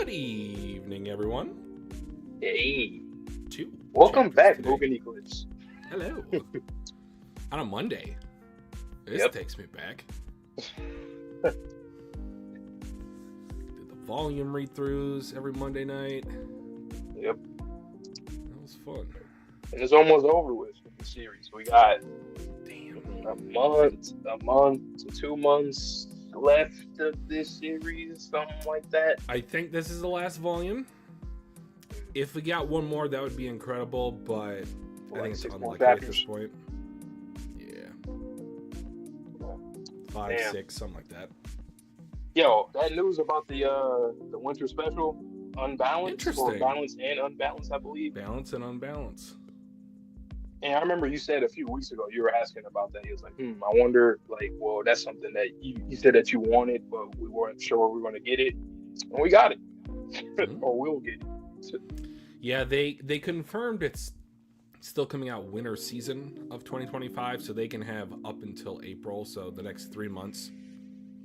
Good evening, everyone. Hey, Two welcome back, today. Mugen Eclipse. Hello. On a Monday. This Yep. takes me back. Did the volume read-throughs every Monday night. Yep. That was fun. And it's almost over with the series. We got Damn. a month to 2 months left of this series, something like that. I think this is the last volume. If we got one more, that would be incredible, but I think it's 6 more unlikely at this chapters. point. Yeah. 5, Damn. 6, something like that. Yo, that news about the winter special, Unbalanced, or Interesting. Balance and Unbalanced, I believe. Balance and unbalance. And I remember you said a few weeks ago, you were asking about that. He was like, I wonder, like, well, that's something that you said that you wanted, but we weren't sure we were going to get it. And we got it. Or we'll get it. Yeah, they confirmed it's still coming out winter season of 2025, so they can have up until April, so the next 3 months.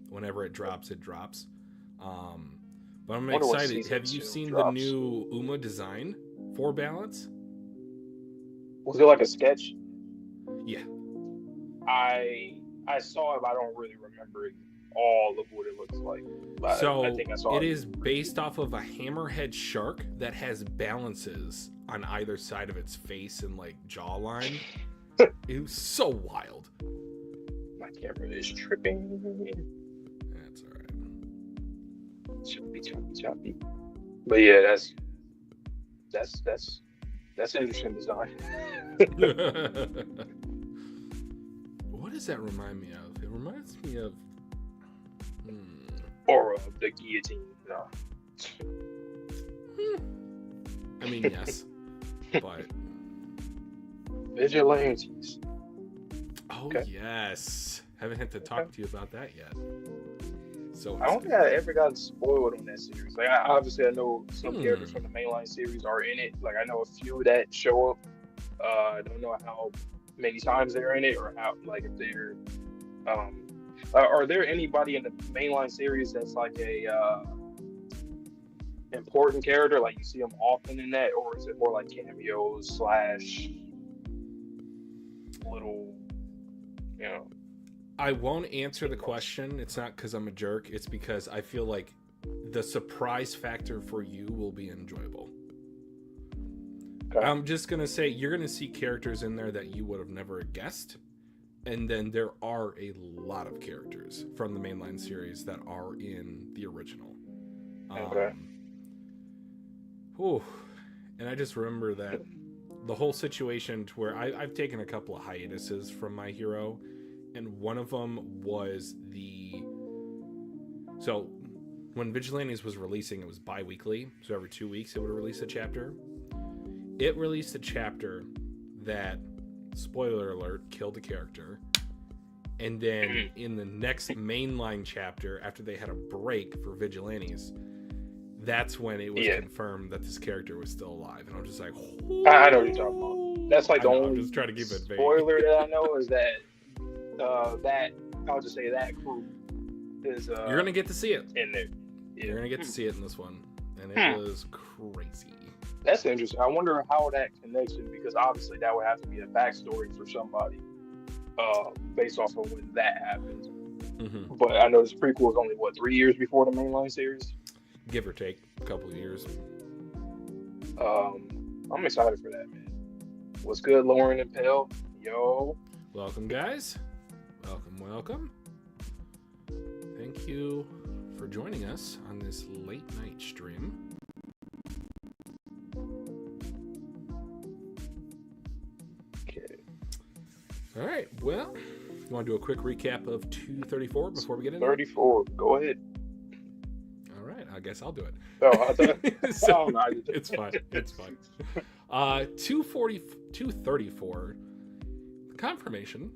Whenever it drops, it drops. But I'm excited. Have you seen the new Uma design for Balance? Was it like a sketch? Yeah. I saw it, but I don't really remember all of what it looks like. But So I think I saw it is based off of a hammerhead shark that has balances on either side of its face and like jawline. It was so wild. My camera is tripping. That's all right. Choppy. But yeah, that's an interesting design. What does that remind me of? It reminds me of Or of the guillotine. No. I mean, yes. But Vigilantes. oh Okay. yes. Haven't had to talk to you about that yet. So I don't think I ever got spoiled on that series. Like, obviously, I know some characters from the mainline series are in it. Like, I know a few that show up. I don't know how many times they're in it, or how, like, if they're. Are there anybody in the mainline series that's like a important character? Like, you see them often in that, or is it more like cameos / little, you know? I won't answer the question. It's not because I'm a jerk. It's because I feel like the surprise factor for you will be enjoyable. Okay. I'm just going to say you're going to see characters in there that you would have never guessed. And then there are a lot of characters from the mainline series that are in the original. Okay. And I just remember that the whole situation to where I've taken a couple of hiatuses from My Hero. And one of them was so when Vigilantes was releasing, it was bi-weekly. So every 2 weeks it would release a chapter. It released a chapter that, spoiler alert, killed a character. And then in the next mainline chapter, after they had a break for Vigilantes, that's when it was confirmed that this character was still alive. And I'm just like, I know what you're talking about. That's like the only I'm just trying to keep it vague. spoiler that I know is that I'll just say that crew is you're gonna get to see it in there. Yeah. You're gonna get to see it in this one, and it was crazy. That's interesting. I wonder how that connection, because obviously that would have to be a backstory for somebody, based off of when that happened. Mm-hmm. But I know this prequel is only 3 years before the mainline series, give or take a couple of years. I'm excited for that, man. What's good, Lauren and Pell? Yo, welcome, guys. Welcome. Thank you for joining us on this late night stream. Okay. All right. Well, you want to do a quick recap of 234 before we get into 34. Go ahead. All right. I guess I'll do it. Oh, I thought. So, it's fine. It's fine. 234. Confirmation.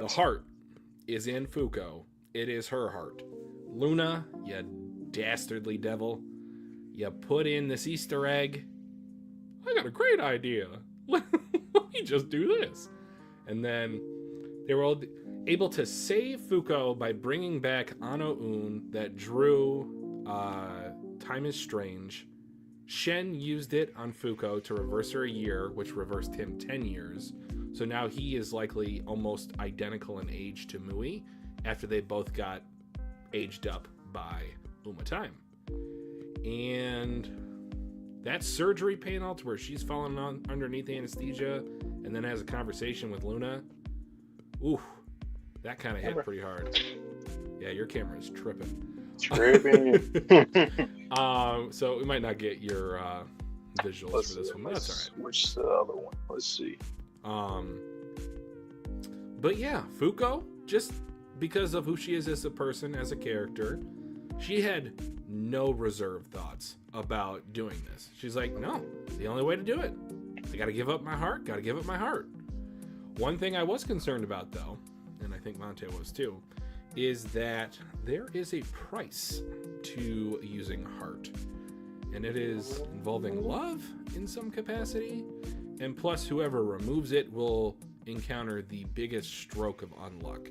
The heart is in Fuko. It is her heart. Luna, you dastardly devil. You put in this Easter egg. I got a great idea. Let me just do this. And then they were all, able to save Fuko by bringing back Ano-un that drew Time is Strange. Shen used it on Fuko to reverse her a year, which reversed him 10 years. So now he is likely almost identical in age to Mui after they both got aged up by Uma Time. And that surgery panel to where she's falling underneath anesthesia and then has a conversation with Luna. Ooh, that kind of hit pretty hard. Yeah, your camera is tripping. So we might not get your visuals for this one, but that's all right. Which the other one? Let's see. But yeah, Fuko, just because of who she is as a person, as a character, she had no reserved thoughts about doing this. She's like, no, the only way to do it. I gotta give up my heart, One thing I was concerned about, though, and I think Monte was too, is that there is a price to using heart. And it is involving love in some capacity. And plus, whoever removes it will encounter the biggest stroke of unluck.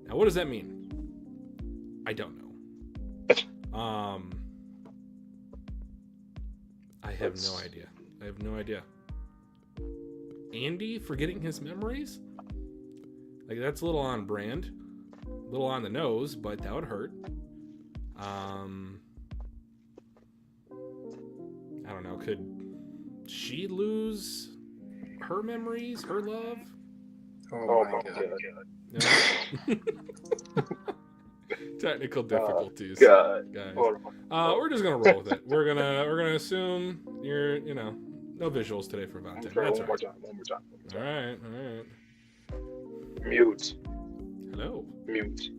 Now, what does that mean? I don't know. I have no idea. Andy forgetting his memories? Like, that's a little on brand. A little on the nose, but that would hurt. I don't know. Could she lose her memories, her love? Oh my god. No? Technical difficulties. God. Guys. We're just gonna roll with it. We're gonna assume you're, no visuals today for Valentine. That's all right. One more time. All right. Mute. Hello. Mute.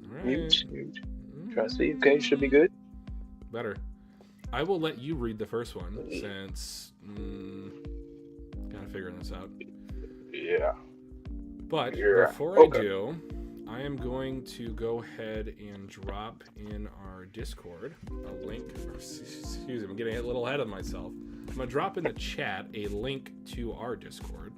All right. Mute. Try to see. Okay, should be good. Better. I will let you read the first one since kind of figuring this out. Yeah. But before I do, I am going to go ahead and drop in our Discord a link. Excuse me, I'm getting a little ahead of myself. I'm going to drop in the chat a link to our Discord.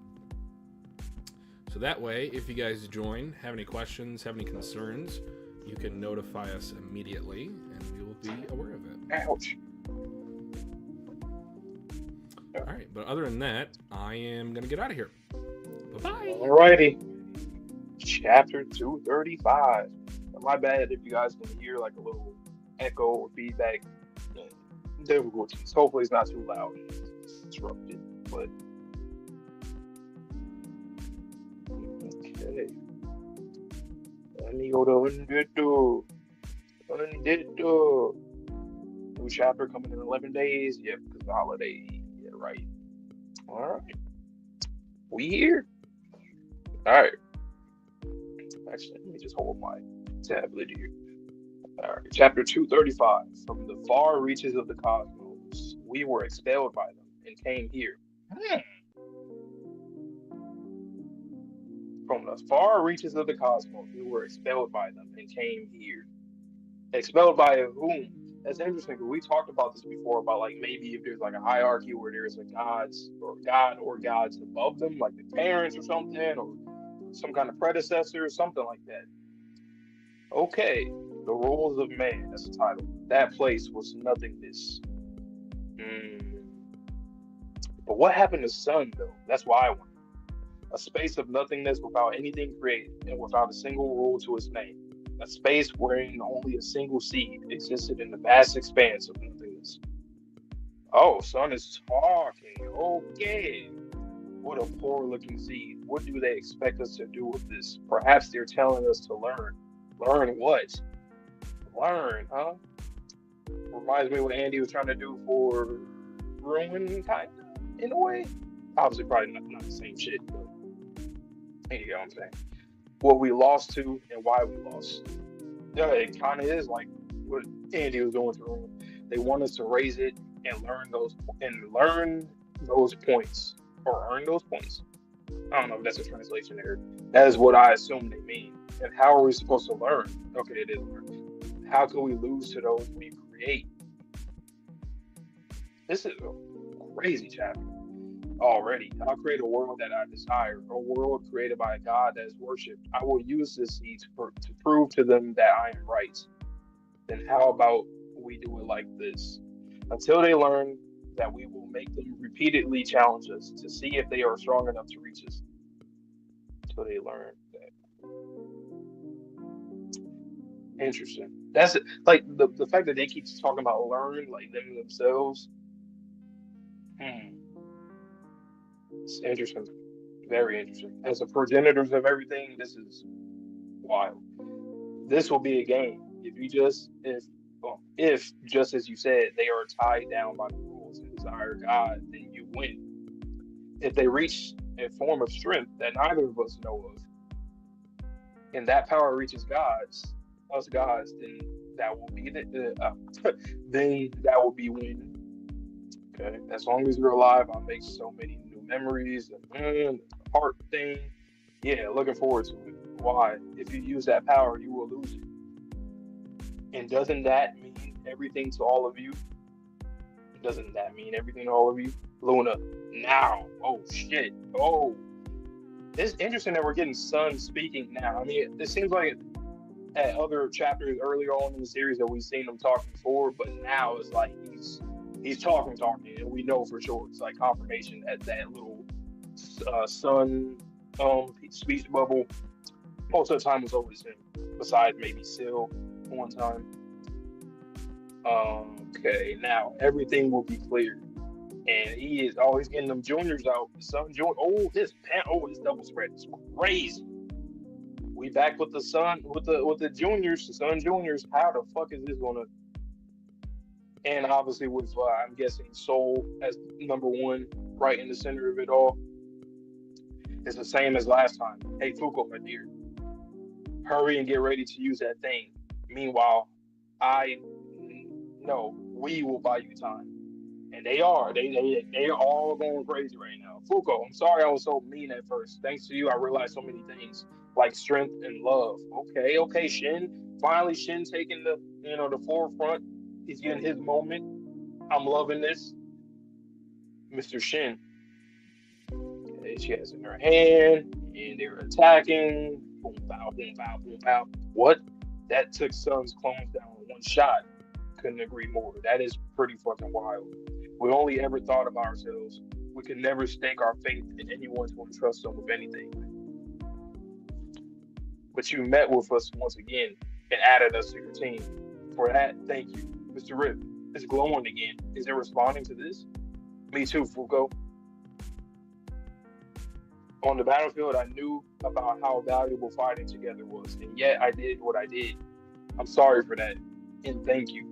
So that way, if you guys join, have any questions, have any concerns, you can notify us immediately, and we will be aware of it. Ouch. All right, but other than that, I am going to get out of here. Bye-bye. Alrighty. Chapter 235. My bad if you guys can hear like a little echo or feedback. Difficulties. Hopefully it's not too loud and disrupted, but okay. Let me go to Undead. New chapter coming in 11 days. Yep, because the holiday. Yeah, right. Alright. We here. Alright. Actually, let me just hold my tablet here. Alright. Chapter 235. From the far reaches of the cosmos, we were expelled by them and came here. From the far reaches of the cosmos, we were expelled by them and came here. Expelled by whom? That's interesting because we talked about this before about like maybe if there's like a hierarchy where there's a god or gods above them, like the parents or something, or some kind of predecessor or something like that. Okay, the rules of man, that's the title. That place was nothingness. But what happened to sun though? That's why I wonder. A space of nothingness without anything created and without a single rule to its name. A space wherein only a single seed existed in the vast expanse of nothingness. Oh, sun is talking. Okay. What a poor looking seed. What do they expect us to do with this? Perhaps they're telling us to learn. Learn what? Learn, huh? Reminds me of what Andy was trying to do for Ruin, kind of, in a way. Obviously, probably not the same shit, but you know what I'm saying. What we lost to and why we lost. Yeah, it kind of is like what Andy was doing to Ruin. They want us to raise it and learn those points. Or earn those points. I don't know if that's a translation error. That is what I assume they mean. And how are we supposed to learn? Okay, it is learn. How can we lose to those we create? This is a crazy chapter. already. I'll create a world that I desire, a world created by a God that is worshipped. I will use this seed to prove to them that I am right. Then how about we do it like this? Until they learn that we will make them repeatedly challenge us to see if they are strong enough to reach us. Until they learn that. Interesting. That's like the fact that they keep talking about learn, like them themselves. Hmm. It's interesting. Very interesting. As the progenitors of everything, this is wild. This will be a game. If just as you said, they are tied down by the rules and desire God, then you win. If they reach a form of strength that neither of us know of, and that power reaches us gods, then that will be then that will be winning. Okay, as long as we're alive, I'll make so many new memories and heart thing. Yeah, looking forward to it. Why? If you use that power, you will lose it. And doesn't that mean everything to all of you? Doesn't that mean everything to all of you? Luna, now. Oh shit. Oh, it's interesting that we're getting Sun speaking now. I mean, it seems like at other chapters earlier on in the series that we've seen him talking before, but now it's like he's talking, and we know for sure. It's like confirmation that that little Sun speech bubble most of the time was always him, besides maybe Seal one time. Okay, now everything will be clear. And he is always getting them juniors out. The Sun Junior. Oh, this double spread is crazy. We back with the Sun with the juniors, the Sun Juniors. How the fuck is this gonna? And obviously with I'm guessing Soul as number one, right in the center of it all. It's the same as last time. Hey Fuko, my dear, hurry and get ready to use that thing. Meanwhile, we will buy you time. And they are. They are all going crazy right now. Fuko, I'm sorry I was so mean at first. Thanks to you, I realized so many things like strength and love. Okay, Shin. Finally, Shin taking the forefront. He's getting his moment. I'm loving this, Mr. Shin. Okay, she has it in her hand, and they're attacking. Boom, bow, boom, bow, boom, bow. What? That took Sun's clones down in one shot. Couldn't agree more. That is pretty fucking wild. We only ever thought of ourselves. We could never stake our faith in anyone to entrust them with anything. But you met with us once again and added us to your team. For that, thank you. Mr. Rip, it's glowing again. Is it responding to this? Me too, Fuko. On the battlefield, I knew about how valuable fighting together was, and yet I did what I did. I'm sorry for that, and thank you.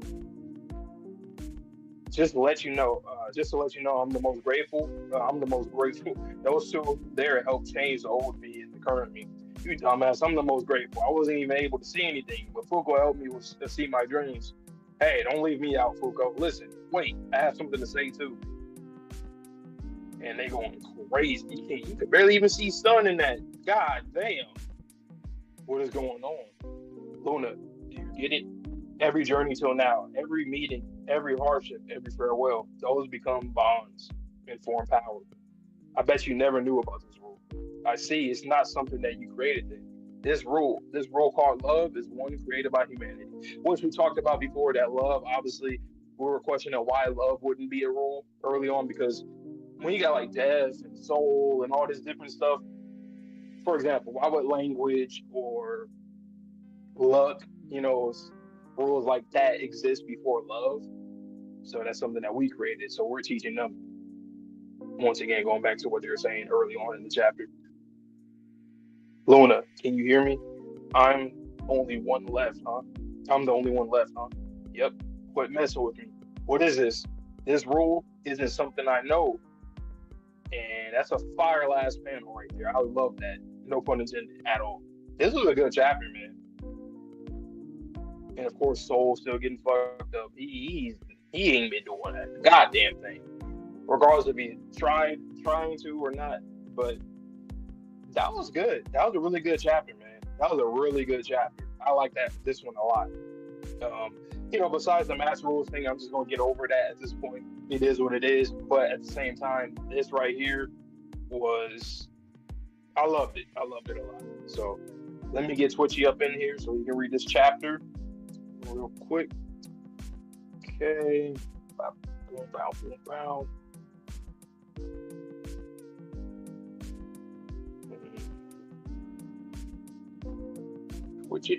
Just to let you know, I'm the most grateful. I'm the most grateful. Those two there helped change the old me and the current me. You dumbass, I'm the most grateful. I wasn't even able to see anything, but Fuko helped me to see my dreams. Hey, don't leave me out, Fuko. Listen, wait, I have something to say too. And they going crazy. You can barely even see Sun in that. God damn. What is going on? Luna, do you get it? Every journey till now, every meeting, every hardship, every farewell, those become bonds and form power. I bet you never knew about this rule. I see it's not something that you created then. This rule called love is one created by humanity. Which we talked about before, that love, obviously, we were questioning why love wouldn't be a rule early on, because when you got like death and soul and all this different stuff, for example, why would language or luck, rules like that exist before love? So that's something that we created. So we're teaching them. Once again, going back to what they were saying early on in the chapter. Luna, can you hear me? I'm only one left, huh? I'm the only one left, huh? Yep. Quit messing with me. What is this? This rule isn't something I know. And that's a fire last panel right there. I love that. No pun intended at all. This was a good chapter, man. And of course, Soul still getting fucked up. He ain't been doing that goddamn thing, regardless if he's trying to or not. But that was good. That was a really good chapter, man. That was a really good chapter. I like this one a lot. Besides the mass rules thing, I'm just gonna get over that at this point. It is what it is. But at the same time, this right here I loved it. I loved it a lot. So let me get Twitchy up in here so we can read this chapter real quick. Okay. Bow, bow, bow, bow. Twitchy.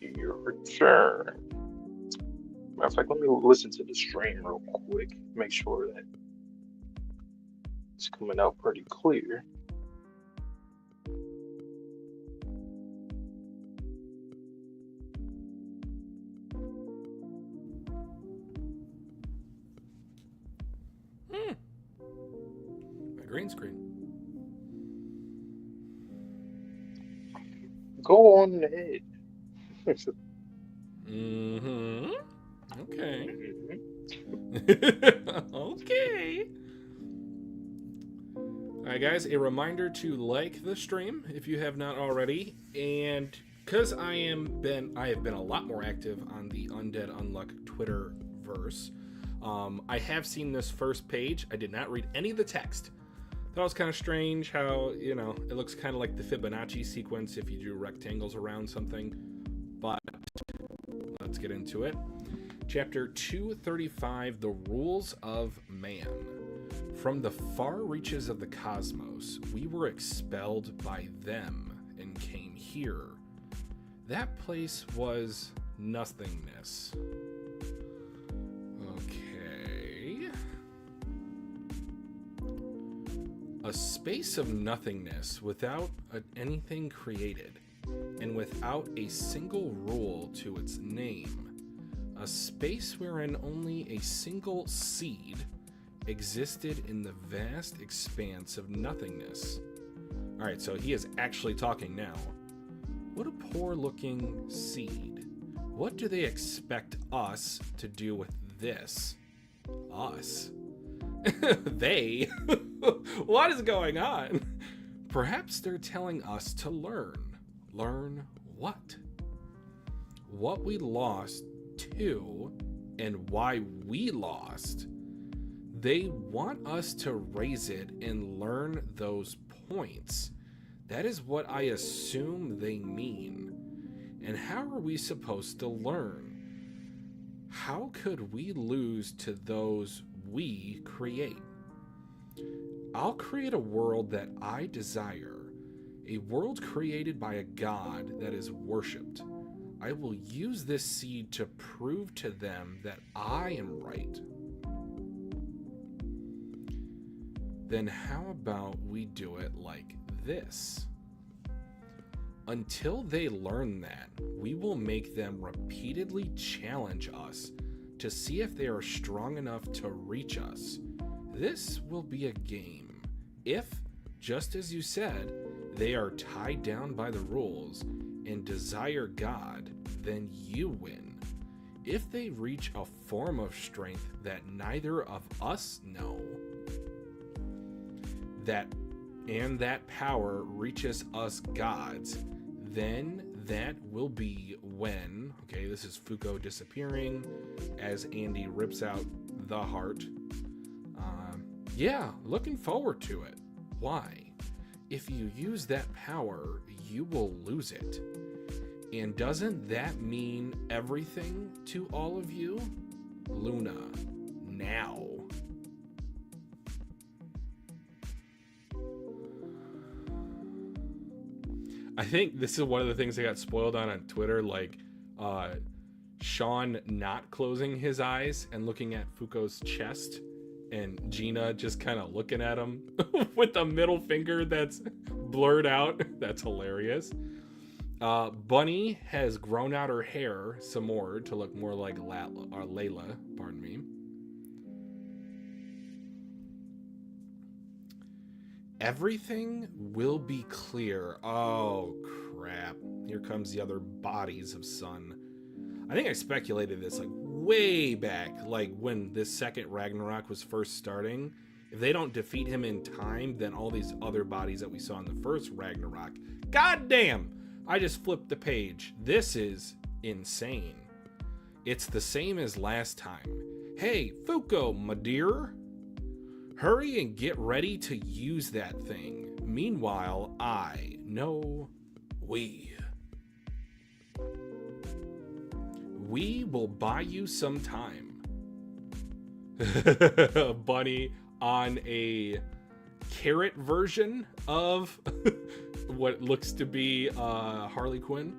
Your return. Matter of fact, let me listen to the stream real quick. Make sure that it's coming out pretty clear. My green screen. Go on ahead. Mm-hmm. Okay. Okay. Alright guys, a reminder to like the stream if you have not already, and because I have been a lot more active on the Undead Unluck Twitterverse, I have seen this first page. I did not read any of the text. That was kind of strange how, it looks kind of like the Fibonacci sequence if you drew rectangles around something, but let's get into it. Chapter 235, The Rules of Man. From the far reaches of the cosmos, we were expelled by them and came here. That place was nothingness. Okay. A space of nothingness without anything created, and without a single rule to its name. A space wherein only a single seed existed in the vast expanse of nothingness. Alright, so he is actually talking now. What a poor-looking seed. What do they expect us to do with this? Us? They? What is going on? Perhaps they're telling us to learn. Learn what? What we lost to and why we lost. They want us to raise it and learn those points. That is what I assume they mean. And how are we supposed to learn? How could we lose to those we create? I'll create a world that I desire, a world created by a god that is worshipped. I will use this seed to prove to them that I am right. Then how about we do it like this? Until they learn that, we will make them repeatedly challenge us to see if they are strong enough to reach us. This will be a game. If, just as you said, they are tied down by the rules and desire God, then you win. If they reach a form of strength that neither of us know, that power reaches us gods, then that will be when, okay, this is Fuko disappearing as Andy rips out the heart. Yeah, looking forward to it. Why? If you use that power, you will lose it. And doesn't that mean everything to all of you? Luna, now. I think this is one of the things that got spoiled on Twitter, like Sean not closing his eyes and looking at Fuko's chest, and Gina just kind of looking at him with the middle finger that's blurred out. That's hilarious. Bunny has grown out her hair some more to look more like Layla, pardon me. Everything will be clear. Oh, crap. Here comes the other bodies of Sun. I think I speculated this like way back, like when this second Ragnarok was first starting. If they don't defeat him in time, then all these other bodies that we saw in the first Ragnarok, goddamn, I just flipped the page. This is insane. It's the same as last time. Hey, Fuko, my dear. Hurry and get ready to use that thing. Meanwhile, we will buy you some time. A bunny on a carrot version of what looks to be Harley Quinn.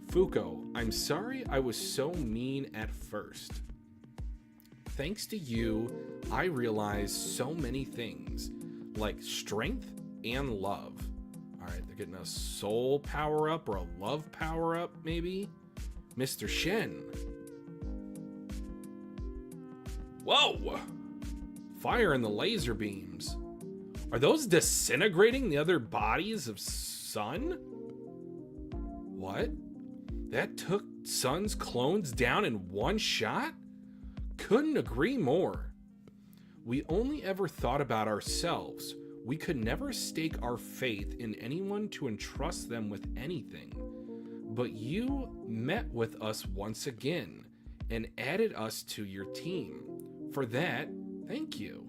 Fuko, I'm sorry I was so mean at first. Thanks to you, I realized so many things, like strength and love. Alright, they're getting a soul power-up or a love power-up, maybe? Mr. Shen. Whoa! Fire in the laser beams. Are those disintegrating the other bodies of Sun? What? That took Sun's clones down in one shot? Couldn't agree more. We only ever thought about ourselves. We could never stake our faith in anyone to entrust them with anything. But you met with us once again and added us to your team. For that, thank you.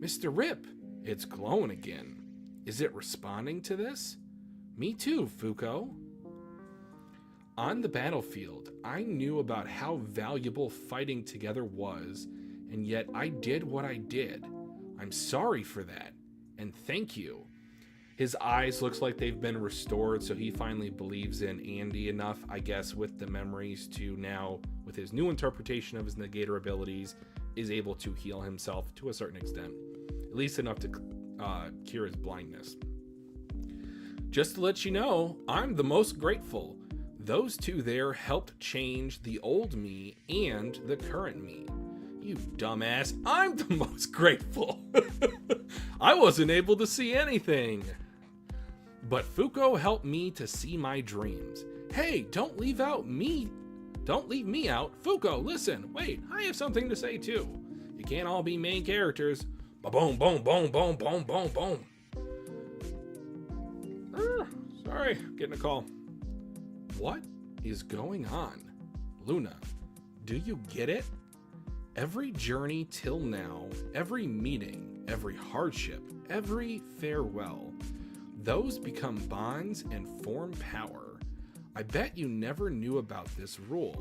Mr. Rip, it's glowing again. Is it responding to this? Me too, Fuko. On the battlefield, I knew about how valuable fighting together was, and yet I did what I did. I'm sorry for that, and thank you. His eyes looks like they've been restored, so he finally believes in Andy enough, I guess, with the memories to now, with his new interpretation of his negator abilities, is able to heal himself to a certain extent. At least enough to cure his blindness. Just to let you know, I'm the most grateful. Those two there helped change the old me and the current me. You dumbass, I'm the most grateful. I wasn't able to see anything. But Fuko helped me to see my dreams. Hey, don't leave me out. Fuko, listen, wait, I have something to say too. You can't all be main characters. Boom, boom, boom, boom, boom, boom, boom. Sorry, getting a call. What is going on? Luna, do you get it? Every journey till now, every meeting, every hardship, every farewell, those become bonds and form power. I bet you never knew about this rule.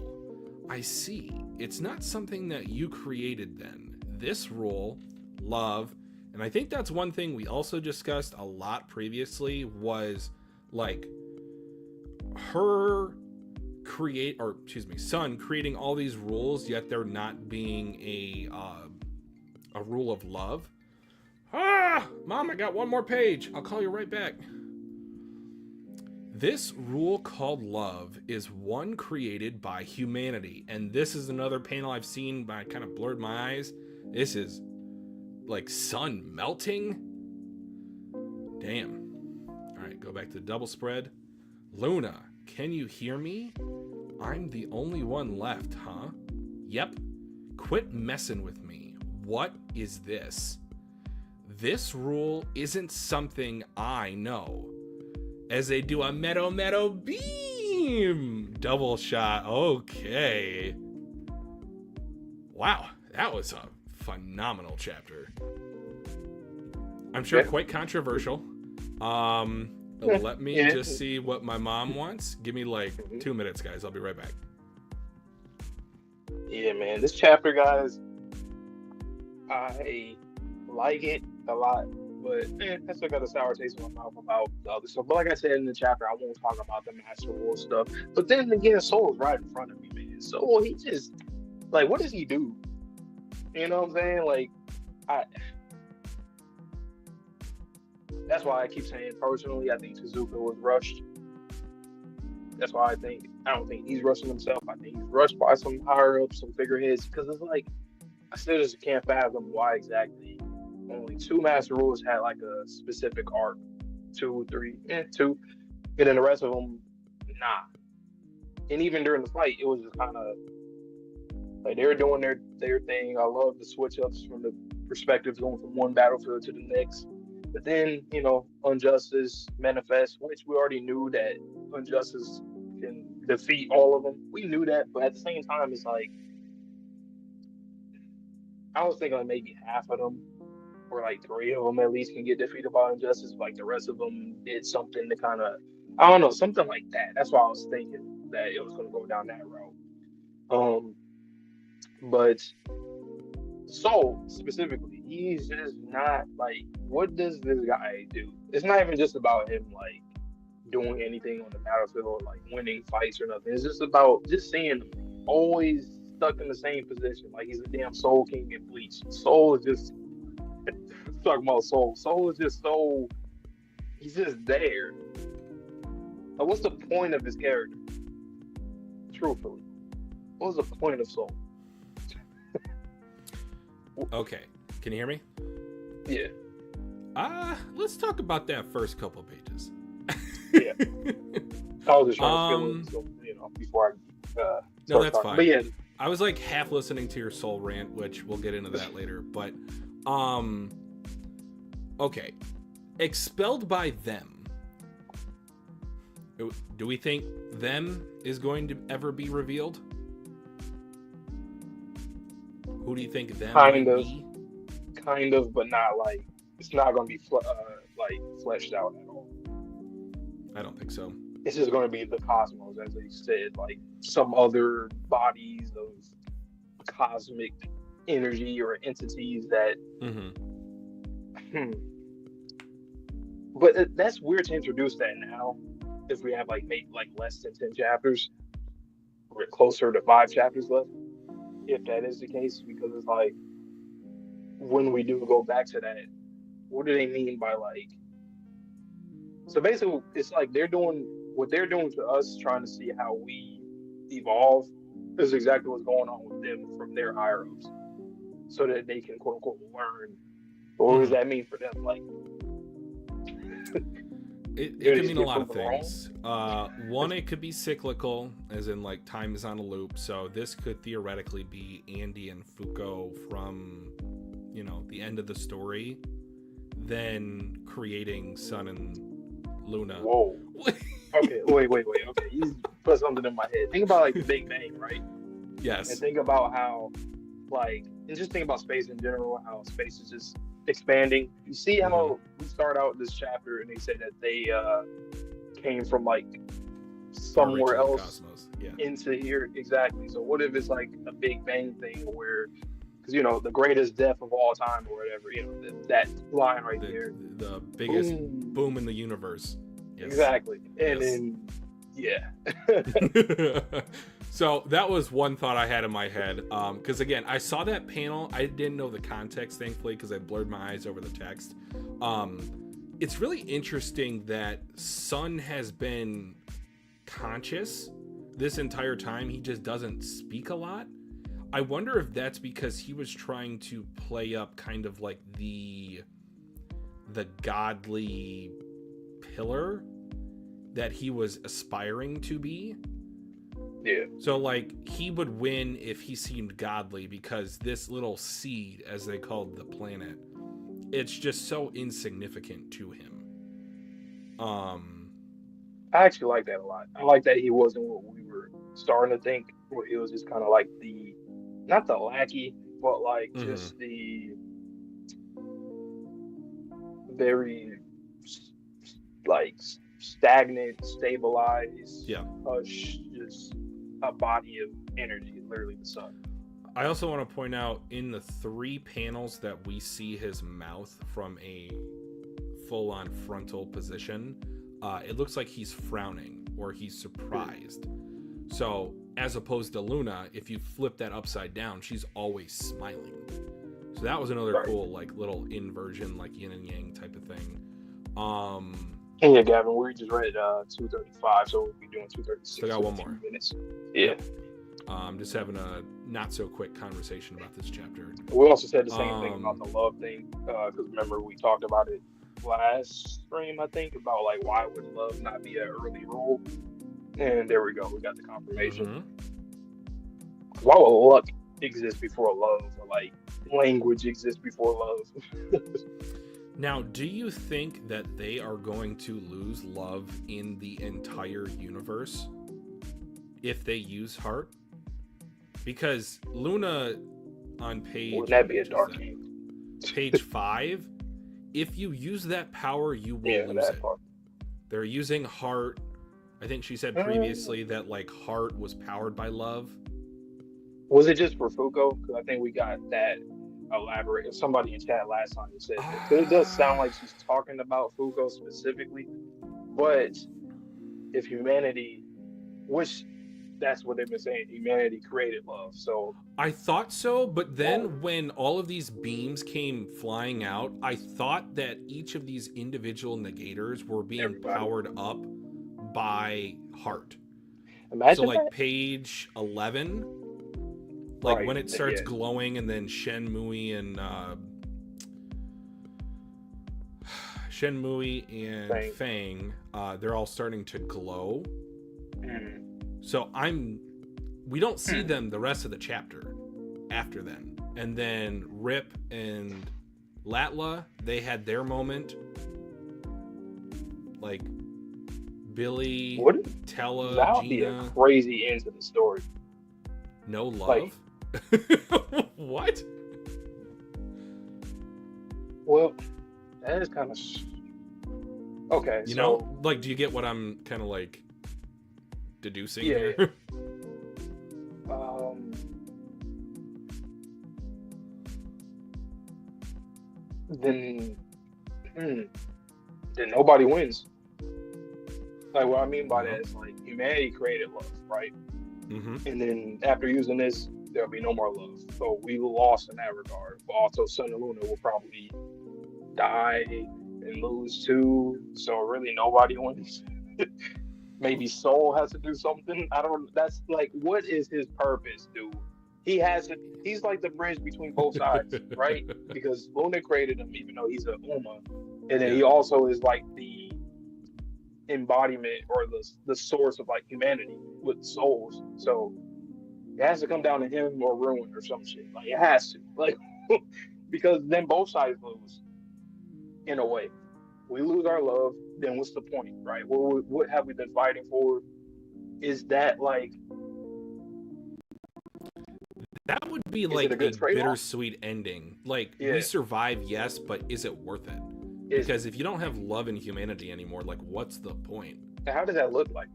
I see. It's not something that you created then. This rule, love, and I think that's one thing we also discussed a lot previously was like Sun creating all these rules, yet there not being a rule of love. Mom, I got one more page. I'll call you right back. This rule called love is one created by humanity, and this is another panel I've seen, but I kind of blurred my eyes. This is like sun melting. Damn. All right, go back to the double spread. Luna, can you hear me? I'm the only one left, huh? Yep. Quit messing with me. What is this? This rule isn't something I know. As they do a meadow beam. Double shot. Okay. Wow, that was a phenomenal chapter. I'm sure quite controversial. Let me just see what my mom wants. Give me like 2 minutes, guys. I'll be right back. Yeah, man. This chapter, guys, I like it a lot, but I still got a sour taste in my mouth about the other stuff. But like I said in the chapter, I won't talk about the Master Rule stuff. But then again, Soul's right in front of me, man. Soul, he just, like, what does he do? You know what I'm saying? Like, that's why I keep saying, personally, I think Tezuka was rushed. That's why I don't think he's rushing himself. I think he's rushed by some higher ups, some figureheads, because it's like, I still just can't fathom why exactly only 2 Master Rules had like a specific arc. 2, 3, 2. And then the rest of them, nah. And even during the fight, it was just kind of like they were doing their thing. I love the switch ups from the perspectives going from one battlefield to the next. But then, injustice manifests, which we already knew that injustice can defeat all of them. We knew that, but at the same time, it's like I was thinking like maybe half of them, or like three of them at least, can get defeated by injustice. Like the rest of them did something to kind of, I don't know, something like that. That's why I was thinking that it was going to go down that route. But Soul specifically, he's just not like, what does this guy do? It's not even just about him like doing anything on the battlefield or like winning fights or nothing. It's just about just seeing him always stuck in the same position, like he's a damn Soul King in Bleach. Soul is just talking about Soul. Soul is just so, he's just there. Like, what's the point of his character? Truthfully, what was the point of Soul? Okay, can you hear me? Yeah. Let's talk about that first couple of pages. Yeah. I was just trying to feel it, so, before I no, that's talking. fine. But yeah, I was like half listening to your Soul rant, which we'll get into that later. But, okay, expelled by them. Do we think them is going to ever be revealed? Who do you think them kind of, but not like, it's not going to be like fleshed out at all. I don't think so. It's just going to be the cosmos, as they said, like some other bodies of cosmic energy or entities that. But that's weird to introduce that now. If we have like maybe like less than 10 chapters, we're closer to 5 chapters left. If that is the case, because it's like, when we do go back to that, what do they mean by like? So basically, it's like they're doing what they're doing to us, trying to see how we evolve. Is exactly what's going on with them from their higher ups, so that they can quote unquote learn. But what does that mean for them? Like, it can mean a lot of things. One, it could be cyclical, as in like time is on a loop. So this could theoretically be Andy and Fuko from, the end of the story, then creating Sun and Luna. Whoa. Okay, wait. Okay, you put something in my head. Think about like the Big Bang, right? Yes. And think about how, and just think about space in general, how space is just expanding. You see how we start out this chapter and they say that they came from like somewhere else into here. Exactly. So what if it's like a Big Bang thing where, because the greatest death of all time or whatever, that line right there, the biggest boom in the universe. Yes. Exactly. And then So that was one thought I had in my head, because again, I saw that panel. I didn't know the context, thankfully, because I blurred my eyes over the text. It's really interesting that Sun has been conscious this entire time. He just doesn't speak a lot. I wonder if that's because he was trying to play up kind of like the godly pillar that he was aspiring to be. Yeah. So like he would win if he seemed godly, because this little seed, as they called the planet, it's just so insignificant to him. I actually like that a lot. I like that he wasn't what we were starting to think, where he was just kind of like not the lackey, but like just the very like stagnant, stabilized, just a body of energy, literally the sun. I also want to point out, in the 3 panels that we see his mouth from a full-on frontal position, it looks like he's frowning or he's surprised. So as opposed to Luna, if you flip that upside down, she's always smiling. So that was another cool like little inversion, like yin and yang type of thing. Yeah, Gavin, we just read 235, so we'll be doing 236. So I got one more minutes. Yeah. Just having a not so quick conversation about this chapter. We also said the same thing about the love thing, because remember we talked about it last stream, I think, about like why would love not be an early rule, and there we go, we got the confirmation. Why would luck exist before love, or like language exist before love? Now, do you think that they are going to lose love in the entire universe if they use heart? Because Luna on page... Wouldn't that be a dark game? Page 5, if you use that power, you will lose it. Part. They're using heart. I think she said previously that like heart was powered by love. Was it just for Fuko? Because I think we got that elaborate. Somebody in chat last time said that. It does sound like she's talking about Fuko specifically, but if humanity, which that's what they've been saying, humanity created love. So I thought so, but then when all of these beams came flying out, I thought that each of these individual negators were being powered up by heart. Imagine so like that. Page 11, like when it starts glowing, and then Shenmue and Fang, they're all starting to glow. So we don't see them the rest of the chapter after then. And then Rip and Latla, they had their moment. Like Billy, Tella, that would be a crazy end to the story. No love? What? Well, that is kind of... Okay, you know, like, do you get what I'm kind of like deducing here? Then nobody wins. Like, what I mean by that is, like, humanity created love, right? Mm-hmm. And then after using this, there'll be no more love. So we lost in that regard. But also, Sun and Luna will probably die and lose too. So really, nobody wins. Maybe Soul has to do something. I don't. That's like, what is his purpose, dude? He has to. He's like the bridge between both sides, right? Because Luna created him, even though he's a Uma, and then he also is like the embodiment or the source of like humanity with souls. So it has to come down to him or Ruin or some shit. Like, it has to, like, because then both sides lose in a way. We lose our love, then what's the point, right? What have we been fighting for? Is that like... That would be like a bittersweet ending. Like, we survive, yes, but is it worth it? Because if you don't have love and humanity anymore, like, what's the point? How does that look like?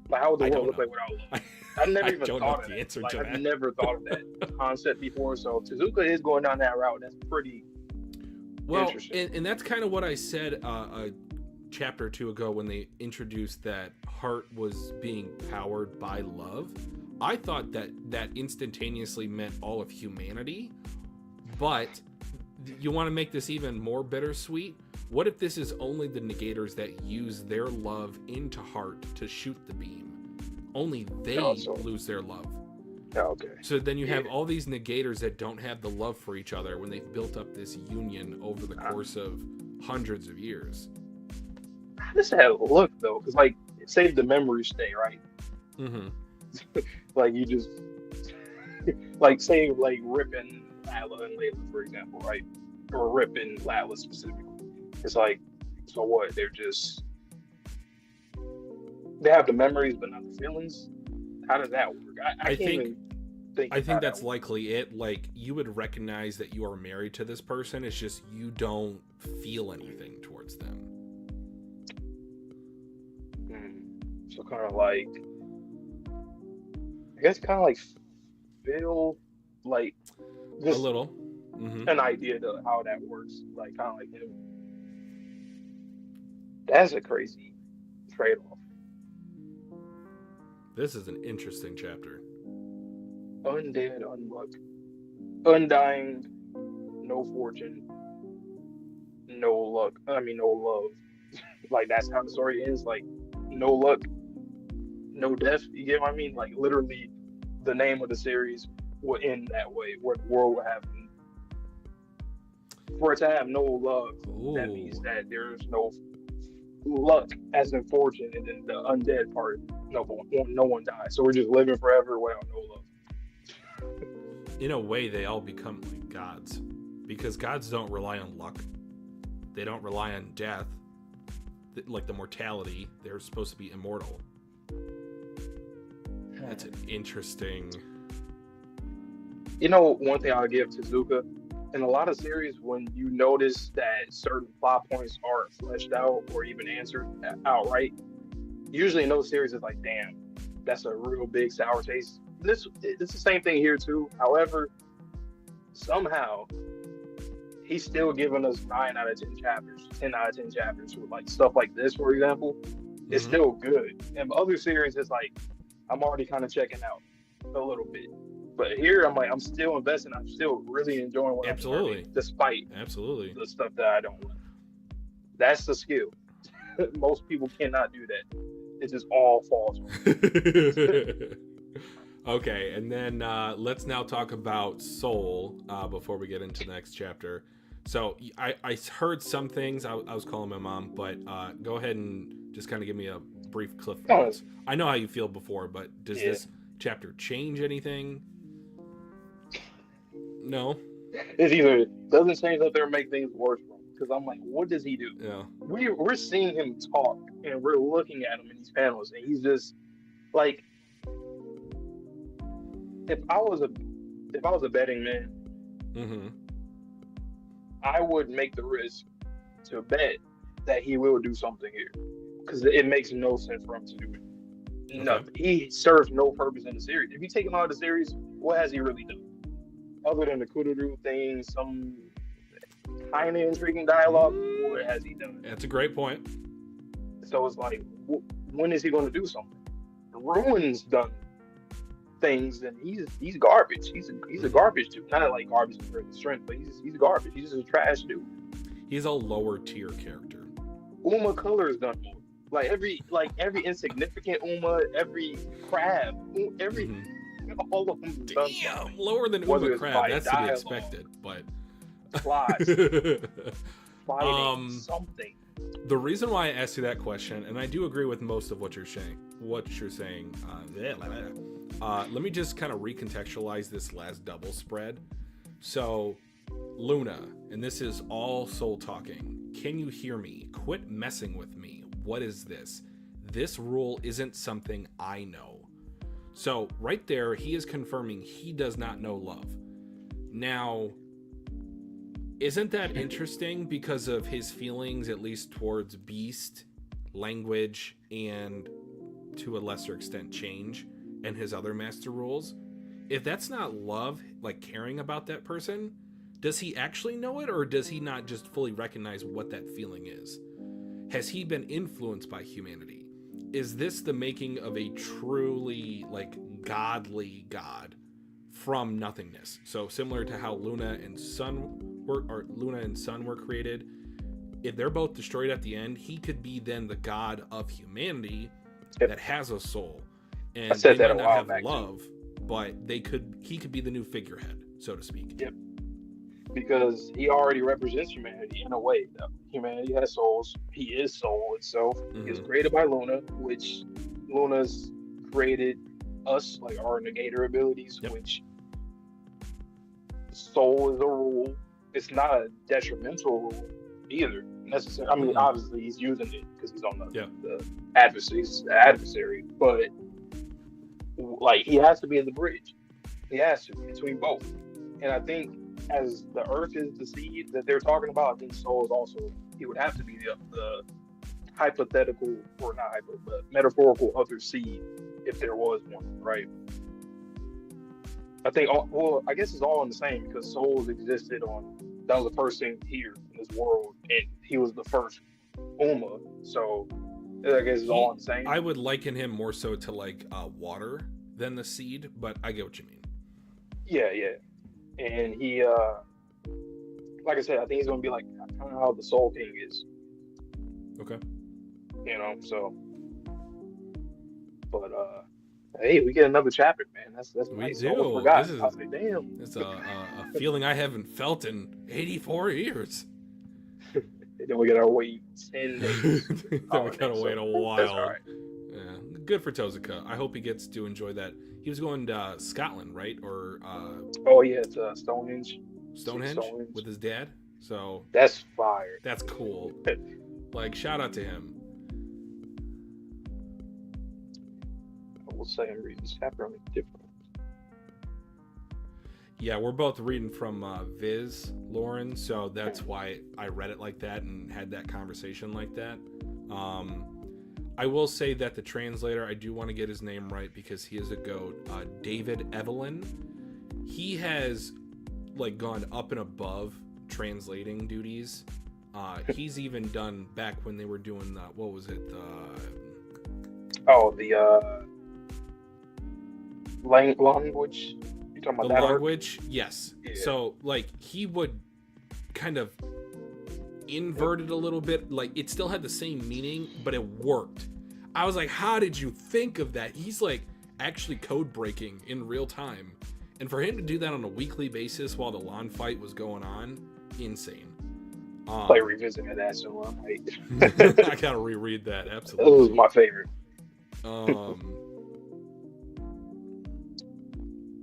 Like, how would the world look like without love? I've never even thought of that. Like, I've never thought of that concept before. So Tezuka is going down that route. That's pretty interesting. And that's kind of what I said a chapter or two ago when they introduced that heart was being powered by love. I thought that instantaneously meant all of humanity, but you want to make this even more bittersweet? What if this is only the negators that use their love into heart to shoot the beam? Only they lose their love. Okay. So then you have all these negators that don't have the love for each other when they've built up this union over the course of hundreds of years. How does that look, though? Because, like, save the memory stay, right? Mm-hmm. Like, you just... like, say, like, Rip and Latla and Layla, for example, right? Or Rip and Latla specifically. It's like, so what? They're just... They have the memories, but not the feelings? How does that work? I think that's likely it. Like, you would recognize that you are married to this person. It's just you don't feel anything towards them. So kind of like... I guess kind of like feel like... Just a little. Mm-hmm. An idea to how that works. Like, kind of like him. That's a crazy trade-off. This is an interesting chapter. Undead Unluck. Undying, no fortune, no luck. I mean, no love. Like, that's how the story ends. Like, no luck, no death. You get what I mean? Like, literally, the name of the series will end that way, where the world will have... For it to have no love, that means that there's no luck, as in fortune, and then the undead part, no one dies. So we're just living forever without no love. In a way, they all become like gods, because gods don't rely on luck. They don't rely on death, like the mortality. They're supposed to be immortal. That's an interesting... You know, one thing I'll give Tezuka, in a lot of series, when you notice that certain plot points aren't fleshed out or even answered outright, usually in those series it's like, damn, that's a real big sour taste. It's the same thing here too. However, somehow he's still giving us 9 out of 10 chapters, 10 out of 10 chapters with like stuff like this, for example. It's still good. And other series, it's like I'm already kind of checking out a little bit. But here, I'm like, I'm still investing. I'm still really enjoying what I'm learning, despite the stuff that I don't like. That's the skill. Most people cannot do that. It just all falls. Okay, and then let's now talk about Soul before we get into the next chapter. So I heard some things. I was calling my mom, but go ahead and just kind of give me a brief cliff notes. I know how you feel before, but does this chapter change anything? No. It's either doesn't change up there or make things worse for him. Because I'm like, what does he do? Yeah. We're seeing him talk, and we're looking at him in these panels, and he's just like, if I was a betting man, I would make the risk to bet that he will do something here, because it makes no sense for him to do it. Okay. Nothing. He serves no purpose in the series. If you take him out of the series, what has he really done? Other than the Kururu thing, some kind of intriguing dialogue, what has he done? That's a great point. So it's like, when is he going to do something? Ruin's done things, and he's garbage. He's a garbage dude. Not like garbage for his strength, but he's garbage. He's just a trash dude. He's a lower tier character. Uma Color's done more. Like every insignificant Uma, every crab, all of them. Damn, lower than Uma Crab. That's to be expected, but flies. Fighting something. The reason why I asked you that question, and I do agree with most of what you're saying. Let me just kind of recontextualize this last double spread. So, Luna, and this is all Soul talking. Can you hear me? Quit messing with me. What is this? This rule isn't something I know. So right there, he is confirming he does not know love. Now, isn't that interesting because of his feelings, at least towards Beast, language, and to a lesser extent change, and his other master rules? If that's not love, like caring about that person, does he actually know it, or does he not just fully recognize what that feeling is? Has he been influenced by humanity? Is this the making of a truly like godly god from nothingness? So similar to how Luna and Sun were created, if they're both destroyed at the end, he could be then the god of humanity that has a soul. And I said they that might a not while have back love, but he could be the new figurehead, so to speak. Yep. Because he already represents humanity in a way. Humanity has souls. He is soul itself. He is created by Luna, which Luna's created us, like our negator abilities, which soul is a rule. It's not a detrimental rule either, necessarily. I mean, obviously he's using it because he's on the adversary, but like he has to be in the bridge. He has to between both. And I think as the earth is the seed that they're talking about, I think soul is also, he would have to be the hypothetical, or not hypo, but metaphorical other seed if there was one, right? I think, I guess it's all in the same, because souls existed that was the first thing here in this world, and he was the first Uma, so I guess it's all in the same. I would liken him more so to like water than the seed, but I get what you mean. Yeah. And he, like I said, I think he's going to be like kind of how the Soul King is. Okay. You know, so. But, hey, we get another chapter, man. That's we nice. do. I almost forgot. This is, I was like, damn. It's a feeling I haven't felt in 84 years. Then we gotta wait 10 days. We gotta wait a while. That's all right. Yeah, good for Tozuka. I hope he gets to enjoy that. He was going to Scotland, right? Or oh yeah, it's Stonehenge. Stonehenge with his dad. So that's fire. that's cool. Like, shout out to him. I will say I'm reading this chapter on a different. Yeah, we're both reading from Viz, Lauren, so that's why I read it like that and had that conversation like that. I will say that the translator, I do want to get his name right because he is a goat. David Evelyn. He has like gone up and above translating duties. He's even done back when they were doing what was it? Language. You talking about the that language? Yes. Yeah. So like he would kind of invert it a little bit. Like it still had the same meaning, but it worked. I was like, how did you think of that? He's like actually code breaking in real time. And for him to do that on a weekly basis while the lawn fight was going on, insane. Play revisiting that, so I'm I gotta reread that. Absolutely, that was my favorite.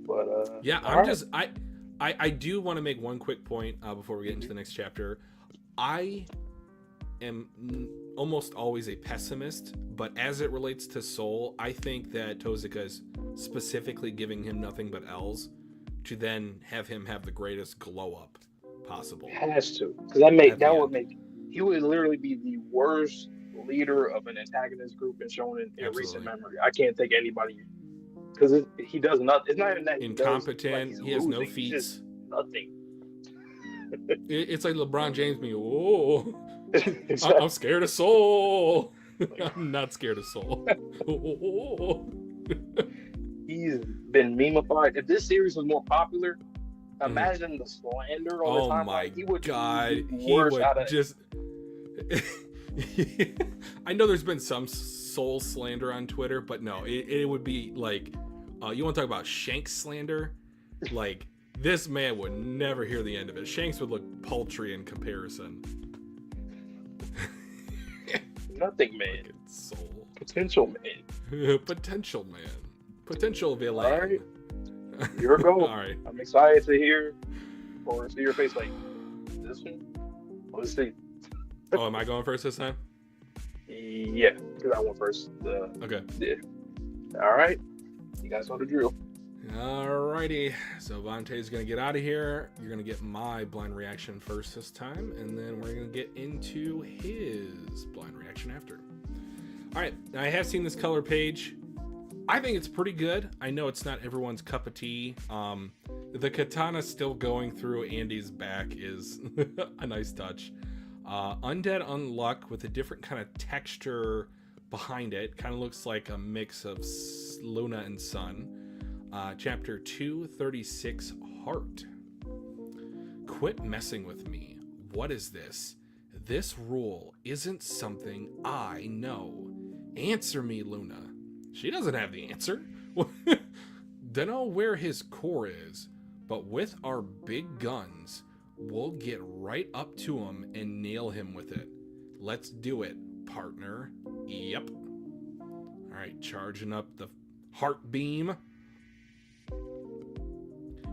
But yeah, I'm just I do want to make one quick point before we get into the next chapter. I am almost always a pessimist, but as it relates to Soul, I think that Tozuka is specifically giving him nothing but L's to then have him have the greatest glow up possible. Has to, because he would literally be the worst leader of an antagonist group in shonen in recent memory. I can't think anybody, because he does nothing. It's not even that incompetent. He has no feats. Just nothing. It's like LeBron James me. Oh, I'm scared of Soul. I'm not scared of Soul. He's been memeified. If this series was more popular, imagine the slander on the timeline. My he would God, he would just. I know there's been some Soul slander on Twitter, but no, it would be like, you want to talk about Shanks slander? Like, this man would never hear the end of it. Shanks would look paltry in comparison. Nothing man. Soul. Potential man. Potential man. Potential villain. All right. Here we go. All right. I'm excited to hear or see your face like this one. Let's see. Oh, am I going first this time? Yeah, because I went first. Okay. Yeah. All right. You guys know the drill. Alrighty. So Vontae's going to get out of here. You're going to get my blind reaction first this time, and then we're going to get into his blind reaction after. Alright, I have seen this color page. I think it's pretty good. I know it's not everyone's cup of tea. The katana still going through Andy's back is a nice touch. Undead Unluck with a different kind of texture behind it. Kind of looks like a mix of Luna and Sun. Chapter 236, Heart. Quit messing with me. What is this? This rule isn't something I know. Answer me, Luna. She doesn't have the answer. Dunno where his core is, but with our big guns, we'll get right up to him and nail him with it. Let's do it, partner. Yep. Alright, charging up the heart beam.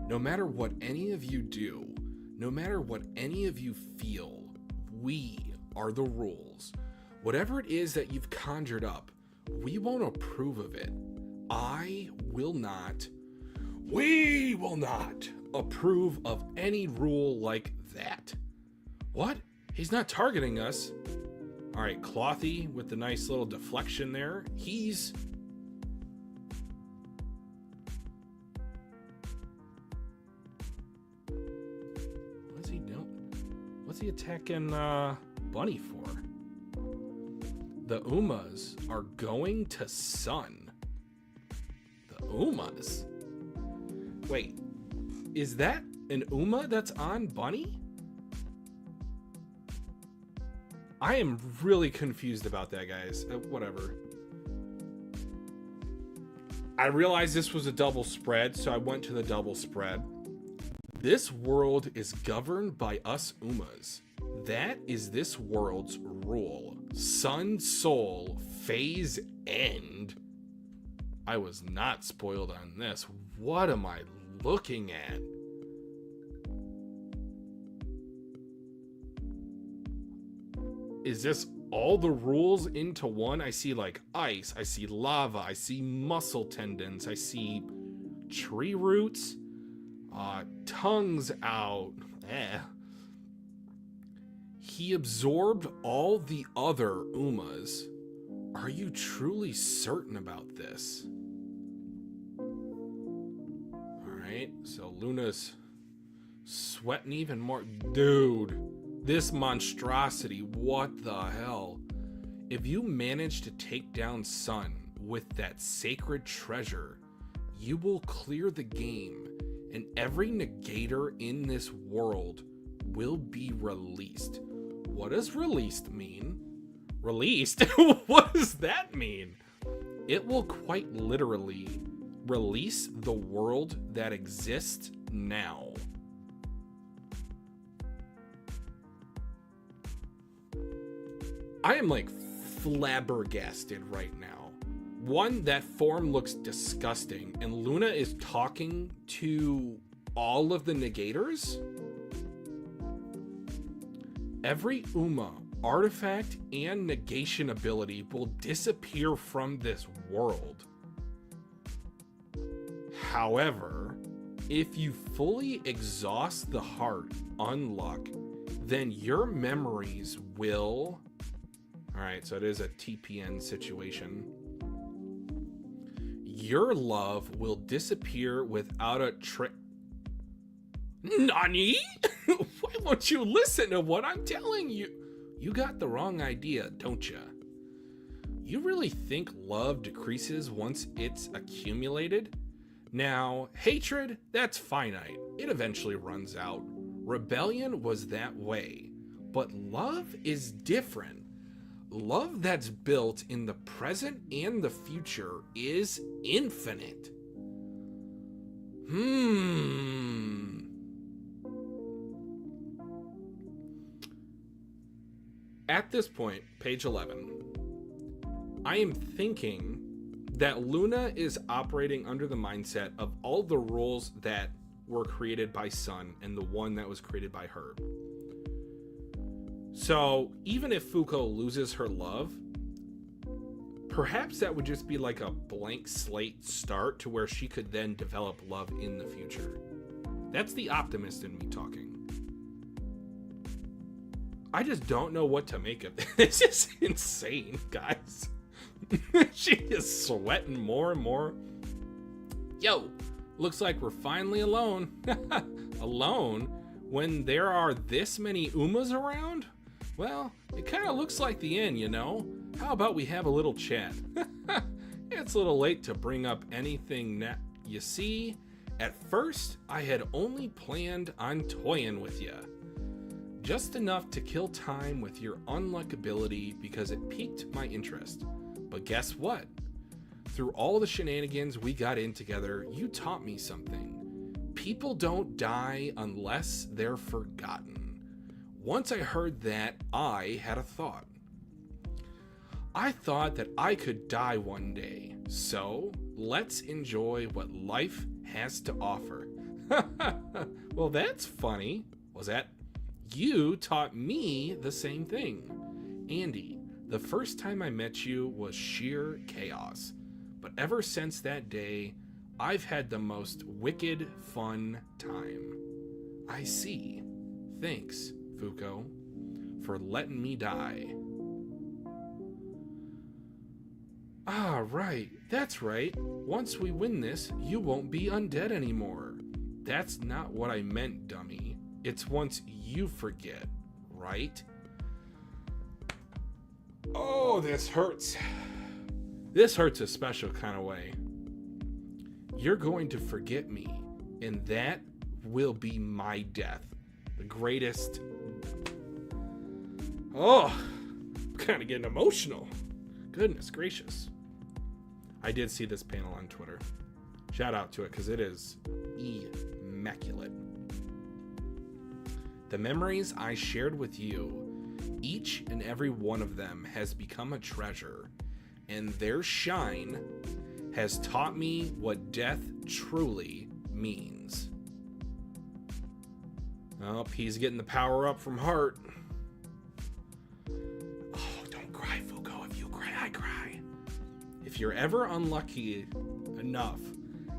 No matter what any of you do, no matter what any of you feel, we are the rules. Whatever it is that you've conjured up, we won't approve of it. We will not approve of any rule like that. What? He's not targeting us. All right, Clothy with the nice little deflection there. What's he doing? What's he attacking Bunny for? The Umas are going to Sun. The Umas? Wait, is that an Uma that's on Bunny? I am really confused about that, guys. Whatever. I realized this was a double spread, so I went to the double spread. This world is governed by us Umas. That is this world's rule. Sun Soul phase end. I was not spoiled on this. What am I looking at? is this all the rules into one? I see like ice, I see lava, I see muscle tendons, I see tree roots, tongues out. He absorbed all the other Umas. Are you truly certain about this? Alright, so Luna's sweating even more. Dude, this monstrosity, what the hell? If you manage to take down Sun with that sacred treasure, you will clear the game, and every negator in this world will be released. What does released mean? Released? What does that mean? It will quite literally release the world that exists now. I am like flabbergasted right now. One, that form looks disgusting, and Luna is talking to all of the negators? Every Uma, artifact, and negation ability will disappear from this world. However, if you fully exhaust the heart unlock, then your memories will... Alright, so it is a TPN situation. Your love will disappear without a trick. Nani? Why won't you listen to what I'm telling you? You got the wrong idea, don't you? You really think love decreases once it's accumulated? Now, hatred, that's finite. It eventually runs out. Rebellion was that way. But love is different. Love that's built in the present and the future is infinite. At this point, page 11, I am thinking that Luna is operating under the mindset of all the rules that were created by Sun and the one that was created by her. So even if Fuko loses her love, perhaps that would just be like a blank slate start to where she could then develop love in the future. That's the optimist in me talking. I just don't know what to make of this. This is insane, guys. She is sweating more and more. Yo, looks like we're finally alone. Alone? When there are this many Umas around? Well, it kind of looks like the end, you know? How about we have a little chat? It's a little late to bring up anything now. You see, at first, I had only planned on toying with you. Just enough to kill time with your unluck ability because it piqued my interest. But guess what? Through all the shenanigans we got in together, you taught me something. People don't die unless they're forgotten. Once I heard that, I had a thought. I thought that I could die one day, so let's enjoy what life has to offer. Well, that's funny. Was that? You taught me the same thing. Andy, the first time I met you was sheer chaos. But ever since that day, I've had the most wicked fun time. I see. Thanks, Fuko, for letting me die. Ah, right. That's right. Once we win this, you won't be undead anymore. That's not what I meant, dummy. It's once you forget, right? Oh, this hurts. This hurts a special kind of way. You're going to forget me, and that will be my death. The greatest... Oh, I'm kind of getting emotional. Goodness gracious. I did see this panel on Twitter. Shout out to it, because it is immaculate. The memories I shared with you, each and every one of them has become a treasure, and their shine has taught me what death truly means. Oh, he's getting the power up from Heart. if you're ever unlucky enough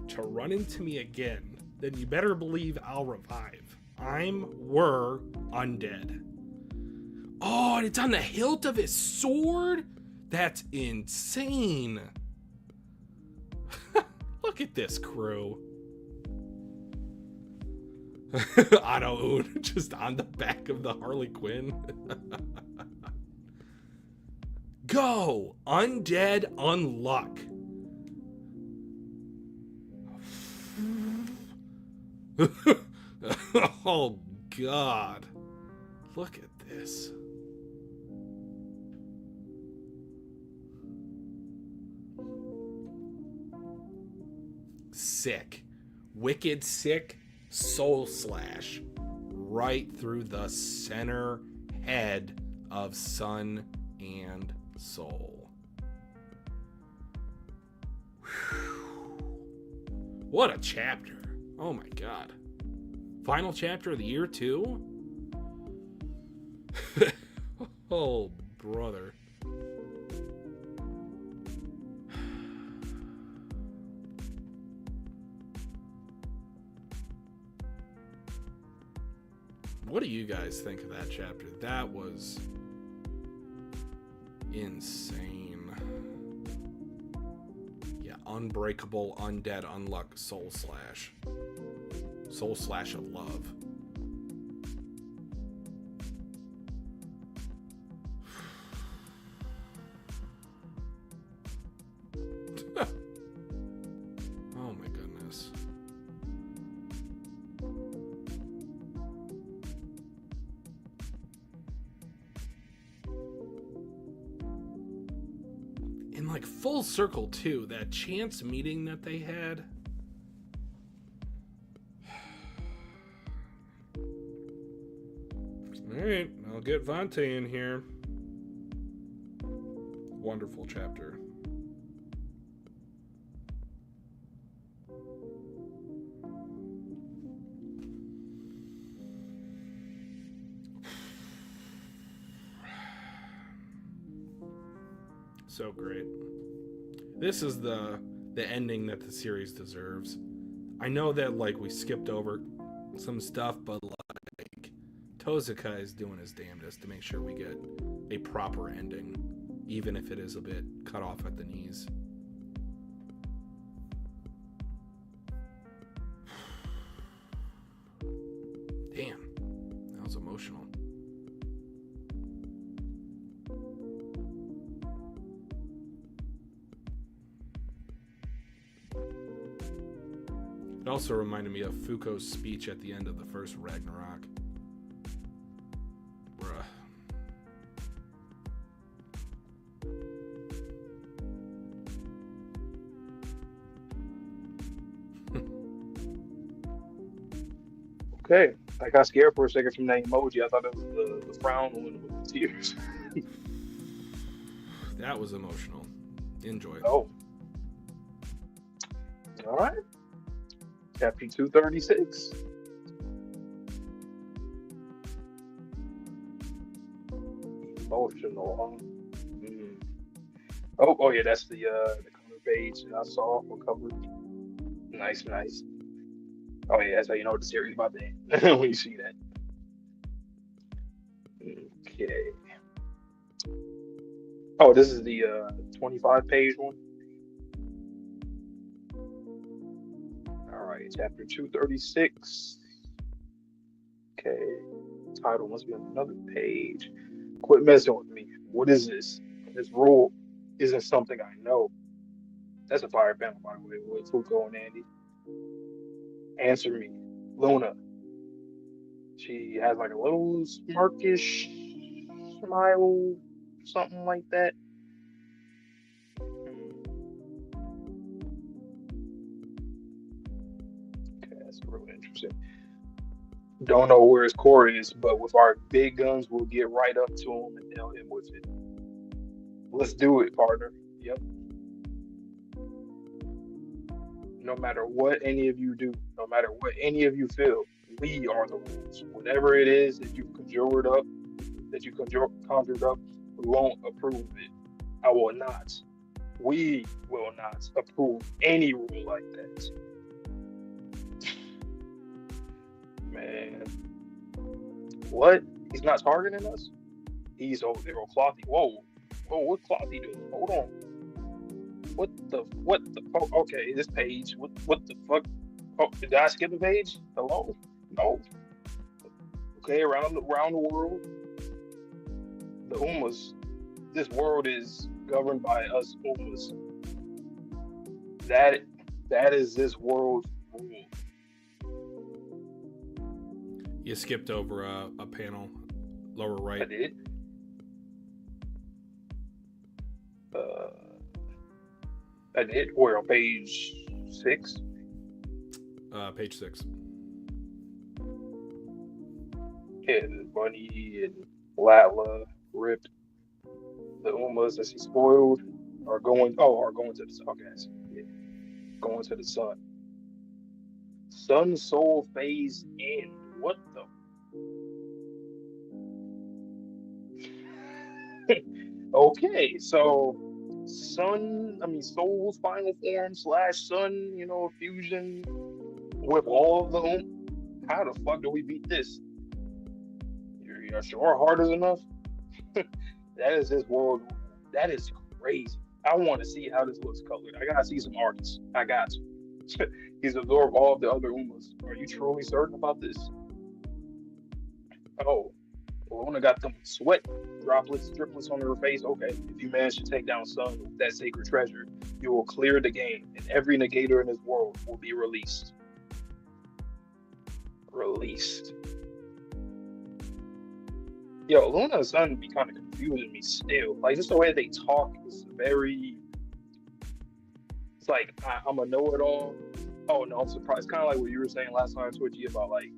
to run into me again, then you better believe I'll revive. We're undead. Oh, and it's on the hilt of his sword? That's insane. Look at this crew. Auto-Un just on the back of the Harley Quinn. Go! Undead Unluck. Oh, God. Look at this. Sick. Wicked sick soul slash right through the center head of Sun and Soul. Whew. What a chapter. Oh my God. Final chapter of the year too? Oh, brother. What do you guys think of that chapter? That was insane. Yeah, unbreakable, undead, unluck, soul slash. Soul slash of love. Oh my goodness. In like full circle too, that chance meeting that they had. Alright, I'll get Vante in here. Wonderful chapter. So great. This is the ending that the series deserves. I know that like we skipped over some stuff, but like Tozuka is doing his damnedest to make sure we get a proper ending, even if it is a bit cut off at the knees. Damn, that was emotional. It also reminded me of Fuko's speech at the end of the first Ragnarok. Bruh. Okay, I got scared for a second from that emoji. I thought it was the frown one with the tears. That was emotional. Enjoy. Oh. All right. Chapter 236. Emotional, huh? Mm. Oh yeah, that's the cover page that I saw for cover. Nice. Oh yeah, that's how you know the series about to end when you see that. Okay. Oh, this is the 25-page one. All right, chapter 236. Okay, title must be on another page. Quit messing with me. What is this? This rule isn't something I know. That's a fire panel, by the way, with Fuko and Andy. Answer me. Luna. She has like a little smirkish smile, something like that. Okay, that's really interesting. Don't know where his core is, but with our big guns, we'll get right up to him and nail him with it. Let's do it, partner. Yep. No matter what any of you do, no matter what any of you feel, we are the rules. Whatever it is that you've conjured up, we won't approve of it. I will not We will not approve any rule like that. Man, what? He's not targeting us? He's over there on Clothy. Whoa. Whoa, what Clothy doing? Hold on. What the oh, okay, this page. What the fuck? Oh, did I skip a page? Hello? No. Okay, around the world. The Umas. This world is governed by us Umas. That is this world's rule. You skipped over a panel, lower right. I did. I did. We're on page 6. Page 6. Yeah, Bunny and Latla, Rip, the Umas that she spoiled are going to the sun. Okay, yeah. Going to the sun. Sun Soul phase end. What the? Okay, so Soul's final form / Sun, fusion with all of them. How the fuck do we beat this? You're sure our heart is enough? That is this world. That is crazy. I want to see how this looks colored. I gotta see some artists. I got to. He's absorbed all of the other Umas. Are you truly certain about this? Oh, Luna got them sweat driplets on her face. Okay, if you manage to take down Sun with that sacred treasure, you will clear the game, and every negator in this world will be released. Yo, Luna and Sun be kind of confusing me still. Like, just the way they talk is very. It's like I'm a know-it-all. Oh no, I'm surprised. Kind of like what you were saying last time, Twitchy, about like,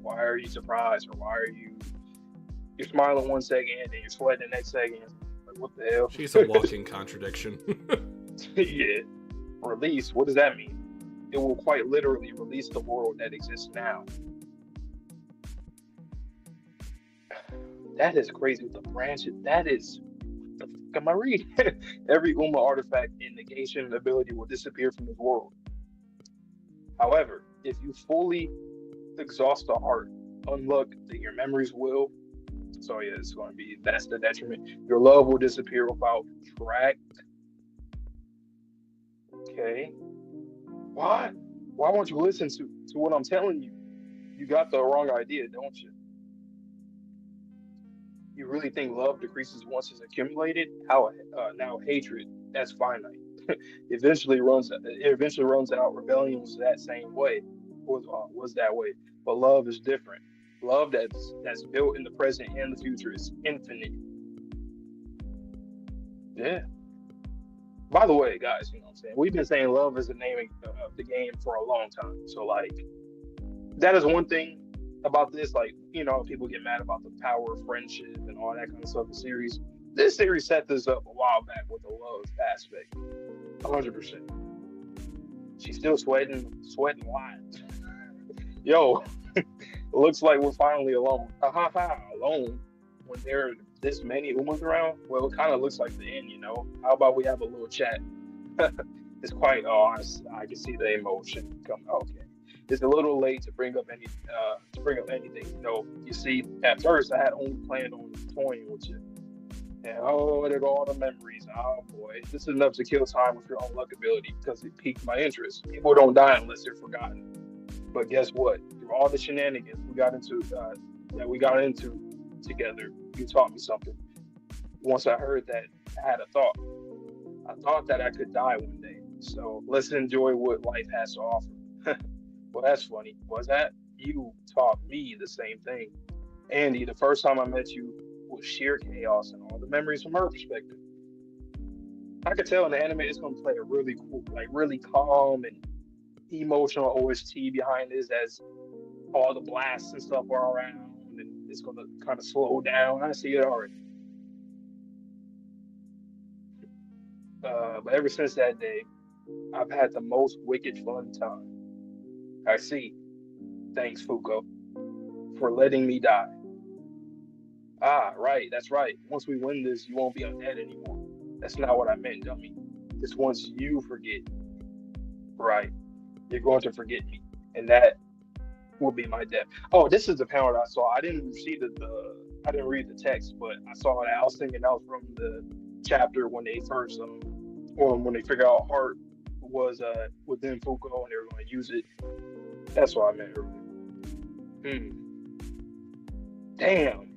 why are you surprised, or why are you're smiling 1 second and you're sweating the next second? Like, what the hell? She's a walking contradiction. Yeah. Release. What does that mean? It will quite literally release the world that exists now. That is crazy with the branches. That is. What the fuck am I reading? Every Uma artifact in negation ability will disappear from this world. However, if you fully exhaust the heart, unlock your memories will. So yeah, it's going to be, that's the detriment. Your love will disappear without track. Okay. Why won't you listen to what I'm telling you? You got the wrong idea, don't you? You really think love decreases once it's accumulated? Now hatred, that's finite. Eventually runs out. Rebellion was that same way. Was that way. But love is different. Love that's built in the present and the future is infinite. Yeah. By the way, guys, you know what I'm saying? We've been saying love is the name of the game for a long time. So, like, that is one thing about this. Like, people get mad about the power of friendship and all that kind of stuff in the series. This series set this up a while back with the love aspect. 100%. She's still sweating wide. Yo, it looks like we're finally alone. Alone when there are this many Umas around? Well, it kind of looks like the end, How about we have a little chat? It's quite, I can see the emotion coming. Okay. It's a little late to bring up anything. You see, at first I had only planned on toying with you. And there go all the memories. Oh boy, this is enough to kill time with your unluck ability because it piqued my interest. People don't die unless they're forgotten. But guess what? Through all the shenanigans we got into together, you taught me something. Once I heard that, I had a thought. I thought that I could die one day. So let's enjoy what life has to offer. Well, that's funny. Was that? You taught me the same thing. Andy, the first time I met you was sheer chaos and all the memories from her perspective. I could tell in the anime it's going to play a really cool, like really calm and emotional OST behind this as all the blasts and stuff are around and it's going to kind of slow down. I see it already. But ever since that day, I've had the most wicked fun time. I see. Thanks, Fuko, for letting me die. Ah, right, that's right. Once we win this, you won't be undead anymore. That's not what I meant, dummy. is once you forget, right, you're going to forget me, and that will be my death. Oh, this is the panel that I saw. I didn't see I didn't read the text, but I saw that. I was thinking that was from the chapter when they first, or when they figured out Heart was within Fuko and they were going to use it. That's what I meant earlier. Damn.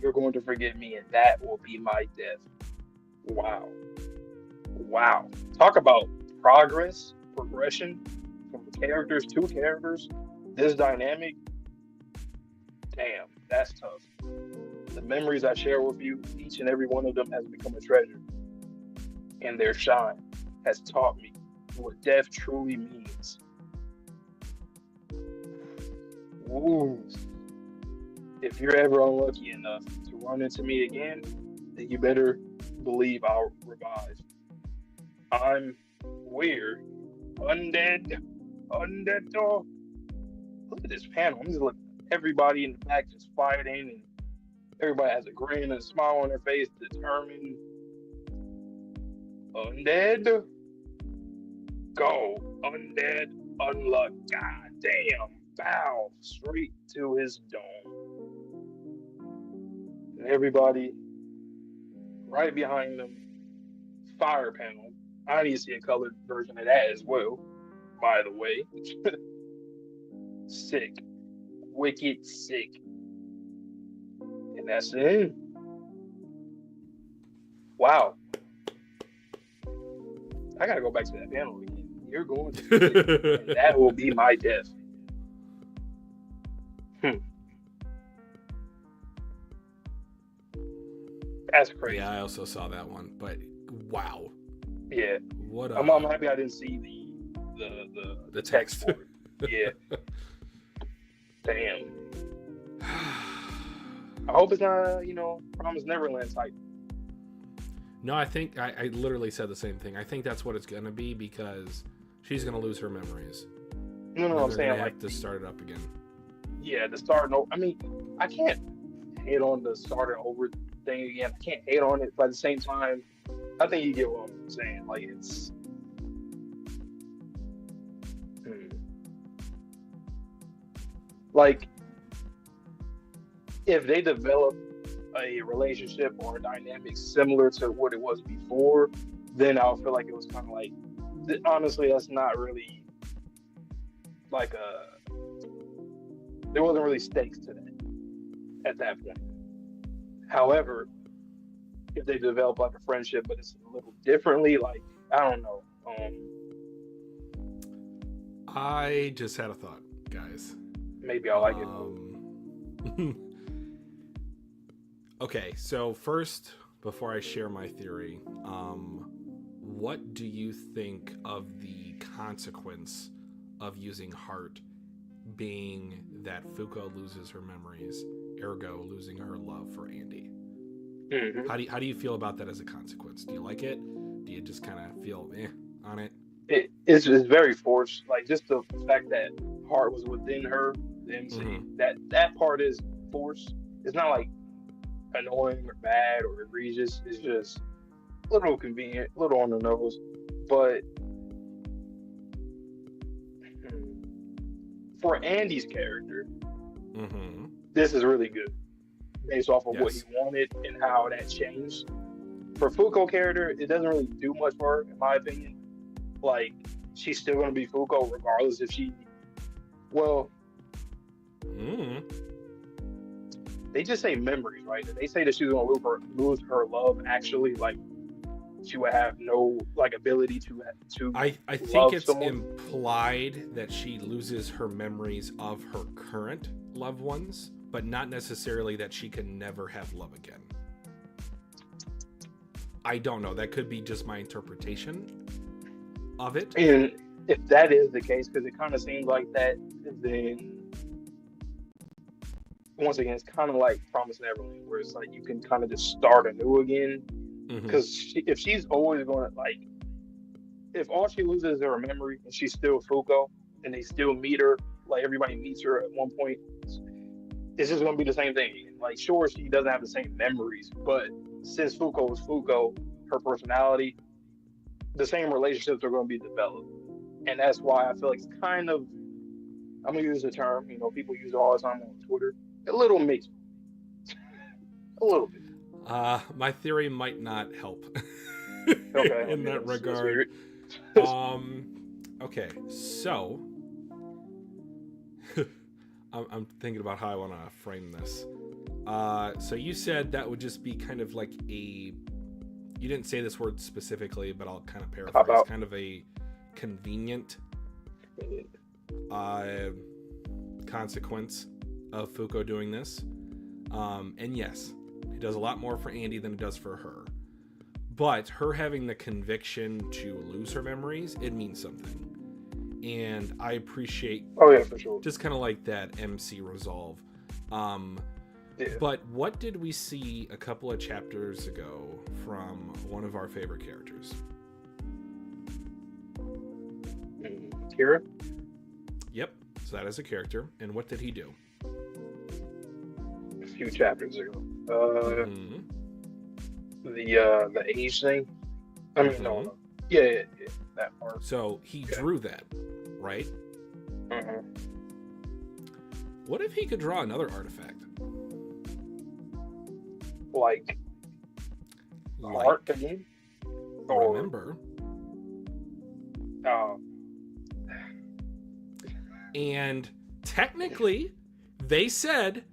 You're going to forget me, and that will be my death. Wow. Wow. Talk about progression from characters to characters. This dynamic, damn, that's tough. The memories I share with you, each and every one of them has become a treasure. And their shine has taught me what death truly means. Ooh. If you're ever unlucky enough to run into me again, then you better believe I'll revive. I'm weird. Undead. Oh. Look at this panel. I'm just looking at everybody in the back just fighting, and everybody has a grin and a smile on their face, determined. Undead. Go. Undead Unluck. God damn. Bow straight to his dome. And everybody right behind them, fire panel. I need to see a colored version of that as well, by the way. Sick. Wicked sick. And that's it. Wow. I gotta go back to that panel again. You're going to forget, and that will be my death. That's crazy. Yeah, I also saw that one, but wow. Yeah. What? I'm happy I didn't see the text for it. Yeah. Damn. I hope it's not, Promised Neverland type. No, I think I literally said the same thing. I think that's what it's gonna be, because she's gonna lose her memories. No, I'm saying have to start it up again. Yeah, the start over. I mean, I can't hate on the starting over thing again. I can't hate on it, but at the same time, I think you get what I'm saying. Like, it's like if they develop a relationship or a dynamic similar to what it was before, then I'll feel like it was kind of like, honestly, that's not really like there wasn't really stakes to that at that point. However, if they develop like a friendship, but it's a little differently, like, I don't know. I just had a thought, guys. Maybe I like it. Okay, so first, before I share my theory, what do you think of the consequence of using Heart being that Fuko loses her memories, ergo losing her love for Andy? Mm-hmm. How do you feel about that as a consequence? Do you like it? Do you just kind of feel on it? It's very forced. Like, just the fact that Heart was within her, the MC, that part is forced. It's not like annoying or bad or egregious. It's just a little convenient, a little on the nose. But for Andy's character, this is really good, based off of what he wanted and how that changed. For Fuko character, it doesn't really do much for her, in my opinion. Like, she's still going to be Fuko regardless if she, they just say memories, right? They say that she's going to lose her love, actually. Like, she would have no, like, ability to I think it's implied that she loses her memories of her current loved ones, but not necessarily that she can never have love again. I don't know. That could be just my interpretation of it. And if that is the case, because it kind of seems like that, then once again, it's kind of like Promised Neverland, where it's like you can kind of just start anew again. Because if she's always going to, like, if all she loses is her memory and she's still Fuko and they still meet her, like everybody meets her at one point, it's just going to be the same thing. Like, sure, she doesn't have the same memories, but since Fuko was Fuko, her personality, the same relationships are going to be developed. And that's why I feel like it's kind of, I'm going to use the term, people use it all the time on Twitter, a little mixed. A little bit. My theory might not help Okay, in that regard. Okay, so I'm thinking about how I want to frame this. So you said that would just be kind of like you didn't say this word specifically, but I'll kind of paraphrase, kind of a convenient consequence of Fuko doing this. And yes, he does a lot more for Andy than he does for her. But her having the conviction to lose her memories, it means something. And I appreciate for sure. Just kind of like that MC resolve. Yeah. But what did we see a couple of chapters ago from one of our favorite characters? Kira? Yep. So that is a character. And what did he do? A few chapters ago. The age thing. I mean, no. Yeah, that part. So he drew that, right? Mm-hmm. What if he could draw another artifact? Like heart again? Remember. And technically, they said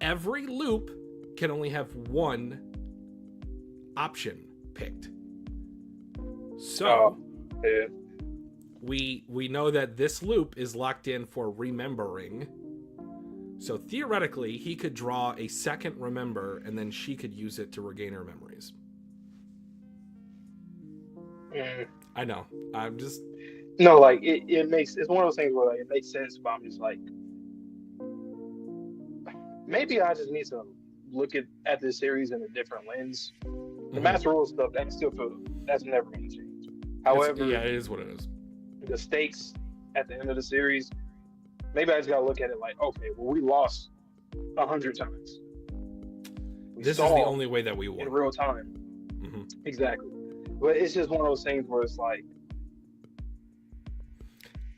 every loop can only have one option picked. So we know that this loop is locked in for remembering. So theoretically, he could draw a second remember, and then she could use it to regain her memories. I know. I'm just... No, like, it makes... It's one of those things where, like, it makes sense, but I'm just like... Maybe I just need to look at this series in a different lens. The Master Rule stuff, that's never going to change. However... Yeah, it is what it is. The stakes at the end of the series... Maybe I just gotta look at it like, okay, well, we lost 100 times. This is the only way that we won in real time. Mm-hmm. Exactly, but it's just one of those things where it's like,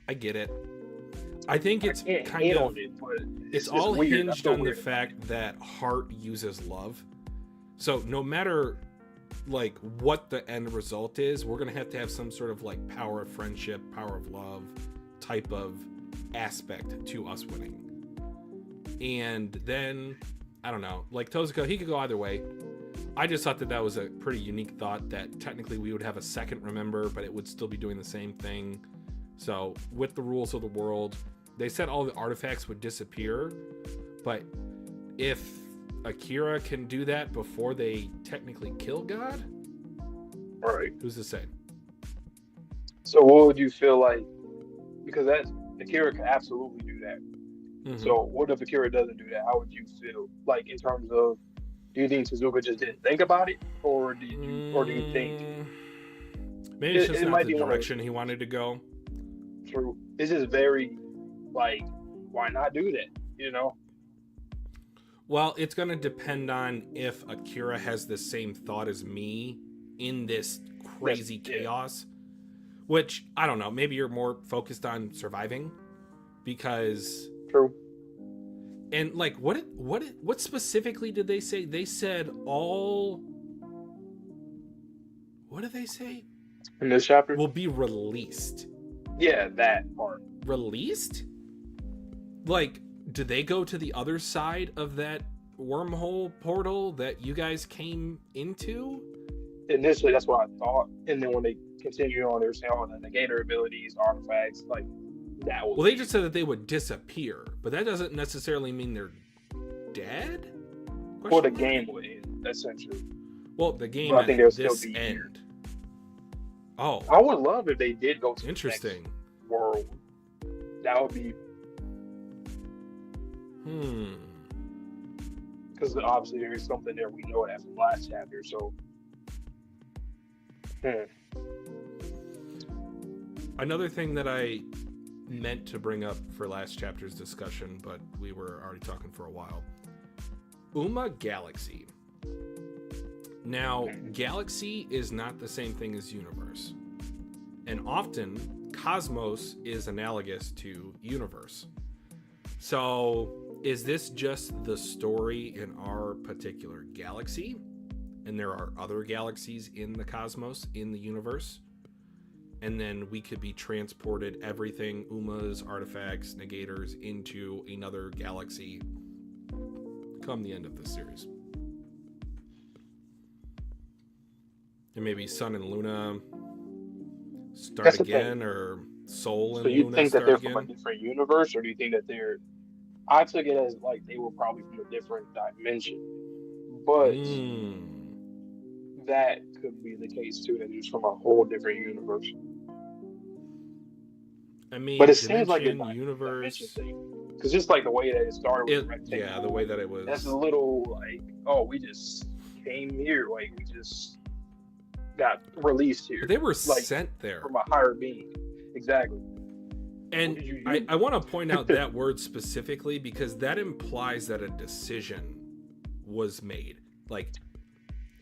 I get it. I think it's kind of it's all weird. hinged on the fact that Heart uses love. So no matter like what the end result is, we're gonna have to have some sort of like power of friendship, power of love type of aspect to us winning. And then I don't know, like Tozuko, he could go either way. I just thought that was a pretty unique thought, that technically we would have a second remember, but it would still be doing the same thing. So with the rules of the world, they said all the artifacts would disappear, but if Akira can do that before they technically kill God, right? Who's to say? So what would you feel like? Because Akira can absolutely do that. Mm-hmm. So what if Akira doesn't do that? How would you feel? Like in terms of, do you think Suzuka just didn't think about it, or do you think maybe it's just not the direction he wanted to go? True. It's just very like, why not do that? Well, it's going to depend on if Akira has the same thought as me in this crazy chaos. Which, I don't know, maybe you're more focused on surviving, because... True. And, like, what specifically did they say? They said all... What did they say? In this chapter? Will be released. Yeah, that part. Released? Like, do they go to the other side of that wormhole portal that you guys came into? Initially, that's what I thought. And then when they continue on, they're saying all the negator abilities, artifacts, like that. Well, they just said that they would disappear, but that doesn't necessarily mean they're dead. Or the game would end, essentially. Well, the game. I think they'll still this be end. here. Oh, I would love if they did go to interesting the next world. That would be. Because obviously there is something there, we know that from last chapter. So. Another thing that I meant to bring up for last chapter's discussion, but we were already talking for a while. Uma Galaxy. Now, galaxy is not the same thing as universe. And often, cosmos is analogous to universe. So, is this just the story in our particular galaxy? And there are other galaxies in the cosmos, in the universe? And then we could be transported everything, Umas, artifacts, negators, into another galaxy come the end of this series. And maybe Sun and Luna start again, or Soul and Luna start again. So you think that they're from a different universe, or do you think that they're... I took it as like they were probably from a different dimension. But that could be the case too, that it's from a whole different universe. I mean, but it seems like a universe thing. Because just like the way that it started with rectangle, yeah, the way that it was. That's a little like, oh, we just came here, like we just got released here. They were sent there from a higher being. Exactly. And I want to point out that word specifically because that implies that a decision was made. Like,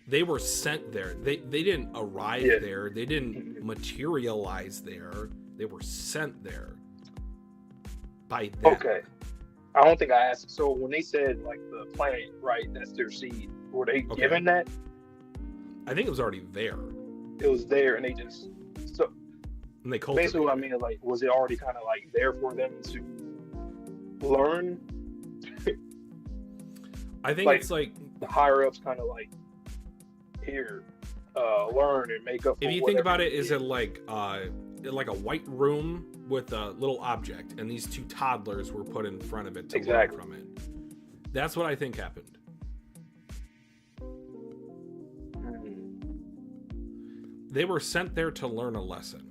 they were sent there. They didn't arrive there. They didn't materialize there. They were sent there by them. Okay. I don't think I asked. So when they said, like, the planet, right, that's their seed, were they given that? I think it was already there. It was there, and they just... So, and they basically what I mean is, like, was it already kind of, like, there for them to learn? I think it's, like... The higher-ups kind of, like, here, learn and make up for... If you think about it, is it like a white room with a little object, and these two toddlers were put in front of it to learn from it. That's what I think happened. They were sent there to learn a lesson.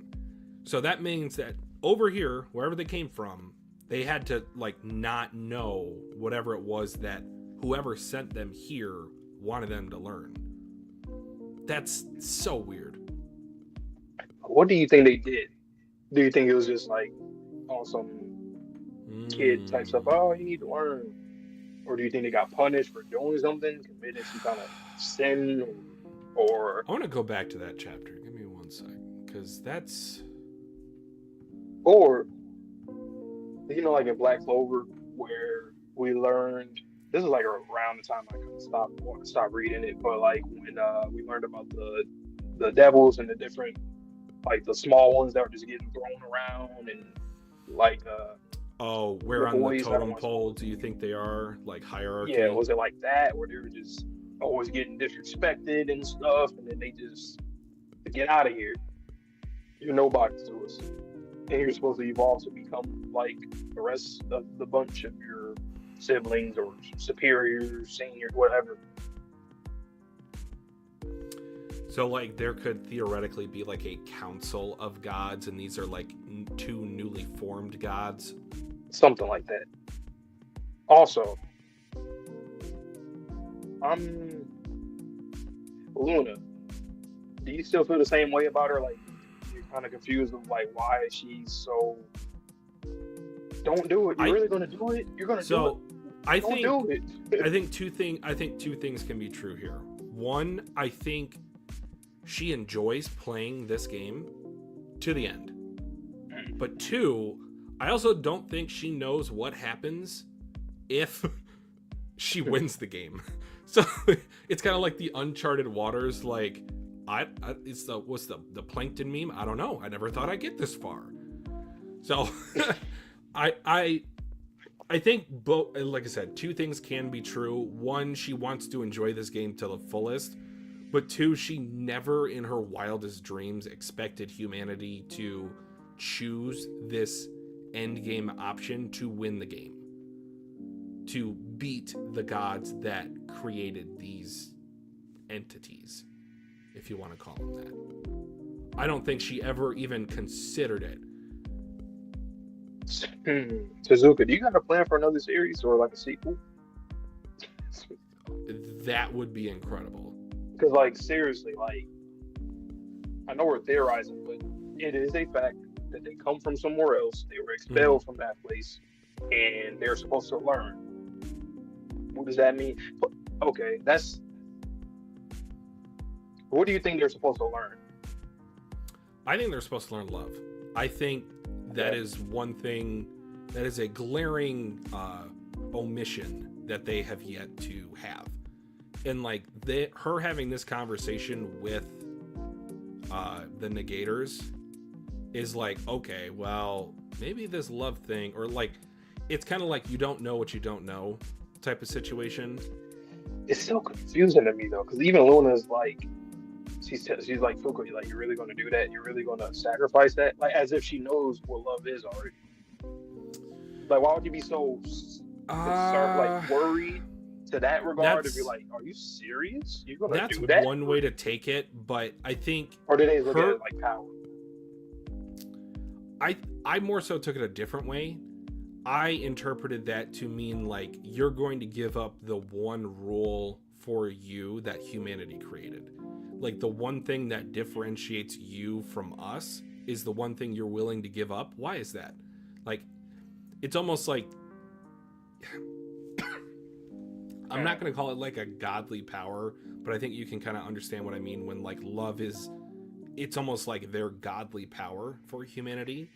So that means that over here, wherever they came from, they had to, like, not know whatever it was that whoever sent them here wanted them to learn. That's so weird. What do you think they did? Do you think it was just like on some kid type stuff? Oh, you need to learn. Or do you think they got punished for doing something, committed some kind of sin? Or I want to go back to that chapter. Give me 1 second, because that's... Or, you know, like in Black Clover, where we learned... This is like around the time I kind of stopped reading it, but like when we learned about the devils and the different, like the small ones that were just getting thrown around, and like where on the totem pole do you think they are, like hierarchy? Yeah, was it like that where they were just always getting disrespected and stuff, and then they just get out of here, you're nobody to us, and you're supposed to evolve to become like the rest of the bunch of your siblings or superiors, seniors, whatever. So, like, there could theoretically be like a council of gods, and these are like two newly formed gods, something like that. Also, Luna, do you still feel the same way about her? Like, you're kind of confused with like why she's so... Don't do it. You're really gonna do it? You're gonna do it? I think two things can be true here. One, I think she enjoys playing this game to the end. But two, I also don't think she knows what happens if she wins the game. So it's kind of like the Uncharted Waters, like it's the plankton meme. I don't know. I never thought I'd get this far. So I think both, like I said, two things can be true. One, she wants to enjoy this game to the fullest, but two, she never in her wildest dreams expected humanity to choose this end game option to win the game, to beat the gods that created these entities, if you want to call them that. I don't think she ever even considered it. Tezuka, do you got a plan for another series or like a sequel? That would be incredible. Because, like, seriously, like, I know we're theorizing, but it is a fact that they come from somewhere else. They were expelled from that place, and they're supposed to learn. What does that mean? Okay, that's... What do you think they're supposed to learn? I think they're supposed to learn love. I think that is one thing that is a glaring omission that they have yet to have. And like her having this conversation with the negators is like, okay, well, maybe this love thing, or like, it's kind of like you don't know what you don't know type of situation. It's so confusing to me though, because even Luna's like, she's like, Fuko, like, you're really going to do that? You're really going to sacrifice that? Like, as if she knows what love is already. Like, why would you be so concerned, like worried to that regard to be like, are you serious? You're going to do that? That's one way to take it, but I think, or did they look at it like power? I more so took it a different way. I interpreted that to mean like you're going to give up the one rule for you that humanity created. Like the one thing that differentiates you from us is the one thing you're willing to give up. Why is that? Like, it's almost like, I'm not going to call it like a godly power, but I think you can kind of understand what I mean when like love is, it's almost like their godly power for humanity,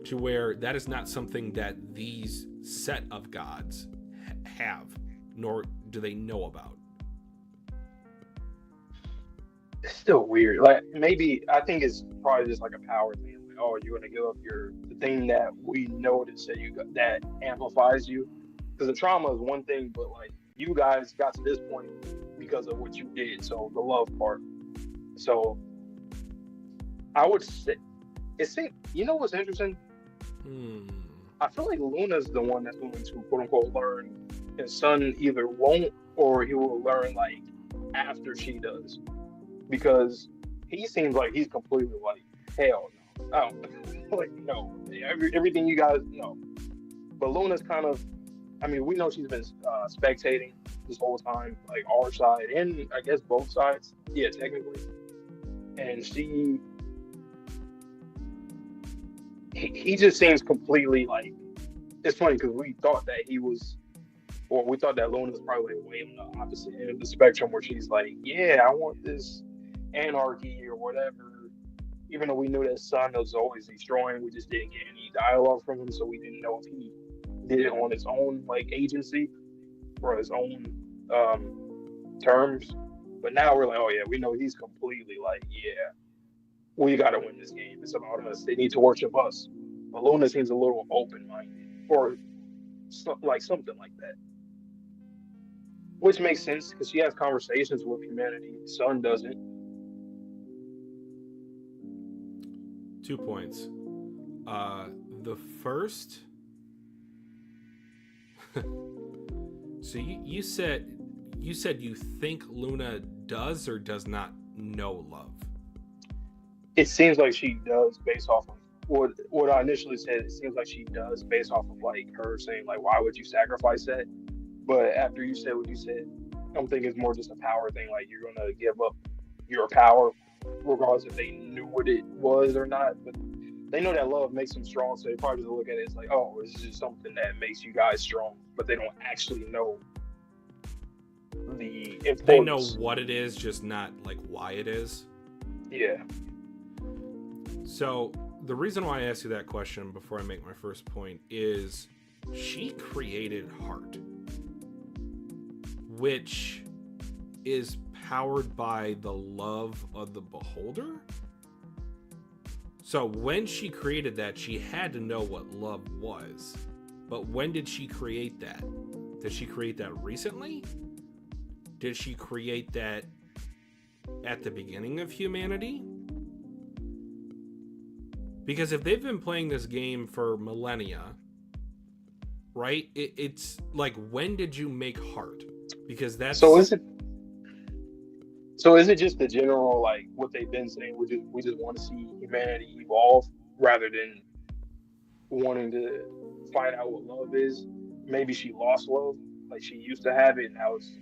to where that is not something that these set of gods have, nor do they know about. It's still weird. Like, maybe, I think it's probably just like a power thing. Like, oh, you're going to give up the thing that we noticed that that amplifies you. Because the trauma is one thing, but like, you guys got to this point because of what you did. So the love part. So I would say, you know what's interesting? I feel like Luna's the one that's going to quote unquote learn, and Sun either won't or he will learn like after she does, because he seems like he's completely like, hell no, I don't like, no, everything you guys know. But Luna's kind of, I mean, we know she's been spectating this whole time, like our side and I guess both sides, yeah, technically, and he just seems completely like, it's funny because we thought that we thought that Luna was probably way on the opposite end of the spectrum, where she's like, yeah, I want this anarchy or whatever. Even though we knew that Sun was always destroying, we just didn't get any dialogue from him, so we didn't know if he did it on his own like agency or his own terms. But now we're like, oh yeah, we know he's completely like, yeah, we got to win this game. It's about us. They need to worship us. But Luna seems a little open-minded, or like something like that. Which makes sense because she has conversations with humanity. Sun doesn't. 2 points. The first. So you said you think Luna does or does not know love. It seems like she does, based off of what I initially said. It seems like she does, based off of like her saying like, why would you sacrifice that? But after you said what you said, I'm thinking it's more just a power thing. Like, you're gonna give up your power, regardless if they knew what it was or not. But they know that love makes them strong, so they probably just look at it as like, oh, this is just something that makes you guys strong. But they don't actually know the importance. They know what it is, just not like why it is. Yeah. So the reason why I asked you that question before I make my first point is she created Heart, which is powered by the love of the beholder. So when she created that, she had to know what love was. But when did she create that? Did she create that recently? Did she create that at the beginning of humanity? Because if they've been playing this game for millennia, right? It's like, when did you make Heart? Because that's... So is it just the general, like, what they've been saying? We just want to see humanity evolve rather than wanting to find out what love is. Maybe she lost love, like she used to have it, and now it's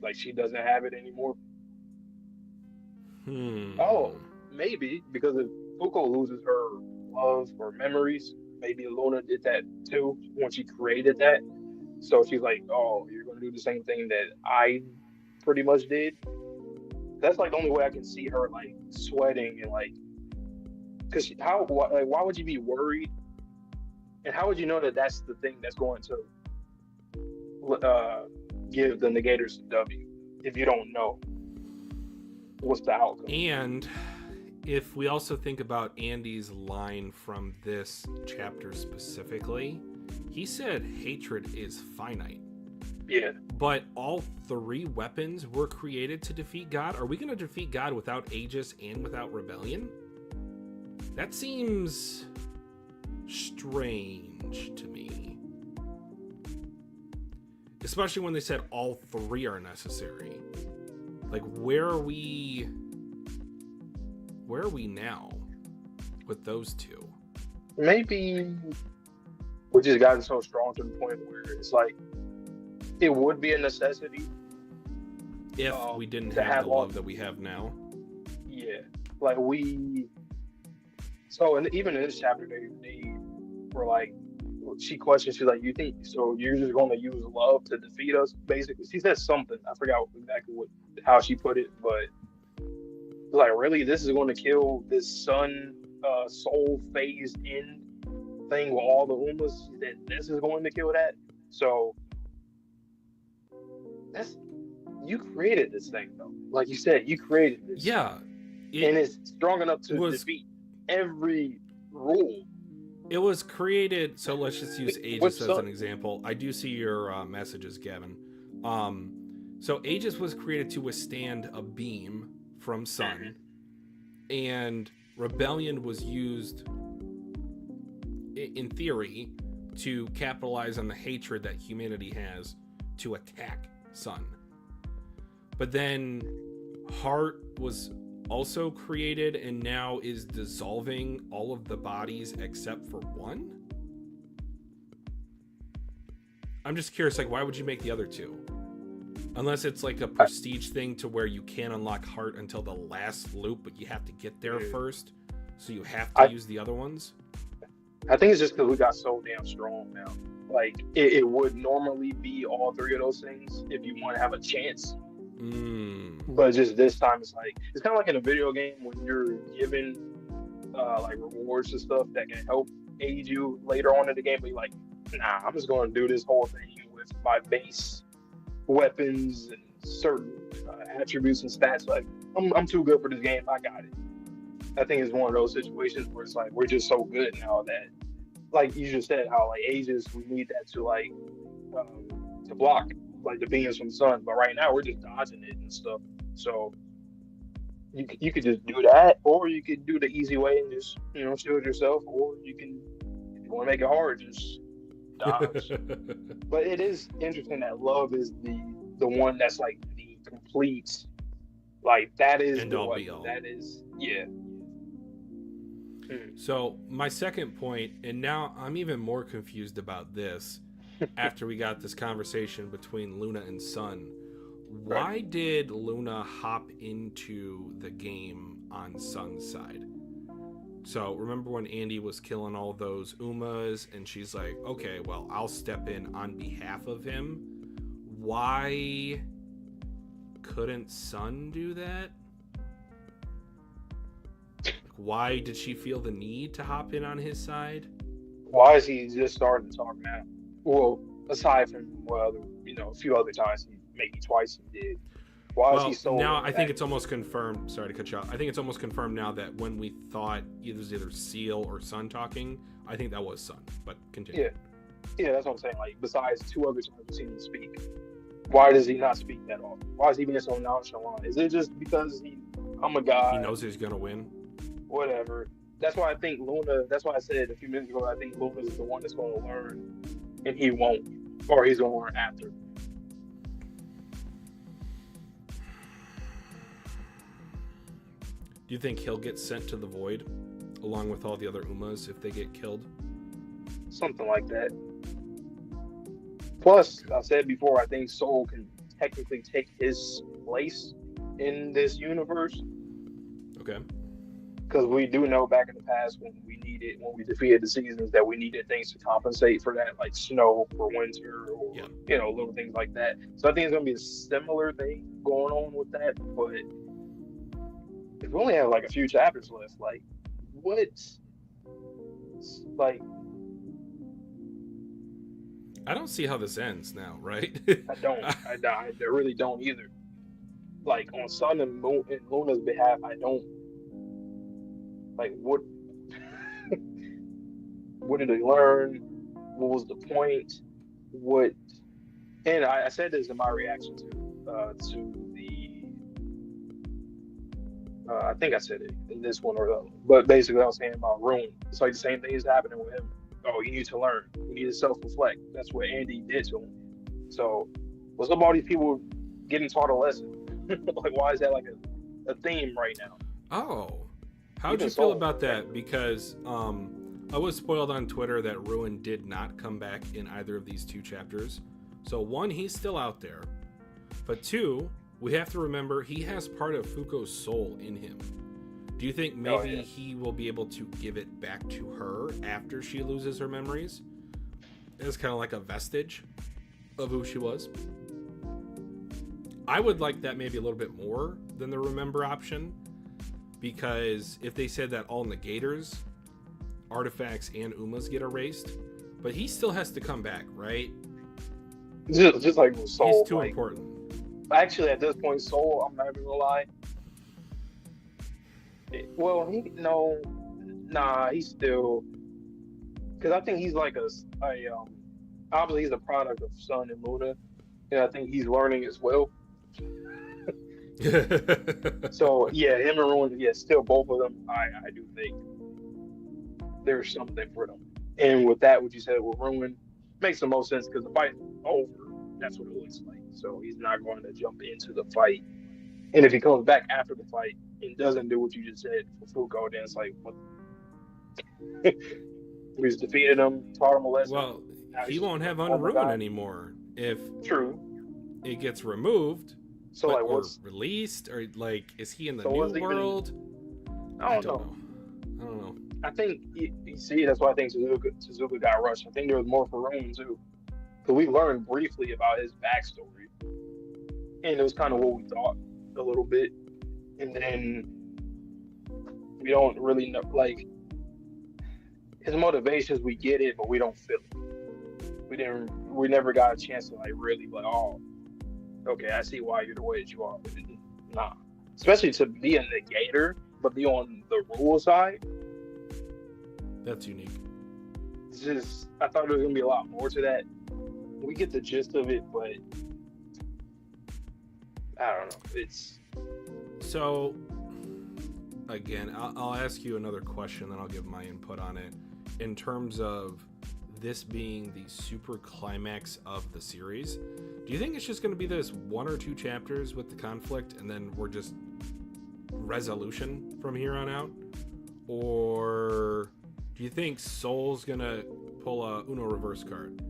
like she doesn't have it anymore. Oh, maybe because if Fuko loses her love or memories, maybe Luna did that too when she created that. So she's like, oh, you're going to do the same thing that I pretty much did. That's like the only way I can see her like sweating and like, because why would you be worried, and how would you know that that's the thing that's going to give the negators a W if you don't know what's the outcome? And if we also think about Andy's line from this chapter specifically, he said hatred is finite. Yeah. But all 3 weapons were created to defeat God. Are we going to defeat God without Aegis and without Rebellion? That seems strange to me. Especially when they said all 3 are necessary. Like, where are we now with those 2? Maybe we just gotten so strong to the point where it's like it would be a necessity if we didn't have the love that we have now. Yeah, like and even in this chapter they were like, she questioned, she's like, you think so you're just going to use love to defeat us, basically? She said something, I forgot exactly how she put it, but like, really, this is going to kill this sun soul phased in thing with all the Umas? That this is going to kill that? So you created this thing, though. Like you said, you created this. Yeah. And it's strong enough to defeat every rule. It was created, so let's just use Aegis as an example. I do see your messages, Gavin. So Aegis was created to withstand a beam from sun, and Rebellion was used, in theory, to capitalize on the hatred that humanity has to attack sun. But then Heart was also created and now is dissolving all of the bodies except for one. I'm just curious, like, why would you make the other 2? Unless it's like a prestige thing to where you can't unlock Heart until the last loop, but you have to get there first, so you have to use the other ones. I think it's just because we got so damn strong now. Like, it would normally be all 3 of those things if you want to have a chance. But just this time, it's kind of like in a video game when you're given like rewards and stuff that can help aid you later on in the game. But you're like, nah, I'm just going to do this whole thing with my base weapons and certain attributes and stats. Like, I'm too good for this game. I got it. I think it's one of those situations where it's like we're just so good now that, like you just said, how like Aegis, we need that to like to block like the beams from the sun, but right now we're just dodging it and stuff. So you could just do that, or you could do the easy way and just shield yourself, or you can, if you want to make it hard, just dodge. But it is interesting that love is the one that's like the complete, like that is end all be all. That is, yeah. So my second point, and now I'm even more confused about this after we got this conversation between Luna and Sun. Why did Luna hop into the game on Sun's side? So remember when Andy was killing all those Umas and she's like, okay, well, I'll step in on behalf of him. Why couldn't Sun do that? Why did she feel the need to hop in on his side? Why is he just starting to talk now? Well, aside from a few other times, maybe twice he did. Why is he so? Now I think it's almost confirmed. Sorry to cut you off. I think it's almost confirmed now that when we thought it was either Seal or Sun talking, I think that was Sun. But continue. Yeah, that's what I'm saying. Like, besides 2 other times we've seen him speak, why does he not speak that often? Why is he being so nonchalant? Is it just because I'm a guy? He knows he's gonna win. Whatever. That's why I think Luna. That's why I said a few minutes ago. I think Luna is the one that's going to learn, and he won't, or he's going to learn after. Do you think he'll get sent to the void along with all the other Umas if they get killed? Something like that. Plus, I said before, I think Soul can technically take his place in this universe. Okay. Because we do know back in the past when we defeated the seasons, that we needed things to compensate for that, like snow for winter, or little things like that. So I think it's going to be a similar thing going on with that, but we only have like a few chapters left. Like, what? Like, I don't see how this ends now, right? I don't. I really don't either. Like on Sun and Moon and Luna's behalf, I don't like what. What did they learn? What was the point? What? And I said this in my reaction to the. I think I said it in this one or the other. But basically, I was saying about Rune. It's like the same thing is happening with him. Oh, you need to learn. You need to self-reflect. That's what Andy did to him. So, what's up all these people getting taught a lesson? Like, why is that like a theme right now? Oh, how'd you feel about that? Because I was spoiled on Twitter that Ruin did not come back in either of these two chapters. So one, he's still out there. But two, we have to remember he has part of Fuko's soul in him. Do you think maybe he will be able to give it back to her after she loses her memories? It's kind of like a vestige of who she was. I would like that maybe a little bit more than the remember option, because if they said that all negators, artifacts, and Umas get erased, but he still has to come back, right? Just like with Soul. He's too important. Actually, at this point, Soul, I'm not even gonna lie. He's still, because I think he's like obviously he's a product of Sun and Luna, and I think he's learning as well. So yeah, him and Ruin, still both of them. I do think there's something for them. And with that, what you said with Ruin makes the most sense because the fight's over. That's what it looks like. So he's not going to jump into the fight. And if he comes back after the fight and doesn't do what you just said for Fuko, then it's like, what? We just defeated him, taught him a lesson. Well, he won't have Unruin anymore if it gets removed. So like, what's released, or like, is he in the new world? I don't know. I think you see, that's why I think Suzuka got rushed. I think there was more for Roman too, because we learned briefly about his backstory, and it was kind of what we thought a little bit, and then we don't really know like his motivations. We get it, but we don't feel it. We never got a chance to like really like, oh, okay, I see why you're the way that you are. Nah, especially to be a negator, but be on the rule side. That's unique. It's just, I thought there was gonna be a lot more to that. We get the gist of it, but I don't know. It's so. Again, I'll ask you another question, then I'll give my input on it. In terms of this being the super climax of the series, do you think it's just going to be this 1 or 2 chapters with the conflict, and then we're just resolution from here on out? Or do you think Soul's going to pull a Uno reverse card?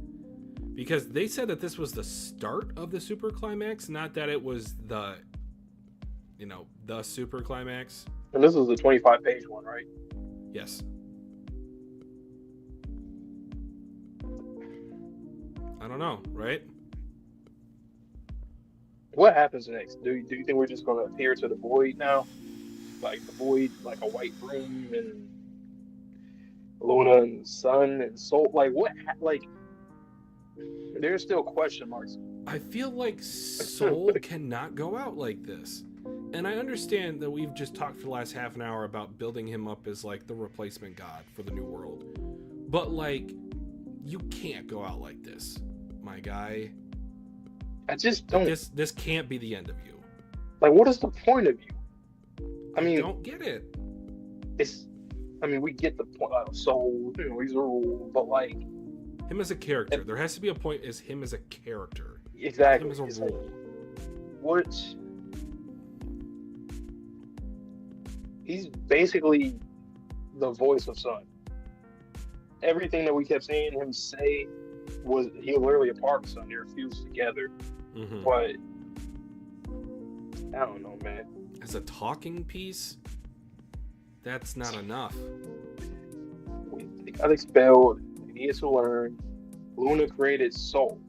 Because they said that this was the start of the super climax, not that it was the super climax. And this was the 25-page one, right? Yes. I don't know, right? What happens next? Do you think we're just going to appear to the void now? Like the void, like a white room, and Luna and Sun and Soul? Like what? Like there's still question marks. I feel like Soul cannot go out like this. And I understand that we've just talked for the last half an hour about building him up as like the replacement god for the new world. But like, you can't go out like this, my guy. I just don't. This can't be the end of you. Like, what is the point of you? I mean, don't get it. We get the point. Soul, he's a rule, but like him as a character, there has to be a point as him as a character. Exactly. Him as a role. What? He's basically the voice of Sun. Everything that we kept seeing him say was he was literally a part of Sun. They're fused together. Mm-hmm. But I don't know, man. As a talking piece, that's not enough. They got expelled. They needed to learn. Luna created Soul.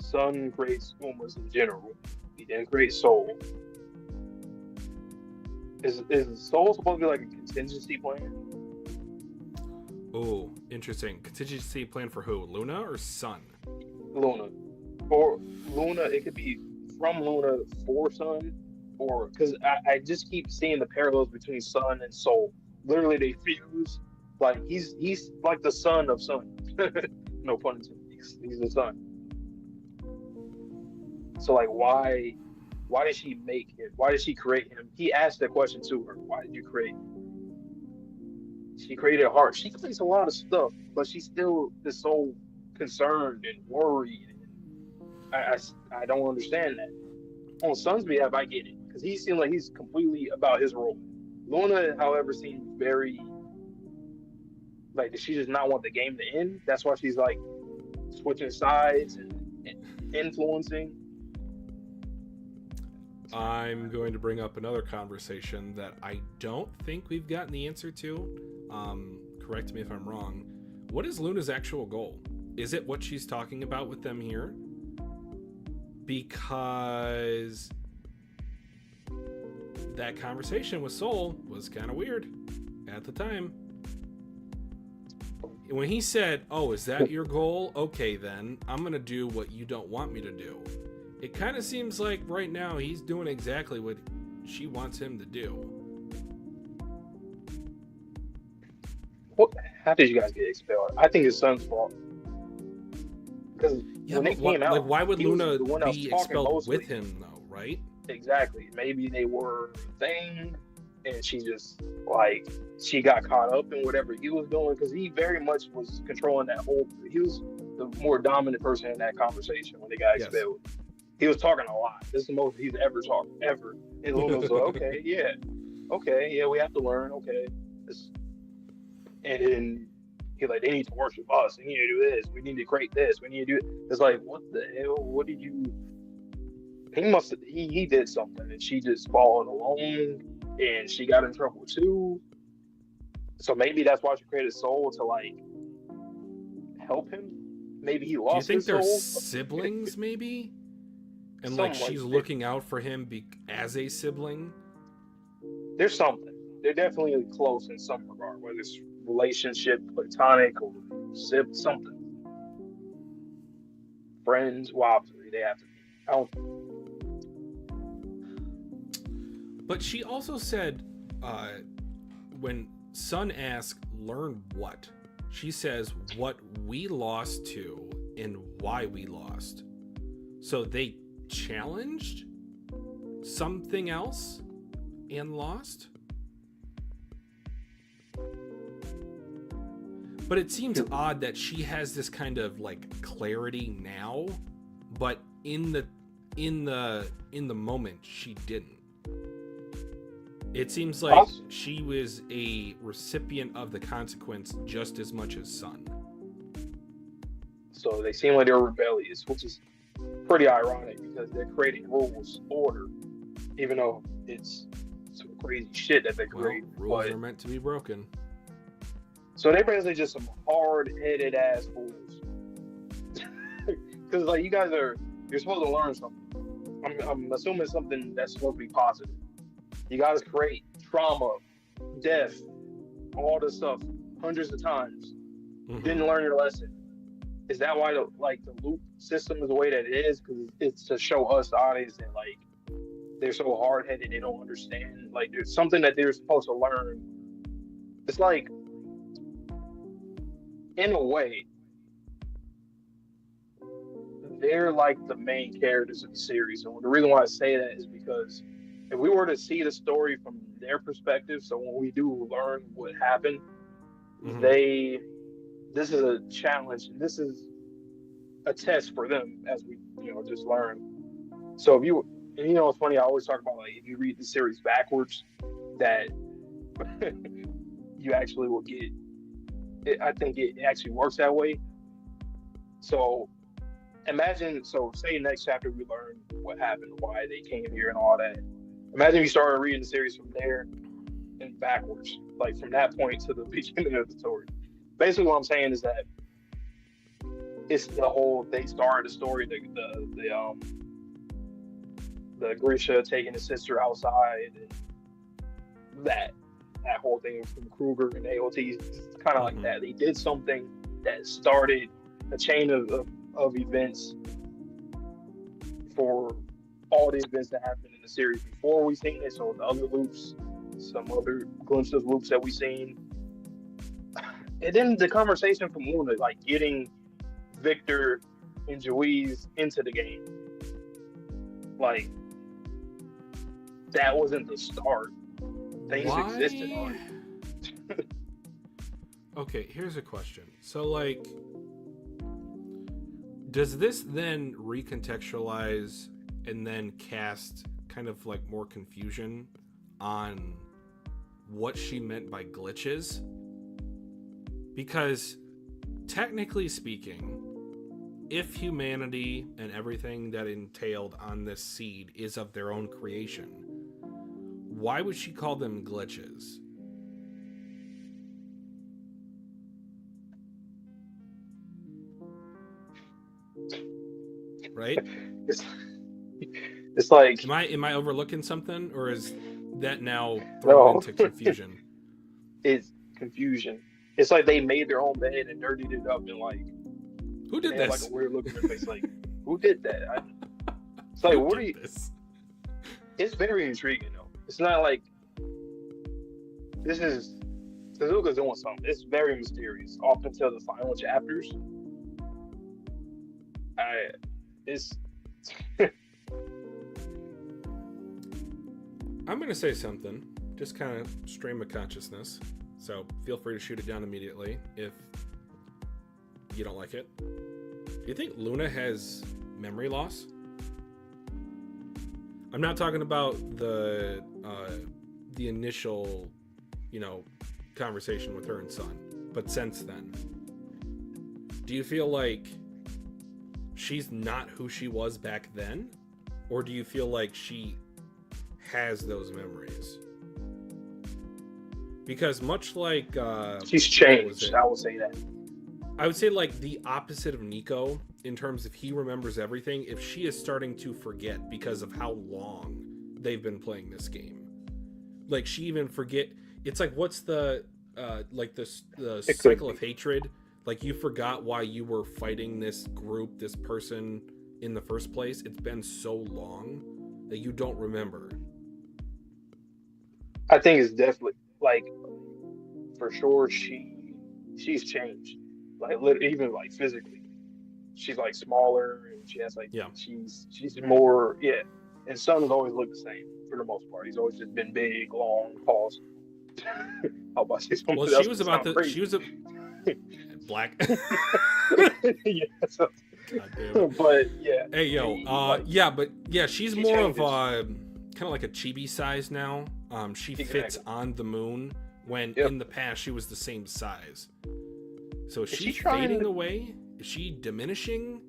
Sun creates Umas in general. He didn't create Soul. Is Soul supposed to be like a contingency plan? Oh, interesting. Contingency plan for who? Luna or Sun? Luna, or Luna? It could be from Luna for Sun, or because I just keep seeing the parallels between Sun and Soul. Literally, they fuse. Like he's like the son of Sun. No pun intended. He's the son. So like, why did she make him? Why did she create him? He asked that question to her. Why did you create him? She created a heart. She creates a lot of stuff, but she still is so concerned and worried. I don't understand that. On Sun's behalf, I get it because he seems like he's completely about his role. Luna, however, seems very like, does she just not want the game to end? That's why she's like switching sides and influencing. I'm going to bring up another conversation that I don't think we've gotten the answer to. Correct me if I'm wrong. What is Luna's actual goal? Is it what she's talking about with them here? Because that conversation with Soul was kind of weird at the time. When he said, "Oh, is that your goal? Okay, then I'm going to do what you don't want me to do." It kind of seems like right now he's doing exactly what she wants him to do. How did you guys get expelled? I think it's Sun's fault. Because when they came out, why would Luna be expelled mostly with him, though, right? Exactly. Maybe they were a thing, and she just, like, she got caught up in whatever he was doing, because he very much was controlling that whole, he was the more dominant person in that conversation when they got expelled. Yes. He was talking a lot. This is the most he's ever talked, ever. And Luna was like, okay, yeah, we have to learn, okay. And then he's like, they need to worship us. We need to do this. We need to create this. We need to do it. It's like, what the hell? What did you? He did something, and she just followed along, and she got in trouble too. So maybe that's why she created Soul, to like help him. Maybe he lost his soul. Do you think they're siblings, maybe? And like she's looking out for him as a sibling? There's something. They're definitely close in some regard, whether it's relationship, platonic, or something. Friends, well, obviously they have to be. But she also said, when Sun asked, learn what? She says, what we lost to and why we lost. So they challenged something else and lost? But it seems odd that she has this kind of like clarity now, but in the moment she didn't. It seems like she was a recipient of the consequence just as much as Sun. So they seem like they're rebellious, which is pretty ironic because they're creating rules, order, even though it's some crazy shit that they create. Rules are meant to be broken. So they're basically just some hard-headed ass fools. Because like you're supposed to learn something. I'm assuming something that's supposed to be positive. You guys create trauma, death, all this stuff hundreds of times. Mm-hmm. Didn't learn your lesson. Is that why the loop system is the way that it is? Because it's to show us, the audience, that like they're so hard-headed they don't understand. Like there's something that they're supposed to learn. It's like, in a way, they're like the main characters of the series. And the reason why I say that is because if we were to see the story from their perspective, so when we do learn what happened, mm-hmm. This is a challenge, and this is a test for them as we, just learn. So it's funny, I always talk about, like, if you read the series backwards, that you actually will get it. I think it actually works that way. So say next chapter we learn what happened, why they came here and all that. Imagine you started reading the series from there and backwards, like from that point to the beginning of the story. Basically what I'm saying is that it's the whole, they started the story, the Grisha taking his sister outside, and that whole thing from Kruger and AOT. It's kind of like that. They did something that started a chain of events for all the events that happened in the series before we seen it. So the other loops, some other glimpses of loops that we seen, and then the conversation from Luna, like getting Victor and Juiz into the game, like that wasn't the start. Things existed already. Okay, here's a question. So, like, does this then recontextualize and then cast kind of like more confusion on what she meant by glitches? Because technically speaking, if humanity and everything that entailed on this seed is of their own creation, why would she call them glitches? Right? It's like, am I overlooking something, or is that now thrown into confusion? It's confusion. It's like they made their own bed and dirtied it up, and like, who did this? Like a weird look in their face, like, who did that? It's like, what are you? It's very intriguing though. It's not like this is Suzuka's doing something. It's very mysterious up until the final chapters. I'm going to say something, just kind of stream of consciousness. So feel free to shoot it down immediately if you don't like it. Do you think Luna has memory loss? I'm not talking about the initial, conversation with her and Sun, but since then. Do you feel like she's not who she was back then? Or do you feel like she has those memories? Because much like she's changed, I will say that. I would say like the opposite of Nico in terms of he remembers everything. If she is starting to forget because of how long they've been playing this game, like she even forget. It's like, what's the cycle of hatred? Like, you forgot why you were fighting this group, this person in the first place. It's been so long that you don't remember. I think it's definitely, like, for sure she's changed. Like, even like physically, she's like smaller, and she has like, she's more, And Sun has always looked the same for the most part. He's always just been big, long, pause. How about she? Well, she was about the. She was a black. Yeah. So, God damn it. But yeah. Hey yo. She's more of kind of like a chibi size now. She fits on the moon when in the past she was the same size. So is she fading away? Is she diminishing?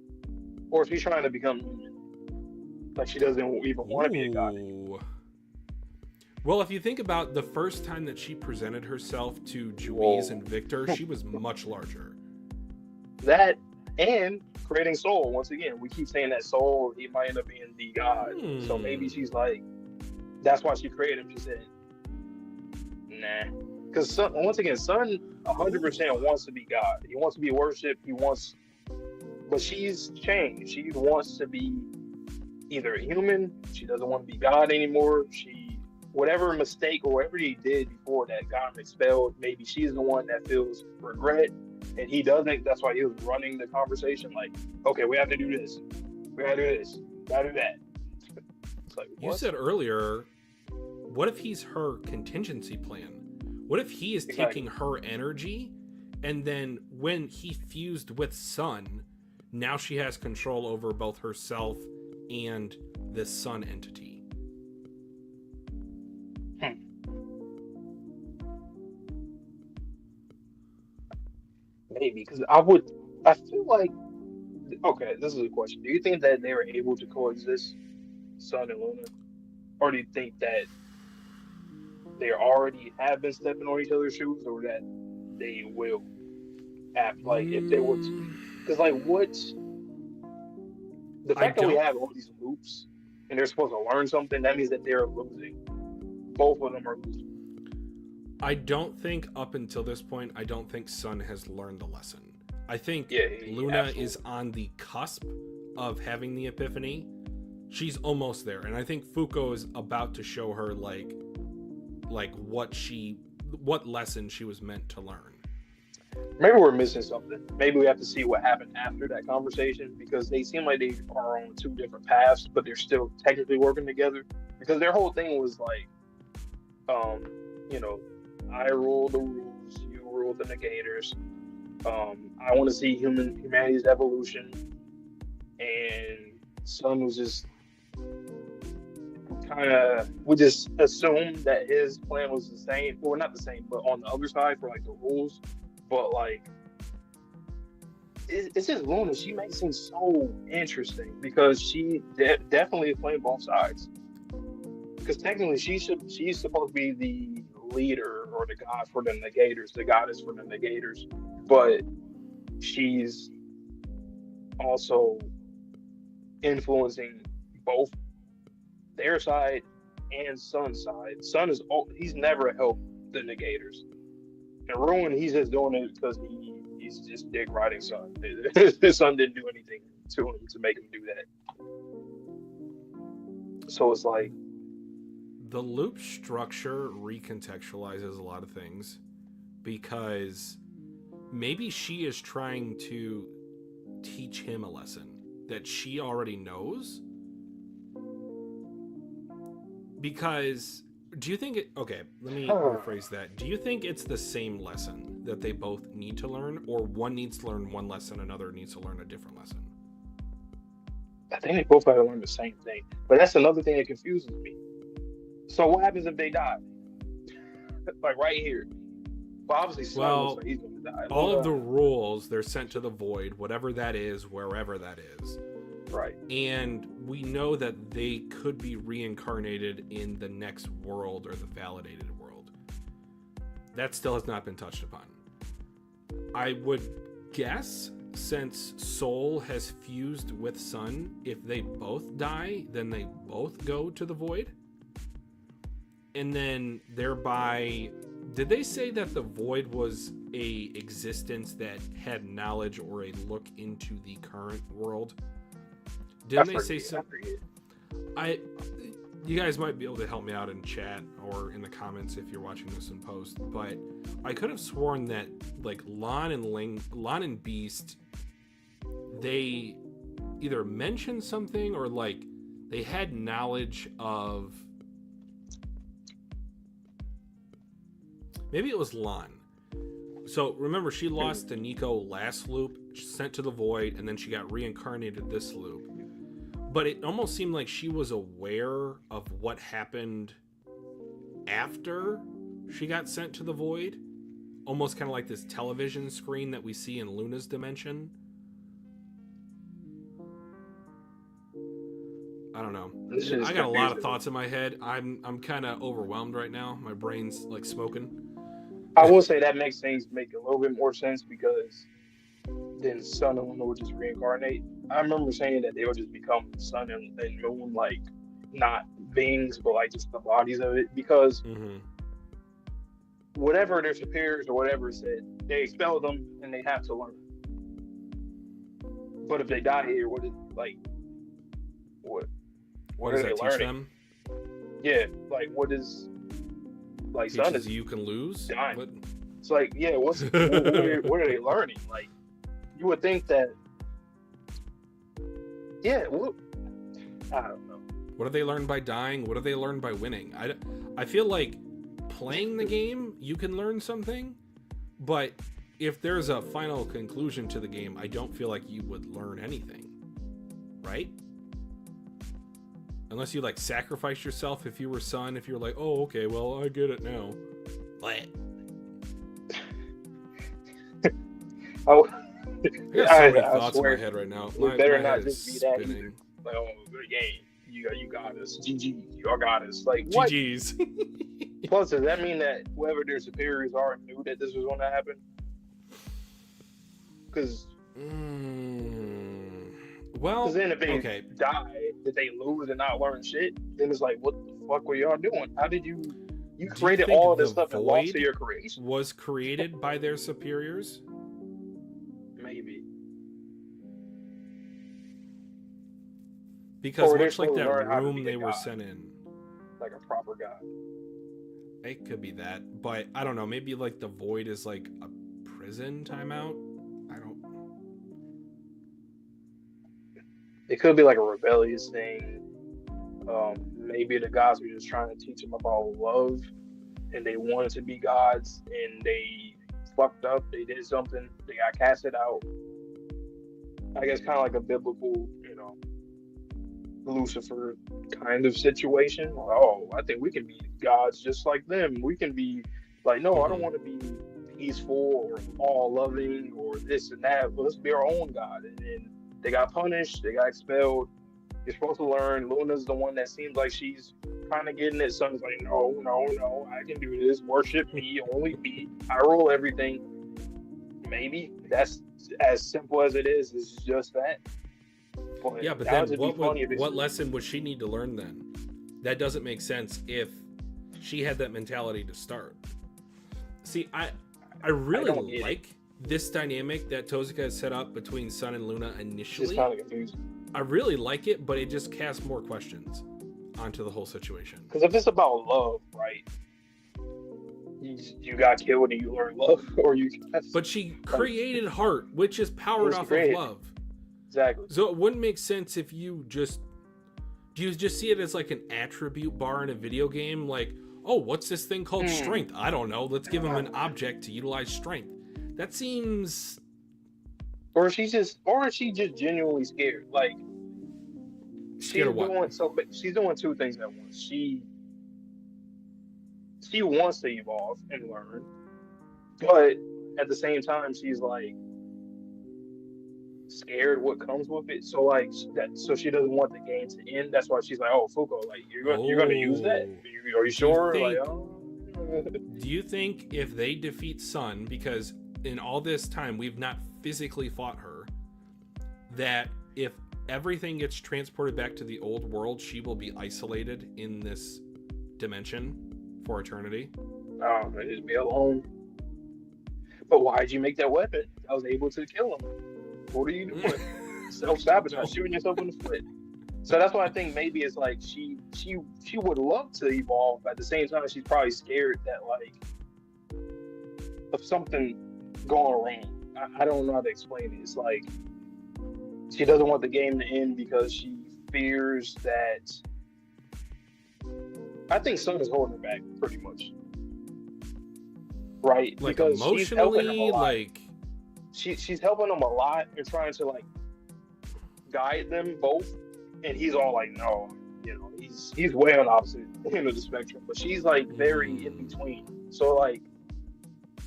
Or is she trying to become human? Like she doesn't even want to be a god anymore. Well, if you think about the first time that she presented herself to Juiz and Victor, she was much larger. That and creating Soul. Once again, we keep saying that Soul, he might end up being the god. So maybe she's like, that's why she created him. She said, nah. Because once again, Sun 100% wants to be God. He wants to be worshipped. But she's changed. She wants to be either a human. She doesn't want to be God anymore. Whatever mistake or whatever he did before that got him expelled, maybe she's the one that feels regret and he doesn't. That's why he was running the conversation like, okay, we have to do this. We gotta do this. Gotta do that. It's like, what? You said earlier, what if he's her contingency plan? What if he is taking her energy and then when he fused with Sun, now she has control over both herself and this Sun entity? Maybe, because I feel like, okay, this is a question. Do you think that they were able to coexist, Sun and Luna? Or do you think that they already have been stepping on each other's shoes, or that they will have, like, if they were to? Because, like, the fact that we have all these loops and they're supposed to learn something, that means that they're losing. Both of them are losing. I don't think up until this point, I don't think Sun has learned the lesson. I think Luna absolutely is on the cusp of having the epiphany. She's almost there, and I think Fuko is about to show her like what lesson she was meant to learn. Maybe we're missing something. Maybe we have to see what happened after that conversation, because they seem like they are on two different paths, but they're still technically working together. Because their whole thing was like, you know, I rule the rules, you rule the negators. I want to see humanity's evolution, and Sun was just we just assumed that his plan was the same. Well, not the same, but on the other side for like the rules. But like, it's just Luna. She makes things so interesting because she definitely is playing both sides. Because technically, she's supposed to be the leader or the god for the negators, the goddess for the negators, but she's also influencing both their side and Sun's side. Sun he's never helped the negators. And Ruin, he's just doing it because he's just dick riding Sun. His Sun didn't do anything to him to make him do that. So it's like, the loop structure recontextualizes a lot of things, because maybe she is trying to teach him a lesson that she already knows. Because do you think okay, let me rephrase that. Do you think it's the same lesson that they both need to learn, or one needs to learn one lesson, another needs to learn a different lesson? I think they both have to learn the same thing. But that's another thing that confuses me. So what happens if they die? Like right here. Well, obviously Sun looks like he's going to die. All of the rules, they're sent to the void, whatever that is, wherever that is. Right. And we know that they could be reincarnated in the next world, or the validated world. That still has not been touched upon. I would guess, since Soul has fused with Sun, if they both die, then they both go to the void. And then thereby, did they say that the void was a existence that had knowledge or a look into the current world? Didn't they say something? You guys might be able to help me out in chat or in the comments if you're watching this in post, but I could have sworn that like Lon and Beast, they either mentioned something or like they had knowledge of, maybe it was Lon. So remember, she lost to Nico last loop, sent to the void, and then she got reincarnated this loop. But it almost seemed like she was aware of what happened after she got sent to the void. Almost kind of like this television screen that we see in Luna's dimension. I don't know. I got a lot of thoughts in my head. I'm kind of overwhelmed right now. My brain's like smoking. I will say that makes things make a little bit more sense, because then Sun and Moon would just reincarnate. I remember saying that they would just become Sun and Moon, like not beings, but like just the bodies of it. Because whatever their superiors or whatever said, they expel them and they have to learn. But if they die here, what are they learning? Them? Yeah, like what is like Teaches Sun is you can lose. What? It's like, yeah, what are they learning? Like, you would think that, yeah, I don't know. What do they learn by dying? What do they learn by winning? I feel like playing the game, you can learn something, but if there's a final conclusion to the game, I don't feel like you would learn anything, right? Unless you like sacrifice yourself. If you were Sun, if you're like, oh, okay, well, I get it now. What? I got so many thoughts in my head right now. My head is spinning. Like, oh, good game. You got us. GG. You all got us. Like, what? GG's. Plus, does that mean that whoever their superiors are knew that this was going to happen? Because... Well, then if they die, did they lose and not learn shit? Then it's like, what the fuck were y'all doing? How did you You Do you created think all of this the stuff and lost to void your creation. was created by their superiors? Maybe. Because Or they're much like supposed to learn that how to room be they a were god, sent in, like a proper god. it could be that. But I don't know. Maybe like the void is like a prison timeout. I don't. It could be like a rebellious thing. Maybe the gods were just trying to teach them about love, and they wanted to be gods, and they fucked up. They did something. They got casted out. I guess kind of like a biblical, Lucifer kind of situation. Oh, I think we can be gods just like them. We can be like, no, I don't want to be peaceful or all loving or this and that. Let's be our own god. And then they got punished. They got expelled. You're supposed to learn. Luna's the one that seems like she's kind of getting it. Sun's like, no, no, no, I can do this. Worship me, only me. I rule everything. Maybe that's as simple as it is. It's just that. But Yeah, but then what lesson would she need to learn then? That doesn't make sense if she had that mentality to start. See, I really like this dynamic that Tozuka has set up between Sun and Luna initially. It's kind of confusing. I really like it, but it just casts more questions onto the whole situation. Because if it's about love, right? You got killed and you learned love, or you. But she created heart, which is powered off of love. Exactly. So it wouldn't make sense if you just. Do you just see it as like an attribute bar in a video game? Like, oh, what's this thing called strength? I don't know. Let's give him an object to utilize strength. That seems. Or is she just genuinely scared? Like, scared of what? She's doing two things at once. She wants to evolve and learn, but at the same time, she's like scared what comes with it. So like so she doesn't want the game to end. That's why she's like, oh, Fuko, like you're gonna use that? Are you sure? Do you think if they defeat Sun, because in all this time we've not physically fought her, that if everything gets transported back to the old world, she will be isolated in this dimension for eternity? Just be alone. But why'd you make that weapon? I was able to kill him. What are you doing? Self-sabotage, shooting yourself in the foot. So that's why I think maybe it's like she would love to evolve, but at the same time she's probably scared that like of something going wrong. I don't know how to explain it. It's like she doesn't want the game to end because she fears that. I think Sun is holding her back pretty much, right? Like because emotionally, like she's helping them a lot and trying to like guide them both, and he's all like, no, he's way on the opposite end of the spectrum, but she's like very in between. So like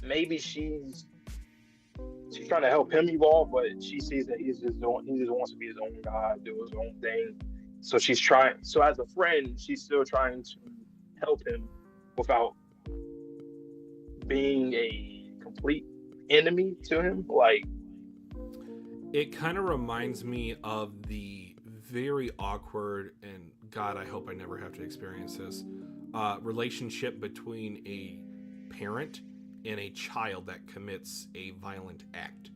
maybe she's trying to help him evolve, but she sees that he just wants to be his own god, do his own thing. So she's trying. So as a friend, she's still trying to help him without being a complete enemy to him. Like, it kind of reminds me of the very awkward, and God, I hope I never have to experience this, relationship between a parent and a child that commits a violent act,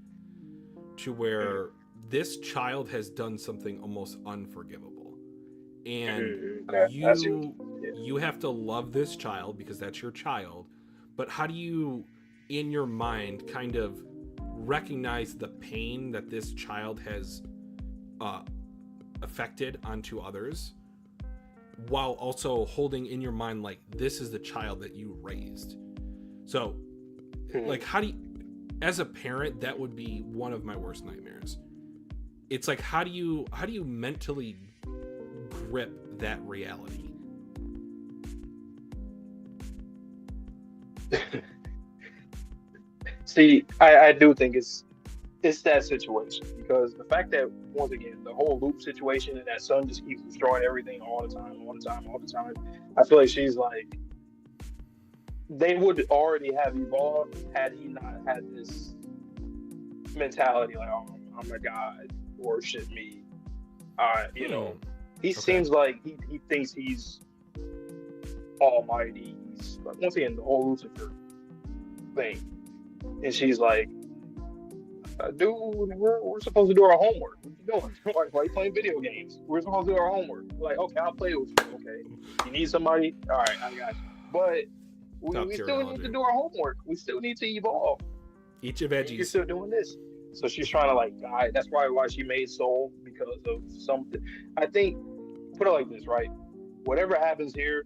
to where this child has done something almost unforgivable. And you have to love this child because that's your child, but how do you in your mind kind of recognize the pain that this child has affected onto others, while also holding in your mind like this is the child that you raised? So like how do you, as a parent, that would be one of my worst nightmares. It's like how do you mentally grip that reality? See, I do think it's that situation, because the fact that, once again, the whole loop situation and that Sun just keeps destroying everything all the time, I feel like she's like, they would already have evolved had he not had this mentality like, oh, I'm a god, worship me. He seems like he thinks he's almighty, once again, the whole Lucifer thing. And she's like, dude, we're supposed to do our homework. What you doing? Why you playing video games? We're supposed to do our homework. Like, okay, I'll play with you. Okay. You need somebody? All right, I got you. But we still need to do our homework. We still need to evolve. Eat your veggies. You're still doing this. So she's trying to like guide. That's probably why she made Soul, because of something. I think, put it like this, right? Whatever happens here,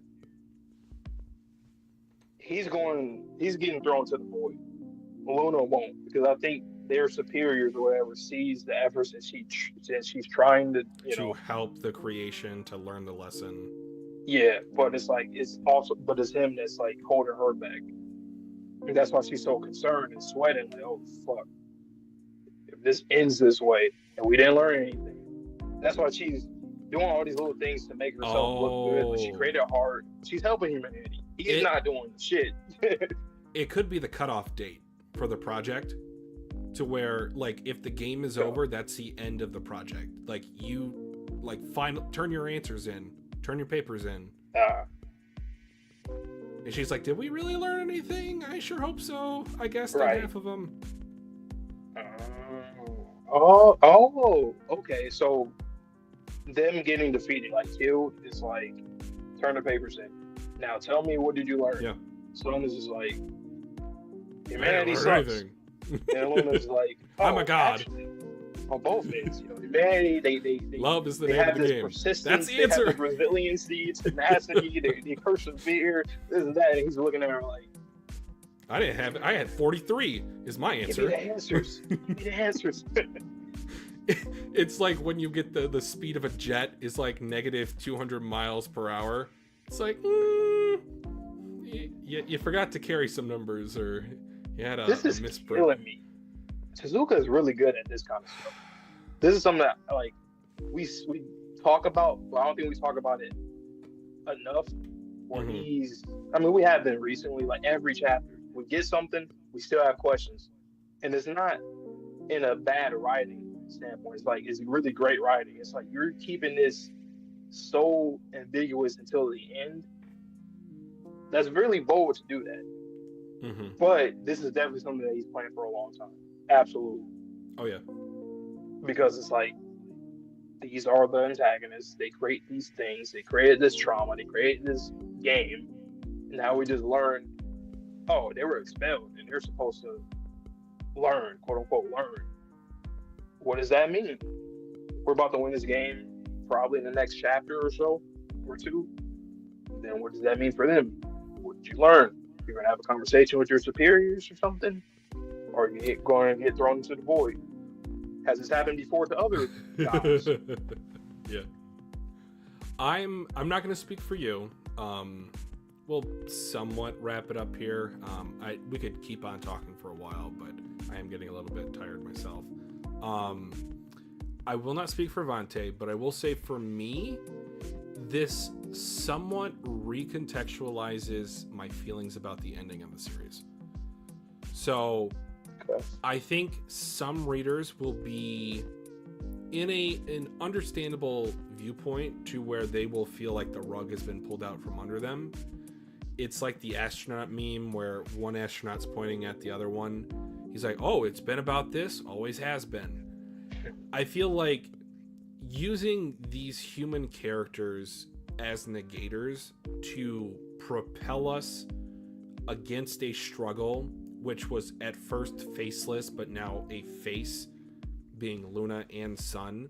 he's getting thrown to the void. Luna won't, because I think their superiors or whatever sees the efforts that she's trying to help the creation to learn the lesson. Yeah, but it's him that's like holding her back. And that's why she's so concerned and sweating, like, oh fuck. If this ends this way and we didn't learn anything. That's why she's doing all these little things to make herself look good. But she created a heart. She's helping humanity. He's not doing shit. It could be the cutoff date for the project, to where like if the game is over, that's the end of the project. Like you turn your answers in, turn your papers in. And she's like, did we really learn anything? I sure hope so. I guess half of them. Okay. So them getting defeated, like killed, is like, turn the papers in. Now tell me, what did you learn? Yeah. Slona's is like, humanity sucks. And Luna's like, I'm a god. Actually, on both ends, humanity, they love is the they name have of the this game. Persistence, That's the answer. They have the resiliency, tenacity, they persevere, this and that. And he's looking at her like, I had 43 is my answer. Give me the answers. Give me the answers. It's like when you get the speed of a jet is like negative 200 miles per hour. It's like, you forgot to carry some numbers, or you had a This is misprint. killing me. Tezuka is really good at this kind of stuff. This is something that like we talk about, but I don't think we talk about it enough. When we have been recently, like every chapter, we get something, we still have questions. And it's not in a bad writing standpoint. It's like, it's really great writing. It's like you're keeping this so ambiguous until the end. That's really bold to do that. But this is definitely something that he's planned for a long time. Absolutely. Oh yeah. Because it's like, these are the antagonists. They create these things. They created this trauma. They created this game. And now we just learn, oh, they were expelled and they're supposed to learn, quote unquote, learn. What does that mean? We're about to win this game probably in the next chapter or so, or two. Then what does that mean for them? What did you learn? You're going to have a conversation with your superiors or something? Or you're going to get thrown into the void? Has this happened before to other jobs? Yeah. I'm not going to speak for you. We'll somewhat wrap it up here. We could keep on talking for a while, but I am getting a little bit tired myself. I will not speak for Vante, but I will say for me, this somewhat recontextualizes my feelings about the ending of the series. So I think some readers will be in an understandable viewpoint to where they will feel like the rug has been pulled out from under them. It's like the astronaut meme where one astronaut's pointing at the other one. He's like, oh, it's been about this, always has been. I feel like using these human characters as negators to propel us against a struggle which was at first faceless but now a face, being Luna and Sun,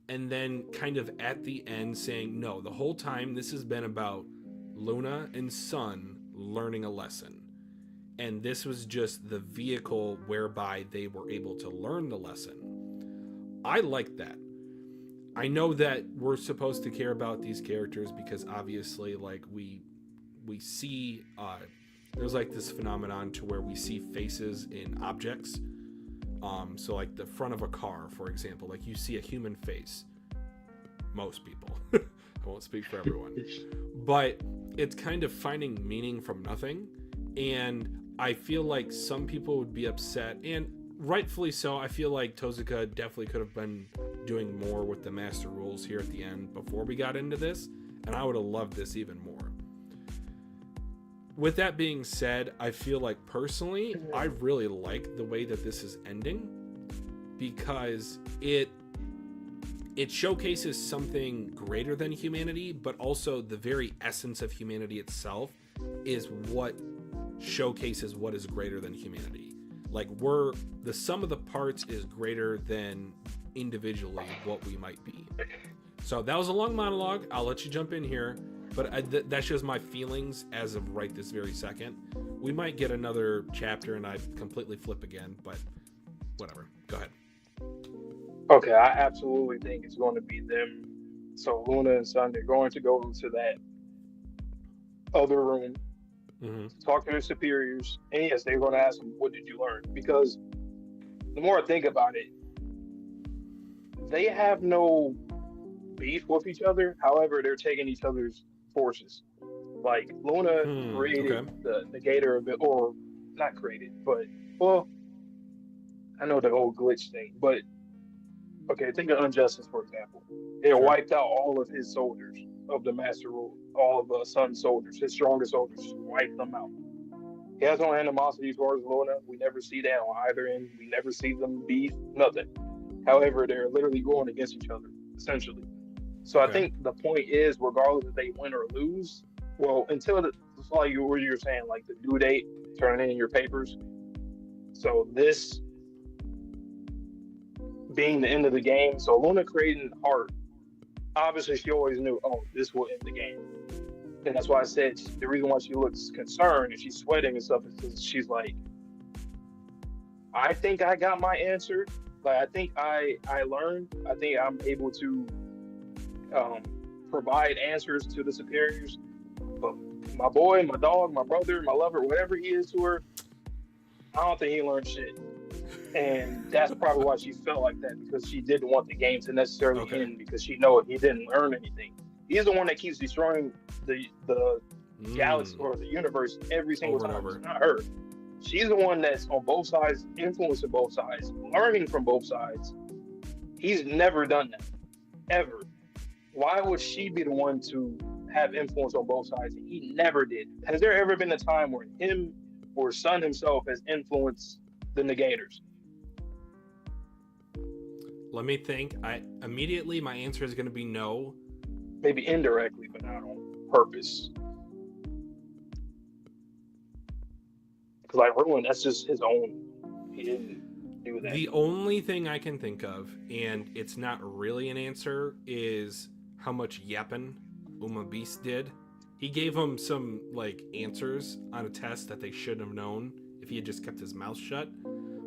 and then kind of at the end saying, no, the whole time this has been about Luna and Sun learning a lesson, and this was just the vehicle whereby they were able to learn the lesson. I like that. I know that we're supposed to care about these characters because obviously, like, we see there's like this phenomenon to where we see faces in objects. So like the front of a car, for example, like you see a human face. Most people. I won't speak for everyone. But it's kind of finding meaning from nothing. And I feel like some people would be upset, and rightfully so. I feel like Tezuka definitely could have been doing more with the master rules here at the end before we got into this, and I would have loved this even more. with that being said, I feel like personally, I really like the way that this is ending because it showcases something greater than humanity, but also the very essence of humanity itself is what showcases what is greater than humanity. Like the sum of the parts is greater than individually what we might be. So that was a long monologue. I'll let you jump in here, but that's just my feelings as of right this very second. We might get another chapter and I completely flip again, but whatever. Go ahead. Okay, I absolutely think it's going to be them. So Luna and Sun, they're going to go into that other room, talk to their superiors, and yes, they're going to ask them, "What did you learn?" Because the more I think about it, they have no beef with each other. However, they're taking each other's forces. Like Luna created the negator of it, or not created, but well, I know the whole glitch thing, but. Okay, think of Injustice, for example. It wiped out all of his soldiers of the Master Rule, all of Sun's soldiers, his strongest soldiers, wiped them out. He has no animosity towards Luna. We never see that on either end. We never see them beef, nothing. However, they're literally going against each other, essentially. So I think the point is, regardless if they win or lose, well, until it's like you were saying, like the due date, turning in your papers. So this being the end of the game, so Luna creating Heart, obviously she always knew, oh, this will end the game. And that's why I said the reason why she looks concerned and she's sweating and stuff is because she's like, I think I got my answer. Like, I think I learned. I think I'm able to provide answers to the superiors. But my boy, my dog, my brother, my lover, whatever he is to her, I don't think he learned shit. And that's probably why she felt like that, because she didn't want the game to necessarily end, because she know he didn't learn anything. He's the one that keeps destroying the galaxy or the universe every single time. It's not her. She's the one that's on both sides, influencing both sides, learning from both sides. He's never done that, ever. Why would she be the one to have influence on both sides? He never did. Has there ever been a time where him or Sun himself has influenced the negators? Let me think. Immediately my answer is going to be no. Maybe indirectly, but not on purpose. Because like Ruin, that's just his own. He didn't do that. The only thing I can think of, and it's not really an answer, is how much yapping Uma Beast did. He gave him some like answers on a test that they shouldn't have known if he had just kept his mouth shut.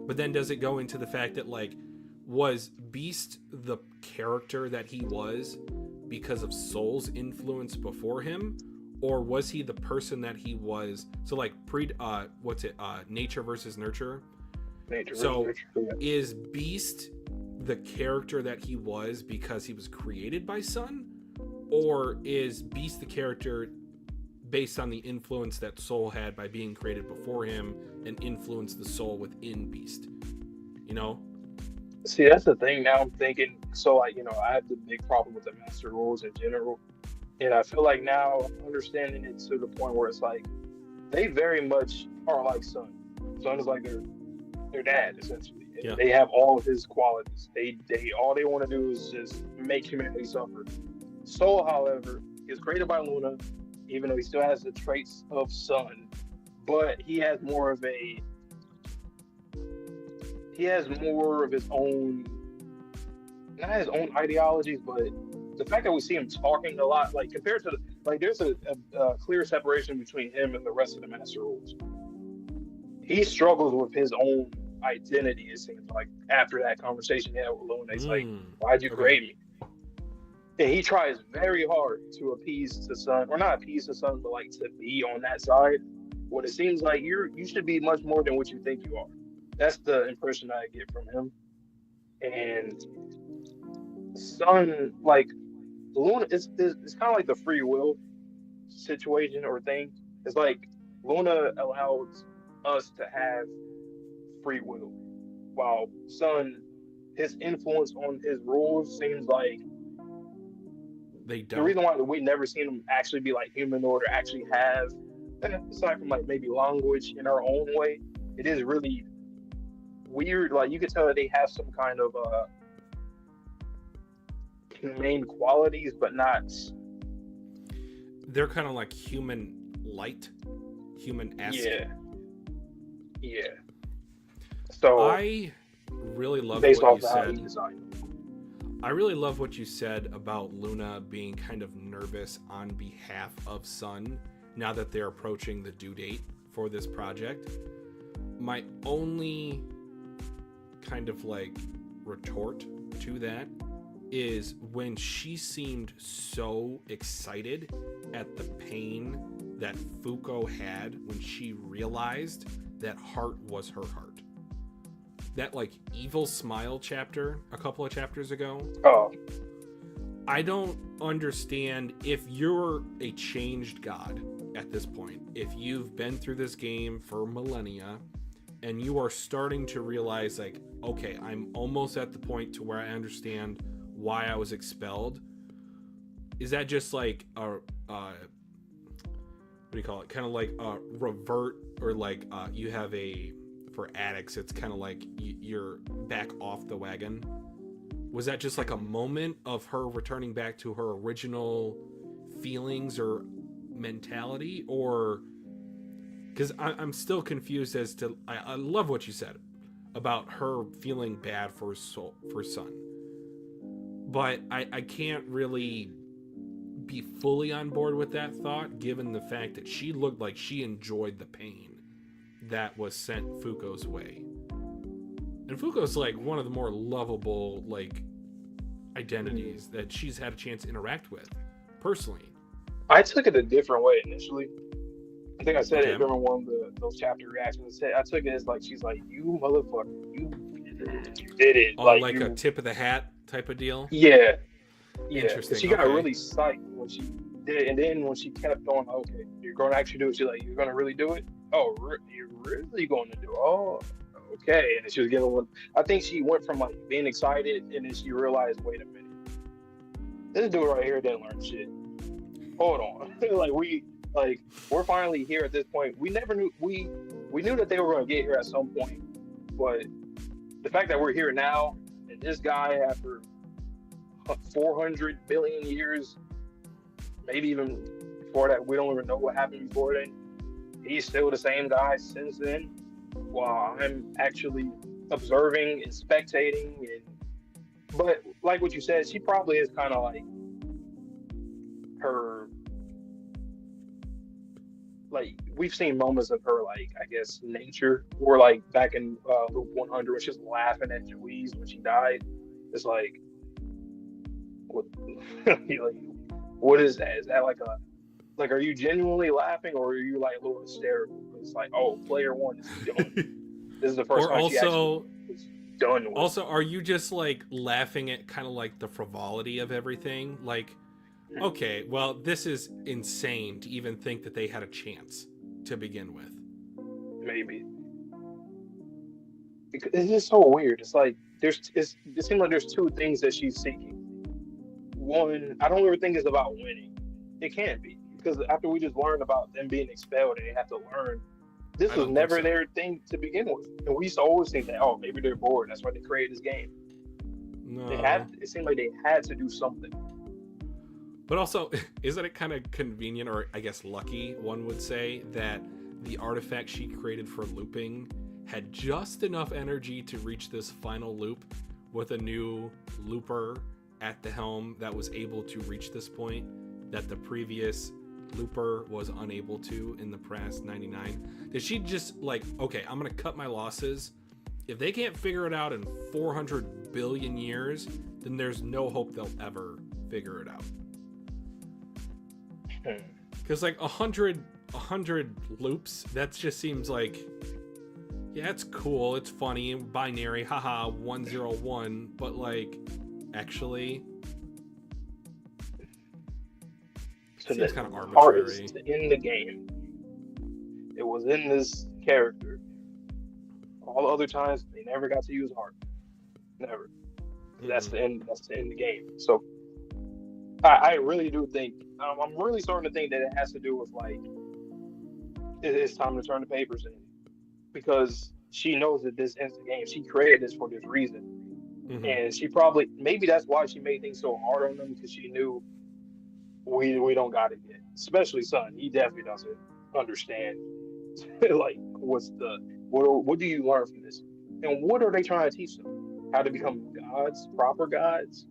But then does it go into the fact that, like, was Beast the character that he was because of Soul's influence before him? Or was he the person that he was? So, like, nature versus nurture? Nature versus nurture. Yeah. Is Beast the character that he was because he was created by Sun? Or is Beast the character based on the influence that Soul had by being created before him and influenced the soul within Beast? You know? See, that's the thing. Now I'm thinking, so like, I have the big problem with the Master Rules in general. And I feel like now I'm understanding it to the point where it's like, they very much are like Sun. Sun is like their dad, essentially. And they have all of his qualities. They all they want to do is just make humanity suffer. Soul, however, is created by Luna, even though he still has the traits of Sun, but he has more of his own, not his own ideologies, but the fact that we see him talking a lot, like compared to, like there's a clear separation between him and the rest of the Master Rules. He struggles with his own identity, it seems like, after that conversation he had with Luna. He's like, why'd you create me? And he tries very hard to appease the Sun, or not appease the Sun, but like to be on that side. When it seems like you should be much more than what you think you are. That's the impression I get from him. And Sun, like Luna, it's kind of like the free will situation or thing. It's like Luna allows us to have free will, while Sun, his influence on his rules seems like they don't. The reason why we never seen him actually be like humanoid or actually have aside from like maybe language in our own way, it is really weird. Like you could tell that they have some kind of humane qualities, but not. They're kind of like human light, human-esque. Yeah, yeah. So I really love based what off you how he said. designed. I really love what you said about Luna being kind of nervous on behalf of Sun now that they're approaching the due date for this project. My only kind of like retort to that is when she seemed so excited at the pain that Fuko had when she realized that Heart was her heart. That like evil smile chapter a couple of chapters ago. Oh, I don't understand if you're a changed god at this point. If you've been through this game for millennia and you are starting to realize like, okay, I'm almost at the point to where I understand why I was expelled. Is that just like a what do you call it? Kind of like a revert, or like you have a, for addicts, it's kind of like you're back off the wagon. Was that just like a moment of her returning back to her original feelings or mentality? Or because I'm still confused as to, I love what you said about her feeling bad for Sun, but I can't really be fully on board with that thought given the fact that she looked like she enjoyed the pain that was sent Fuko's way. And Fuko's like one of the more lovable like identities that she's had a chance to interact with personally. I took it a different way initially. I think I said it during one of those chapter reactions. I took it as like she's like, "You motherfucker, you did it!" Oh, like a tip of the hat type of deal. Yeah, yeah. Interesting. She got really psyched when she did it, and then when she kept on, okay, you're going to actually do it. She's like, "You're going to really do it? Oh, you're really going to do it? Oh, okay." And she was getting one. I think she went from like being excited, and then she realized, wait a minute, this dude right here didn't learn shit. Hold on, we're finally here at this point. We never knew we knew that they were going to get here at some point, but the fact that we're here now, and this guy after 400 billion years, maybe even before that, we don't even know what happened before then. He's still the same guy since then, while I'm actually observing and spectating. But like what you said, she probably is kind of like her, like we've seen moments of her, like I guess nature, or like back in Loop 100 when she was laughing at Louise when she died. It's like, what? What is that? Is that like a, like, are you genuinely laughing, or are you like a little hysterical? It's like, oh, player one is done. This is the first time she actually was done with. Also, are you just like laughing at kind of like the frivolity of everything? Like, okay, well, this is insane to even think that they had a chance to begin with. Maybe. It's just so weird. It's like it seems like there's two things that she's seeking. One, I don't ever think it's about winning. It can't be, because after we just learned about them being expelled and they have to learn, this was never their thing to begin with. And we used to always think that, oh, maybe they're bored, that's why they created this game. No. It seemed like they had to do something. But also, isn't it kind of convenient, or I guess lucky, one would say, that the artifact she created for looping had just enough energy to reach this final loop with a new looper at the helm that was able to reach this point that the previous looper was unable to in the past 99? Did she just like, okay, I'm gonna cut my losses? If they can't figure it out in 400 billion years, then there's no hope they'll ever figure it out. Because like 100 loops, that just seems like, yeah, it's cool, it's funny, binary, haha, 101, but like, actually, So seems kind of arbitrary. In the game, it was in this character. All the other times, they never got to use heart. Never. Mm-hmm. That's the end. That's the end of the game. So, I really do think. I'm really starting to think that it has to do with like it's time to turn the papers in, because she knows that this ends the game. She created this for this reason. And she probably, maybe that's why she made things so hard on them, because she knew we don't got it yet. Especially Son, he definitely doesn't understand like what do you learn from this, and what are they trying to teach them? How to become gods, proper gods?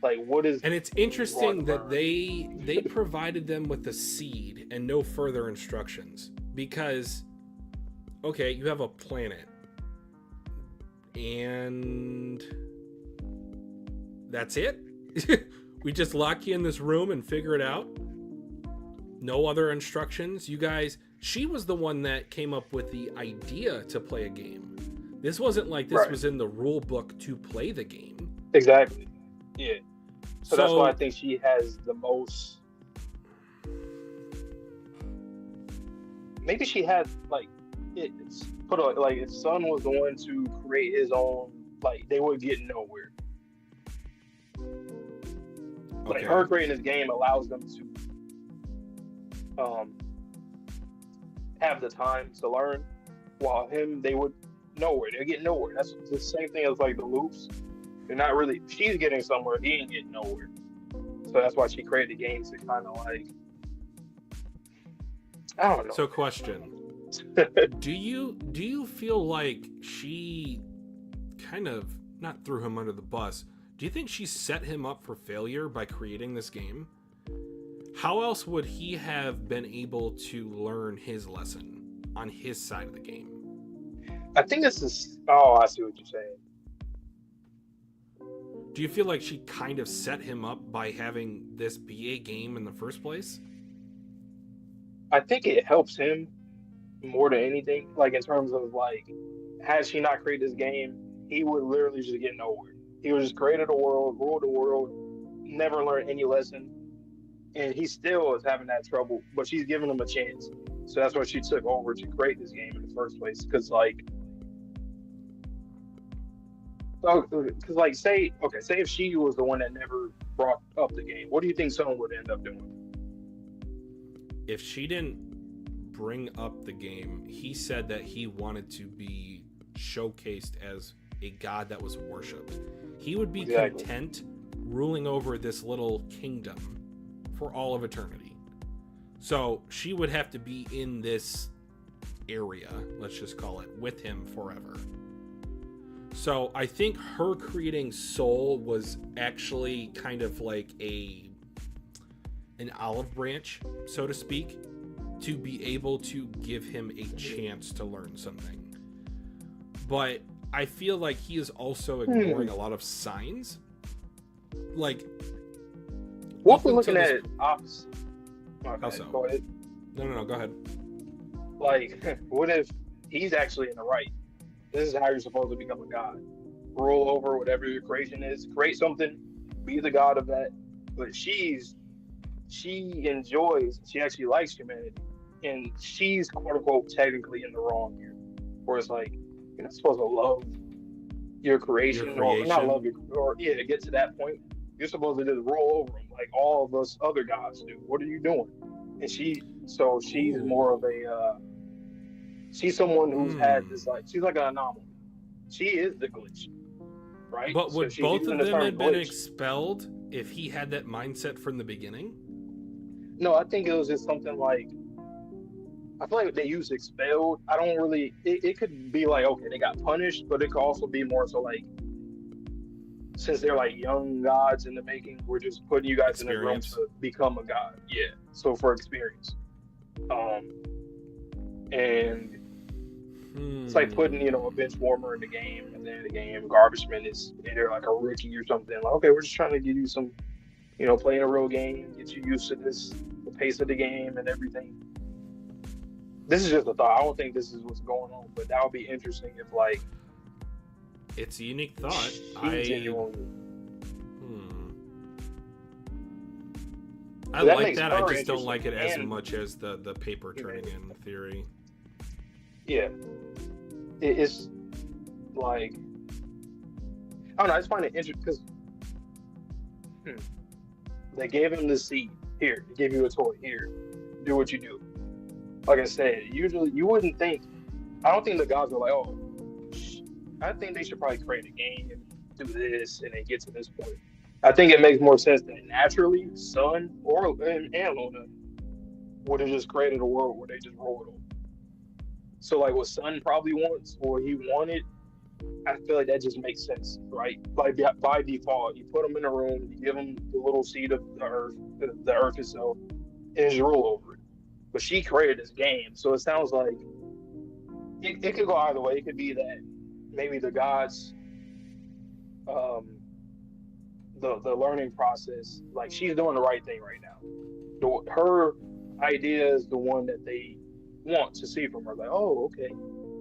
Like what is? And it's interesting that they provided them with a seed and no further instructions, because okay, you have a planet and that's it. We just lock you in this room and figure it out. No other instructions. You guys, she was the one that came up with the idea to play a game. This wasn't like this was in the rule book to play the game. Exactly. Yeah. So that's why I think she has the most. Maybe she had like it's put on, like if Son was the one to create his own, like they would get nowhere. Like her creating this game allows them to have the time to learn, while they would nowhere. They're getting nowhere. That's the same thing as like the loops. They're not really. She's getting somewhere. He ain't getting nowhere. So that's why she created the games to kind of like. I don't know. So question. do you feel like she kind of not threw him under the bus? Do you think she set him up for failure by creating this game? How else would he have been able to learn his lesson on his side of the game? I think this is. Oh, I see what you're saying. Do you feel like she kind of set him up by having this be a game in the first place? I think it helps him more than anything. Like in terms of like, had she not created this game, he would literally just get nowhere. He would just create a world, rule the world, never learn any lesson, and he still is having that trouble. But she's giving him a chance, so that's why she took over to create this game in the first place. Because like, say if she was the one that never brought up the game, what do you think Son would end up doing? If she didn't bring up the game, he said that he wanted to be showcased as a god that was worshipped. He would be content ruling over this little kingdom for all of eternity. So she would have to be in this area, let's just call it, with him forever. So I think her creating Soul was actually kind of like an olive branch, so to speak, to be able to give him a chance to learn something. But I feel like he is also ignoring a lot of signs. Like, what if we're looking at it opposite? Okay, how so? Go ahead. No, go ahead. Like, what if he's actually in the right? This is how you're supposed to become a god. Rule over whatever your creation is. Create something. Be the god of that. But she enjoys, she actually likes humanity. And she's, quote unquote, technically in the wrong here. Where it's like, you're not supposed to love your creation. Or not love get to that point. You're supposed to just roll over them like all of us other gods do. What are you doing? And she's more of a, she's someone who's had this, like, she's like an anomaly. She is the glitch, right? But would both of them have been expelled if he had that mindset from the beginning? No, I think it was just something like, I feel like they used expelled. I don't really, it could be like, okay, they got punished, but it could also be more so like, since they're like young gods in the making, we're just putting you guys in the room to become a god. Yeah. So for experience. And it's like putting, a bench warmer in the game, and then the game garbage man is either like a rookie or something. Like, okay, we're just trying to give you some, playing a real game, get you used to the pace of the game and everything. This is just a thought. I don't think this is what's going on, but that would be interesting if like. It's a unique thought. I like that. I just don't like it as much as the paper turning in theory. Yeah. It's like, I don't know, I just find it interesting because they gave him the seed. Here, they gave you a toy. Here, do what you do. like I said, usually you wouldn't think. I don't think the gods were like, oh, I think they should probably create a game, do this, and then get to this point. I think it makes more sense that naturally, Sun and Luna would have just created a world where they just rolled on. So like what Sun probably wants or he wanted, I feel like that just makes sense, right? Like by default, you put them in a room, you give them the little seed of the earth itself, and just roll over it. But she created this game, so it sounds like it could go either way. It could be that maybe the gods, um, the learning process, like she's doing the right thing right now. Her idea is the one that they want to see from her. Like, oh, okay.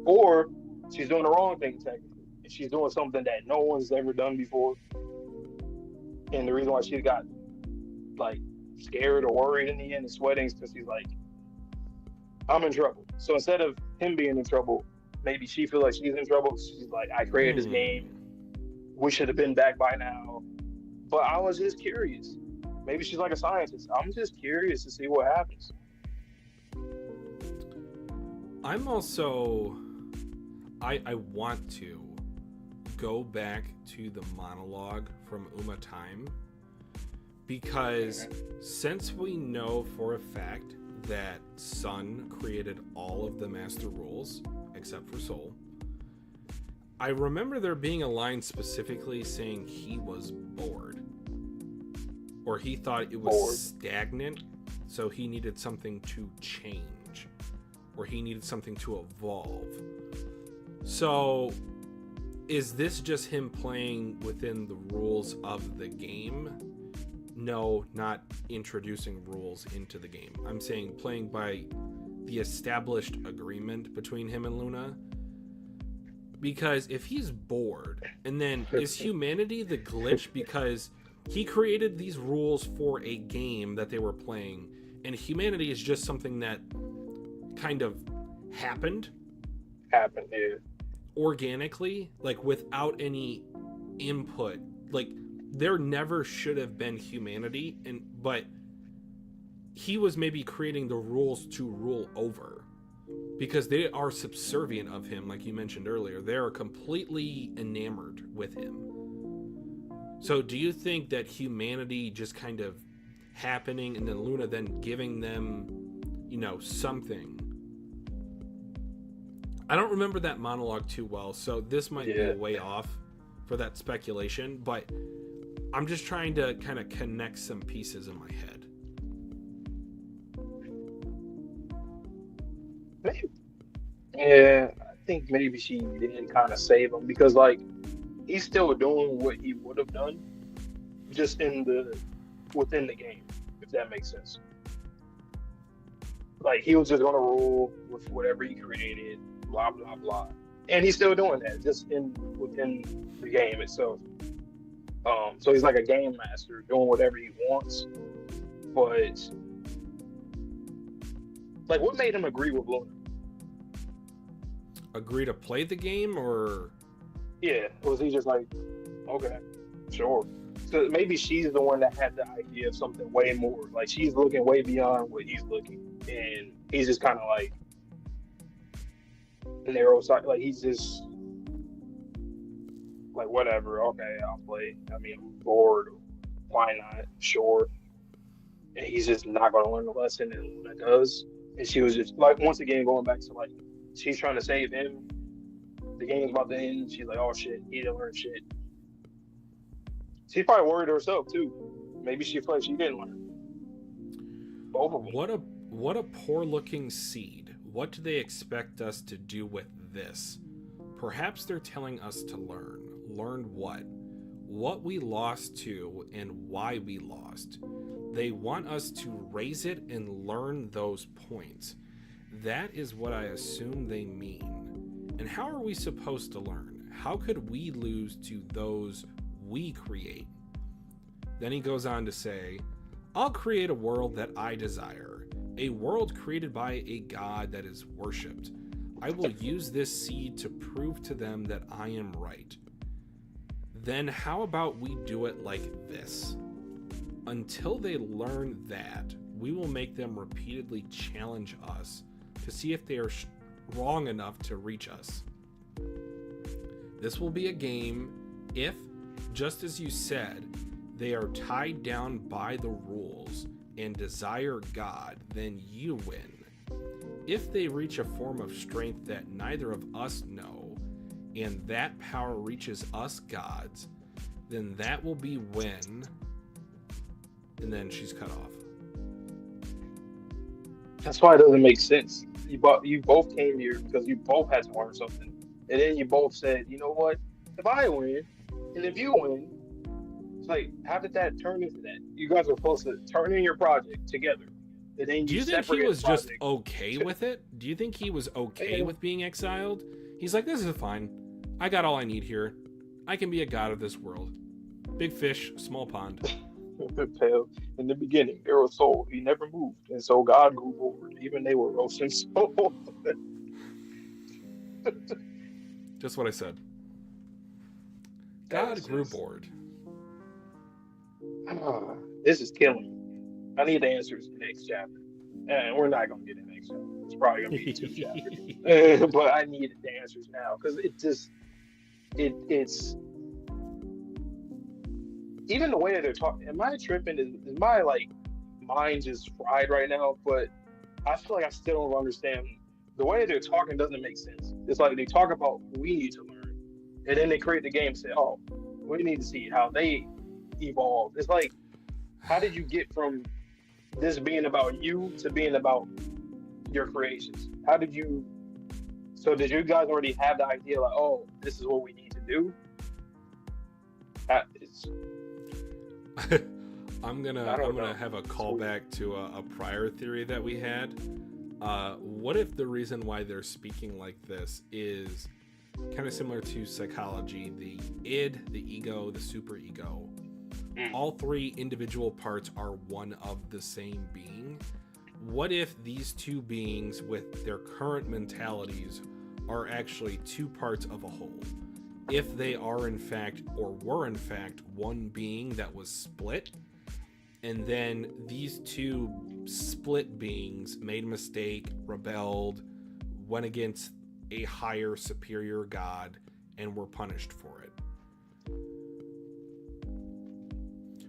Or she's doing the wrong thing technically. And she's doing something that no one's ever done before. And the reason why she got like scared or worried in the end is sweating is because she's like, I'm in trouble. So instead of him being in trouble, maybe she feels like she's in trouble. She's like, I created this game. We should have been back by now. But I was just curious. Maybe she's like a scientist. I'm just curious to see what happens. I'm also... I want to go back to the monologue from Uma Time, because since we know for a fact that Sun created all of the master rules except for Soul, I remember there being a line specifically saying he was bored, or he thought it was stagnant, so he needed something to change, or he needed something to evolve. So is this just him playing within the rules of the game? No, not introducing rules into the game. I'm saying playing by the established agreement between him and Luna. Because if he's bored, and then is humanity the glitch because he created these rules for a game that they were playing, and humanity is just something that kind of happened, yeah, organically, like without any input. Like there never should have been humanity, but he was maybe creating the rules to rule over, because they are subservient of him, like you mentioned earlier. They are completely enamored with him. So do you think that humanity just kind of happening and then Luna then giving them, something? I don't remember that monologue too well, so this might be way off for that speculation, but I'm just trying to kind of connect some pieces in my head. Maybe. Yeah, I think maybe she didn't kind of save him because, like, he's still doing what he would have done, just within the game, if that makes sense. Like, he was just gonna rule with whatever he created, blah blah blah, and he's still doing that, just within the game itself. So he's like a game master, doing whatever he wants. But like, what made him agree with Luna? Agree to play the game, or? Yeah, was he just like, okay, sure? So maybe she's the one that had the idea of something way more. Like, she's looking way beyond what he's looking, and he's just kind of like narrow side. Like, he's just like, whatever. Okay, I'll play. I mean, I'm bored. Why not? Sure. And he's just not going to learn the lesson, and Luna does. And she was just like, once again, going back to like, she's trying to save him. The game's about to end. She's like, oh shit, he didn't learn shit. She's probably worried herself too. Maybe she felt like she didn't learn. Both of them. What a poor looking seed. What do they expect us to do with this? Perhaps they're telling us to learn. Learn what? What we lost to and why we lost. They want us to raise it and learn those points. That is what I assume they mean. And how are we supposed to learn? How could we lose to those we create? Then he goes on to say, I'll create a world that I desire, a world created by a god that is worshipped. I will use this seed to prove to them that I am right. Then how about we do it like this? Until they learn that, we will make them repeatedly challenge us to to see if they are strong enough to reach us. This will be a game if, just as you said, they are tied down by the rules and desire God, then you win. If they reach a form of strength that neither of us know, and that power reaches us gods, then that will be when... And then she's cut off. That's why it doesn't make sense. You both came here because you both had to learn something. And then you both said, you know what? If I win, and if you win, it's like, how did that turn into that? You guys were supposed to turn in your project together. And then Do you think he was just okay with it? Do you think he was okay with being exiled? He's like, this is fine. I got all I need here. I can be a god of this world. Big fish, small pond. Pale. In the beginning, there was soul. He never moved. And so God grew bored. Even they were roasting soul. Just what I said. God grew bored. This is killing me. I need the answers in the next chapter. And we're not going to get the next chapter. It's probably going to be 2 chapters. But I need the answers now. Because it's... Even the way that they're talking... Am I tripping? Is my, mind just fried right now? But I feel like I still don't understand. The way they're talking doesn't make sense. It's like they talk about we need to learn. And then they create the game and say, oh, we need to see how they evolve. It's like, how did you get from this being about you to being about your creations? How did you... So did you guys already have the idea like, oh, this is what we need to do? I'm gonna have a callback to a prior theory that we had. What if the reason why they're speaking like this is kind of similar to psychology? The id, the ego, the superego. All three individual parts are one of the same being. What if these two beings with their current mentalities are actually two parts of a whole? If they are in fact, or were in fact, one being that was split, and then these two split beings made a mistake, rebelled, went against a higher, superior god, and were punished for it.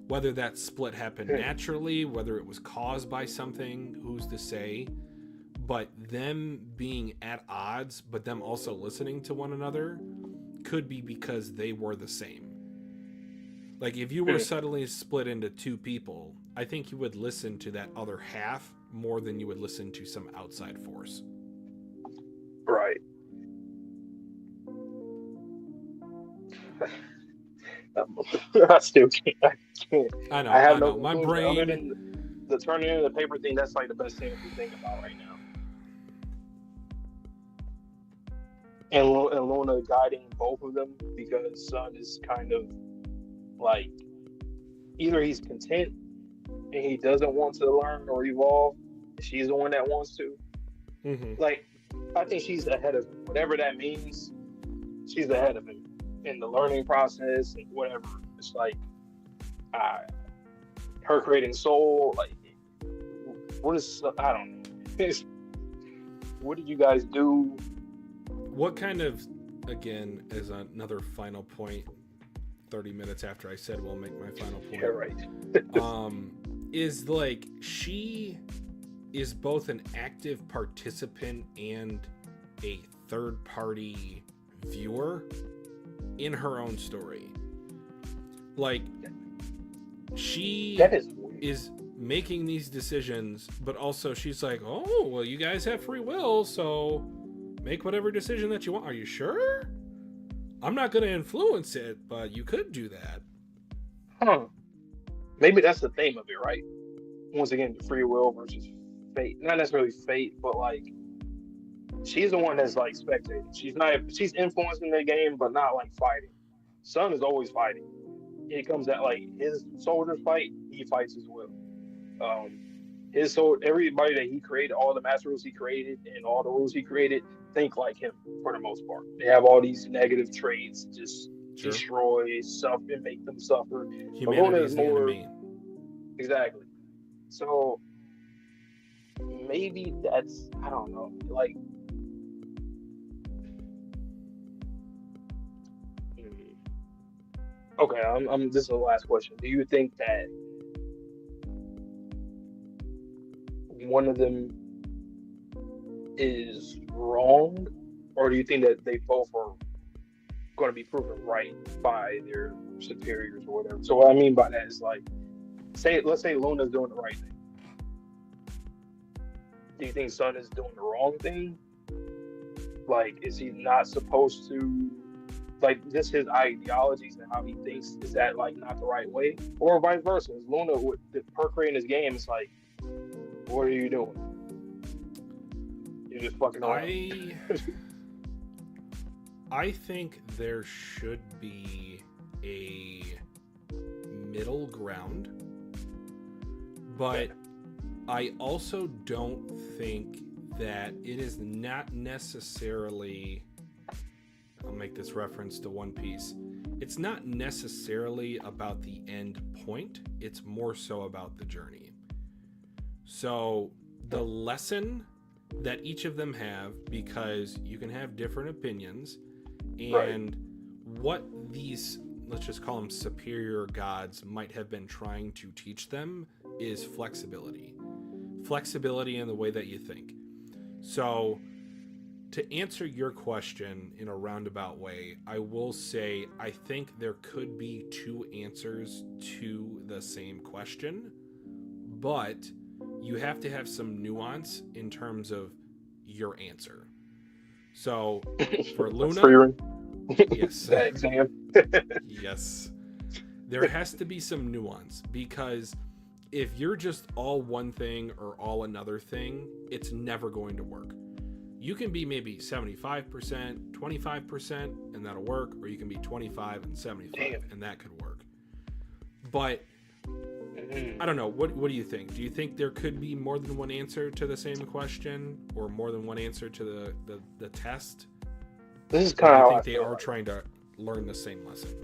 Whether that split happened naturally, whether it was caused by something, who's to say? But them being at odds, but them also listening to one another, could be because they were the same. Like, if you were suddenly split into two people, I think you would listen to that other half more than you would listen to some outside force. Right. I still can't. I know. I have know. no My brain. Other than the turning into the paper thing, that's like the best thing to think about right now. And Luna guiding both of them, because Sun is kind of like, either he's content and he doesn't want to learn or evolve. She's the one that wants to. Mm-hmm. Like, I think she's ahead of him. Whatever that means, she's ahead of him in the learning process and whatever. It's like her creating soul. Like, what is? I don't know. What did you guys do? What kind of, again, is another final point? 30 minutes after I said we'll make my final point. Yeah, right. Is like, she is both an active participant and a third party viewer in her own story. Like, she is making these decisions, but also she's like, oh, well, you guys have free will, so make whatever decision that you want. Are you sure? I'm not going to influence it, but you could do that. Huh. Maybe that's the theme of it, right? Once again, the free will versus fate. Not necessarily fate, but like, she's the one that's like spectating. She's influencing the game, but not like fighting. Sun is always fighting. It comes at like his soldiers fight, he fights as well. Everybody that he created, all the master rules he created and all the rules he created, think like him for the most part. They have all these negative traits, just destroy, suffer, and make them suffer. Humanity is the enemy. Exactly. So maybe that's, I don't know, like, okay, this is the last question. Do you think that one of them is wrong, or do you think that they both are going to be proven right by their superiors or whatever? So what I mean by that is, like, let's say Luna's doing the right thing. Do you think Sun is doing the wrong thing? Like, is he not supposed to, like, just his ideologies and how he thinks, is that, like, not the right way? Or vice versa? Is Luna, with her creating this game, it's like, what are you doing? You're just fucking around. I think there should be a middle ground, but I also don't think that it is not necessarily, I'll make this reference to One Piece, it's not necessarily about the end point, it's more so about the journey. So the lesson that each of them have, because you can have different opinions, and what these, let's just call them superior gods, might have been trying to teach them is flexibility in the way that you think. So to answer your question in a roundabout way, I will say I think there could be two answers to the same question, but you have to have some nuance in terms of your answer. So for Luna, yes, that exam. yes, there has to be some nuance, because if you're just all one thing or all another thing, it's never going to work. You can be maybe 75%, 25%, and that'll work, or you can be 25 and 75, and that could work. But I don't know. What do you think? Do you think there could be more than one answer to the same question, or more than one answer to the test? This is kind of how I think they are like. trying to learn the same lesson.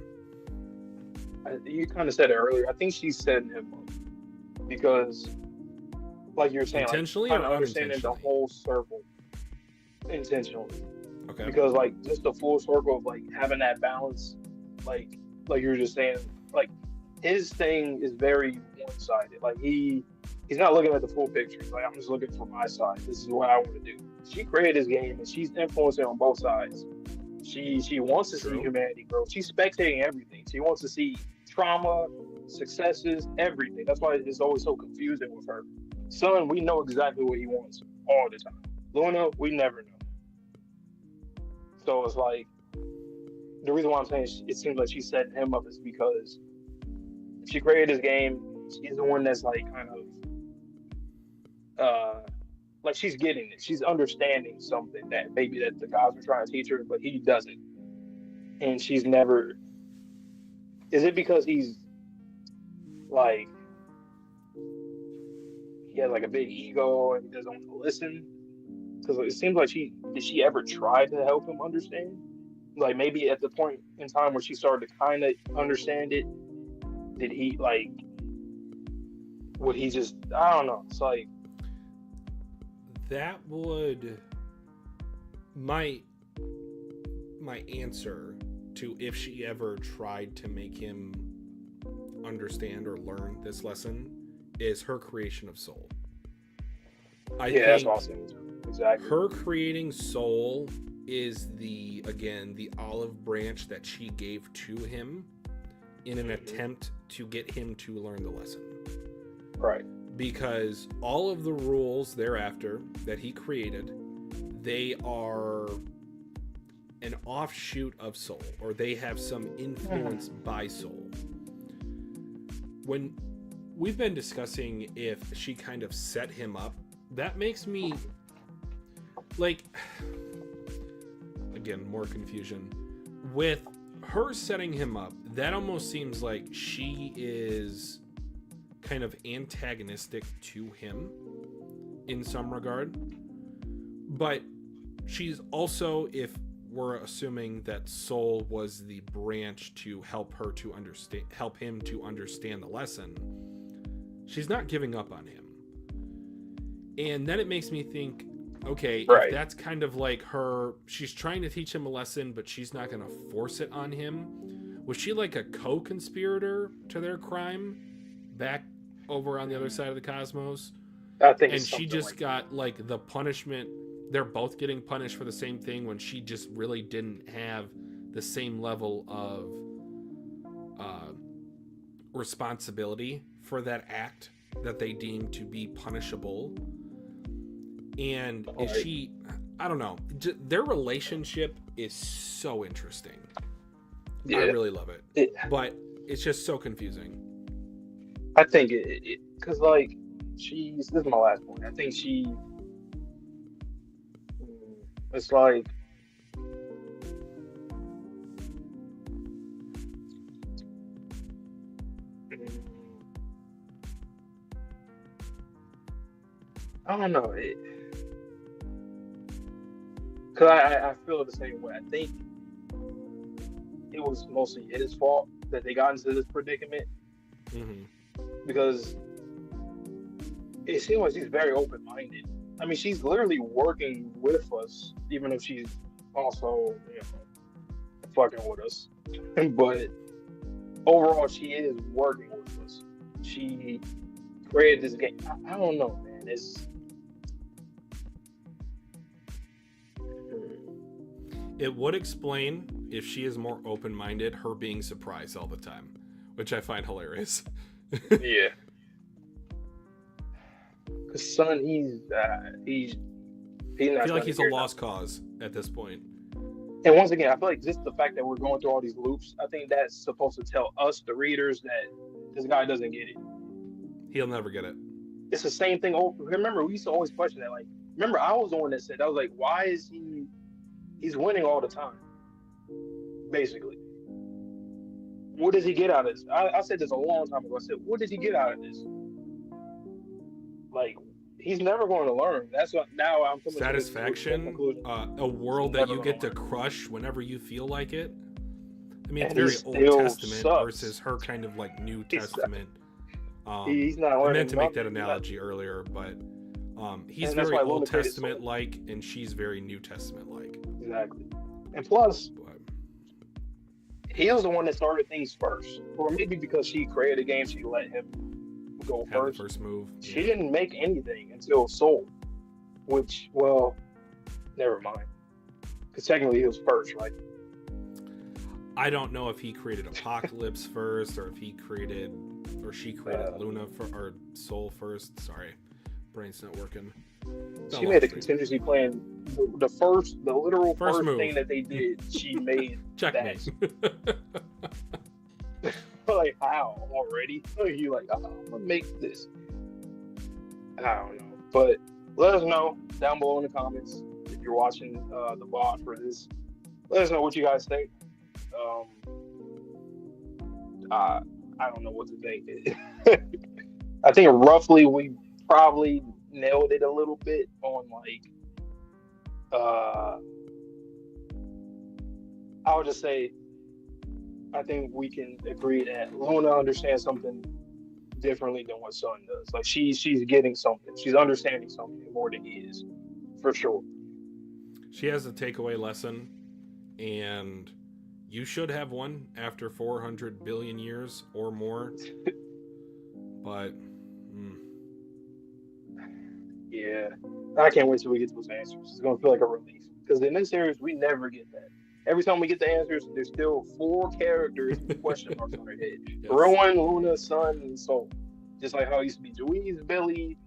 You kind of said it earlier. I think she's setting him up because, like you were saying, intentionally, like, or understanding the whole circle intentionally. Okay. Because, like, just the full circle of, like, having that balance, like you were just saying, like, his thing is very one-sided. Like, he's not looking at the full picture. He's like, I'm just looking for my side. This is what I want to do. She created this game, and she's influencing on both sides. She wants to see humanity grow. She's spectating everything. She wants to see trauma, successes, everything. That's why it's always so confusing with her. Sun, we know exactly what he wants all the time. Luna, we never know. So it's like, the reason why I'm saying it seems like she's setting him up is because she created this game. She's the one that's, like, kind of, like, she's getting it. She's understanding something that maybe that the gods are trying to teach her, but he doesn't. And she's never. Is it because he's, like, he has, like, a big ego and he doesn't want to listen? Because it seems like did she ever try to help him understand? Like, maybe at the point in time where she started to kind of understand it, did he, like, would he just, I don't know. It's like, that would, my answer to if she ever tried to make him understand or learn this lesson is her creation of soul. I think that's awesome. Exactly. Her creating soul is the olive branch that she gave to him in an attempt to get him to learn the lesson. Right. Because all of the rules thereafter that he created, they are an offshoot of soul, or they have some influence by soul. When we've been discussing if she kind of set him up, that makes me, like, again, more confusion. With her setting him up, that almost seems like she is kind of antagonistic to him in some regard. But she's also, if we're assuming that soul was the branch to help him to understand the lesson, she's not giving up on him. And then it makes me think, okay, Right. if that's kind of like her, she's trying to teach him a lesson, but she's not going to force it on him. Was she like a co-conspirator to their crime back over on the other side of the cosmos? I think And it's she something just like got like the punishment. They're both getting punished for the same thing when she just really didn't have the same level of responsibility for that act that they deemed to be punishable. And is Right. she, I don't know, their relationship is so interesting. Yeah. I really love it, It, but it's just so confusing. I think it because like this is my last point. I think it's like mm, I don't know it because I feel the same way. I think it was mostly his fault that they got into this predicament Mm-hmm. because it seems like she's very open minded. I mean, she's literally working with us, even if she's also, fucking with us. But overall, she is working with us. She created this game. I don't know, man. It would explain if she is more open-minded, her being surprised all the time, which I find hilarious. Yeah. Cause son, he's not. I feel like he's a lost cause at this point. And once again, I feel like just the fact that we're going through all these loops, I think that's supposed to tell us, the readers, that this guy doesn't get it. He'll never get it. It's the same thing over. Remember, we used to always question that. Like, remember, I was the one that said, I was like, why is he's winning all the time? Basically. What does he get out of this? I said this a long time ago. I said, what does he get out of this? Like, he's never going to learn. That's what now I'm coming satisfaction. To this a world that you get to crush whenever you feel like it. I mean, it's and very Old Testament sucks. versus her kind of like New Testament. He's not I learning. meant to make that analogy earlier, but he's very Old Testament like, and she's very New Testament like. Exactly. And plus, he was the one that started things first, or maybe because she created a game, she let him go first. The first move. She didn't make anything until Soul, which, well, never mind. Because technically he was first, right? I don't know if he created Apocalypse first, or if she created Luna or Soul first. Sorry, brain's not working. She made a contingency plan. The literal first move. thing that they did, she made. Checkmate. Like, how already? You like, oh, I'm gonna make this. I don't know, but let us know down below in the comments if you're watching the VOD for this. Let us know what you guys think. I don't know what to think. I think roughly we probably nailed it a little bit on like. I would just say, I think we can agree that Luna understands something differently than what Sun does. Like she's getting something. She's understanding something more than he is, for sure. She has a takeaway lesson, and you should have one after 400 billion years or more. But yeah, I can't wait till we get those answers. It's gonna feel like a relief, because in this series we never get that. Every time we get the answers, there's still 4 characters with question marks on their head. Yes. Rowan, Luna, Sun, and Soul. Just like how it used to be Louise, Billy,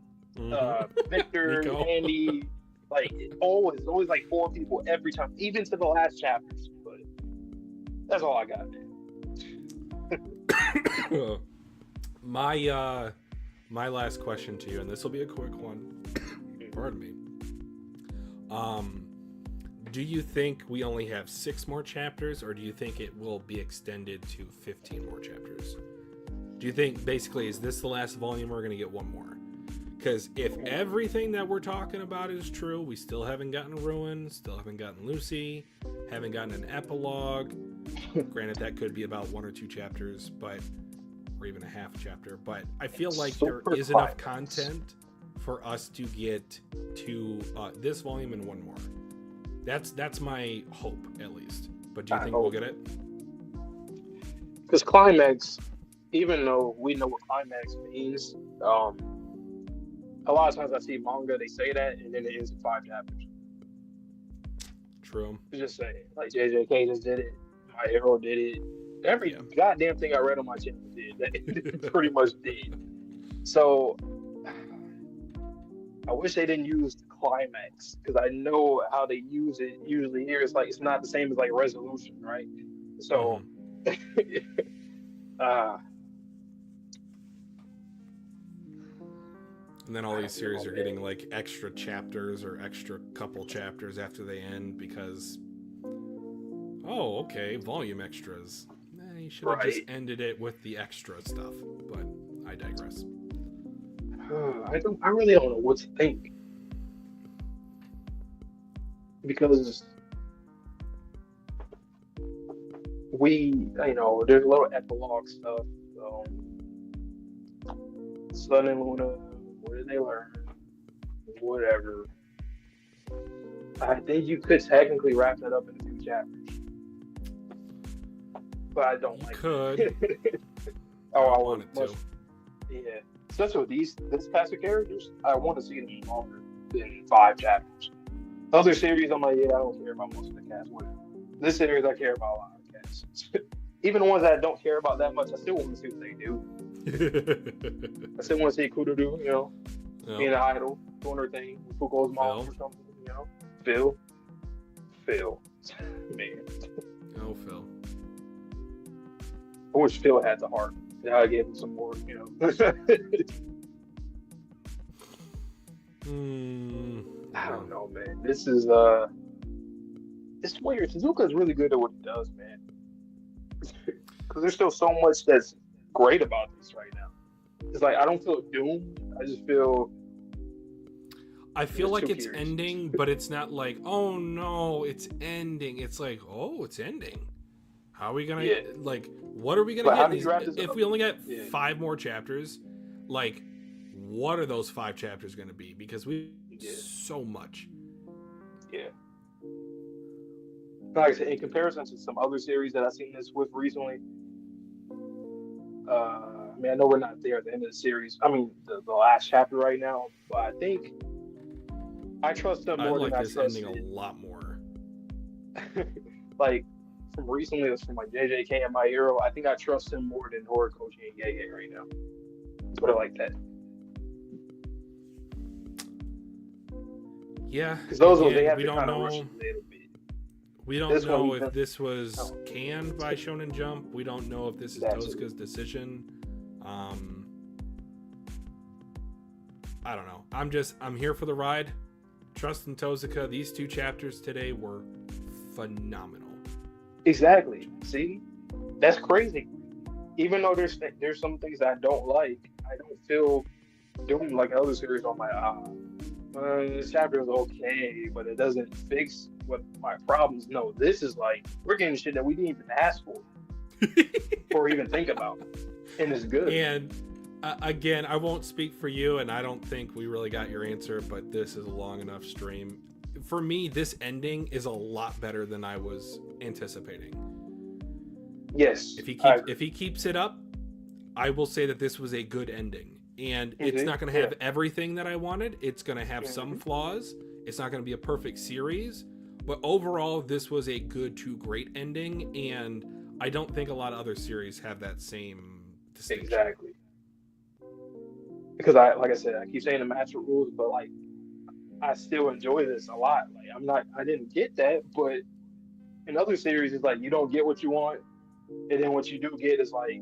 Victor, Andy. Like, always like 4 people every time, even to the last chapters. But that's all I got, man. My last question to you, and this will be a quick one. Pardon me. Do you think we only have 6 more chapters, or do you think it will be extended to 15 more chapters? Do you think, basically, is this the last volume, or we're going to get one more? Because if everything that we're talking about is true, we still haven't gotten Ruin, still haven't gotten Lucy, haven't gotten an epilogue. Granted, that could be about 1 or 2 chapters, or even a half chapter. But I feel like there is enough content for us to get to this volume and one more. That's my hope, at least. But do you think we'll get it? Because Climax, even though we know what Climax means, a lot of times I see manga, they say that, and then it ends in 5 chapters. True. Just saying. Like, JJK just did it. My Hero did it. Every goddamn thing I read on my channel did. That pretty much did. So, I wish they didn't use Climax, because I know how they use it usually here. It's like, it's not the same as like Resolution, right? So, and then all these series are getting like extra chapters or extra couple chapters after they end because, oh, okay, volume extras. You should have just ended it with the extra stuff, but I digress. I really don't know what to think, because there's a little epilogue stuff. Sun and Luna, what did they learn? Whatever. I think you could technically wrap that up in a few chapters, but I don't like could. it. I wanted to. Yeah, especially with this cast of characters, I want to see them longer than 5 chapters. Other series, I'm like, I don't care about most of the cast. Whatever. This series, I care about a lot of the cast. Even the ones that I don't care about that much, I still want to see what they do. I still want to see Kudo do, being an idol, doing her thing, Fuko's mom or something, Phil. Man. Oh, Phil. I wish Phil had the heart. I gave him some more, I don't know, man. This is it's weird. Suzuka's really good at what he does, man. Because there's still so much that's great about this right now. It's like I don't feel doomed. I just feel like it's ending, but it's not like, oh no, it's ending. It's like, oh, it's ending. How are we gonna what are we gonna get? If we only get 5 more chapters, like, what are those 5 chapters gonna be? Because we so much. Yeah. Like I said, in comparison to some other series that I've seen this with recently, I know we're not there at the end of the series. I mean, the last chapter right now, but I think I trust them more than I trust this ending a lot more. Like, from recently, it's from like JJK and My Hero. I think I trust him more than Horikoshi and Gege right now. Put it like that. Yeah, because they have to kind of rush a little bit. We don't know if this was canned by Shonen Jump. We don't know if this is Tozuka's decision. I don't know. I'm here for the ride. Trust in Tozuka. These 2 chapters today were phenomenal. Exactly. See, that's crazy. Even though there's some things that I don't like, I don't feel doomed like other series. I'm like, this chapter is okay, but it doesn't fix what my problems. No, this is like, we're getting shit that we didn't even ask for or even think about, and it's good. And again, I won't speak for you, and I don't think we really got your answer, but this is a long enough stream. For me, this ending is a lot better than I was anticipating. Yes. If he keeps it up, I will say that this was a good ending. And it's not going to have everything that I wanted. It's going to have some flaws. It's not going to be a perfect series. But overall, this was a good to great ending. And I don't think a lot of other series have that same distinction. Exactly. Because like I said, I keep saying the master rules, but like, I still enjoy this a lot. Like, I didn't get that, but in other series, it's like you don't get what you want. And then what you do get is like,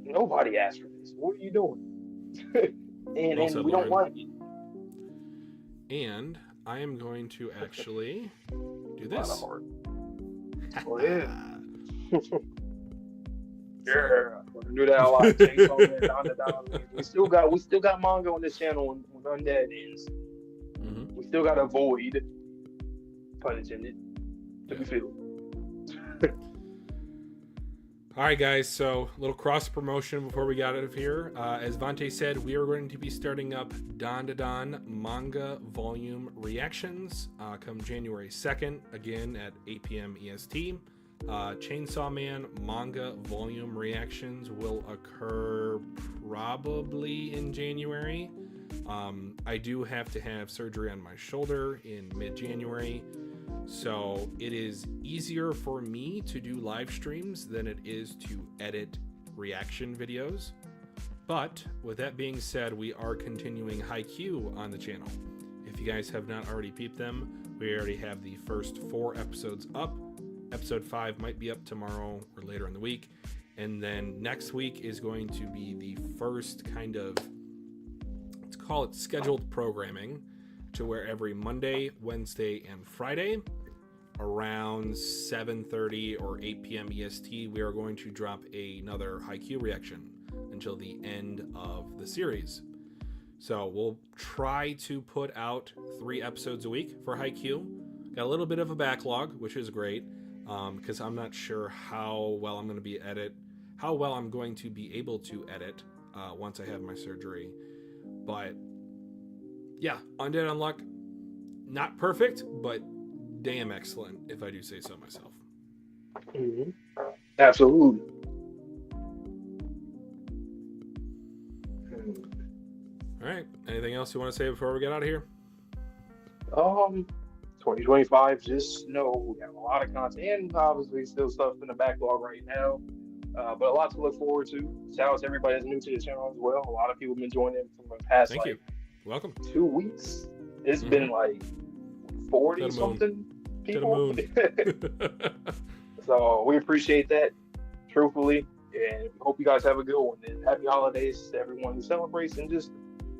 nobody asked for this. What are you doing? and we don't like it. And I am going to actually do this. Oh yeah. Yeah, we're gonna do that a lot. Dandadan. We still got manga on this channel when Undead ends. Mm-hmm. We still got a void, pun intended, to be filled. All right, guys. So a little cross promotion before we got out of here. As Vante said, we are going to be starting up Dandadan manga volume reactions come January 2nd, again at 8 p.m. EST. Chainsaw Man manga volume reactions will occur probably in January. I do have to have surgery on my shoulder in mid-January, so it is easier for me to do live streams than it is to edit reaction videos. But with that being said, we are continuing Haikyuu on the channel. If you guys have not already peeped them, we already have the first 4 episodes up. Episode 5 might be up tomorrow or later in the week. And then next week is going to be the first kind of, let's call it scheduled programming, to where every Monday, Wednesday, and Friday around 7:30 or 8 p.m. EST, we are going to drop another Haikyuu reaction until the end of the series. So we'll try to put out 3 episodes a week for Haikyuu. Got a little bit of a backlog, which is great, because I'm not sure how well I'm going to be able to edit once I have my surgery. But yeah, Undead Unluck, not perfect, but damn excellent, if I do say so myself. Mm-hmm. Absolutely. All right. Anything else you want to say before we get out of here? 2025, just know we have a lot of content, and obviously still stuff in the backlog right now, but a lot to look forward to. Shout out to everybody that's new to the channel as well. A lot of people have been joining from the past Thank you. Welcome. 2 weeks. It's been like 40 something people. So we appreciate that, truthfully, and hope you guys have a good one. And happy holidays to everyone who celebrates, and just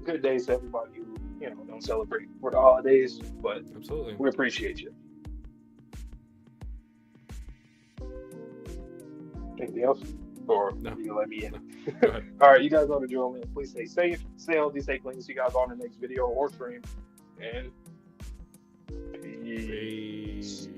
good days to everybody who don't celebrate for the holidays. But absolutely, we appreciate you. Anything else? Or no. You let me in. No. Go ahead. All right, you guys know the drill, man. Please stay safe, stay healthy, stay clean. See you guys on the next video or stream. And peace.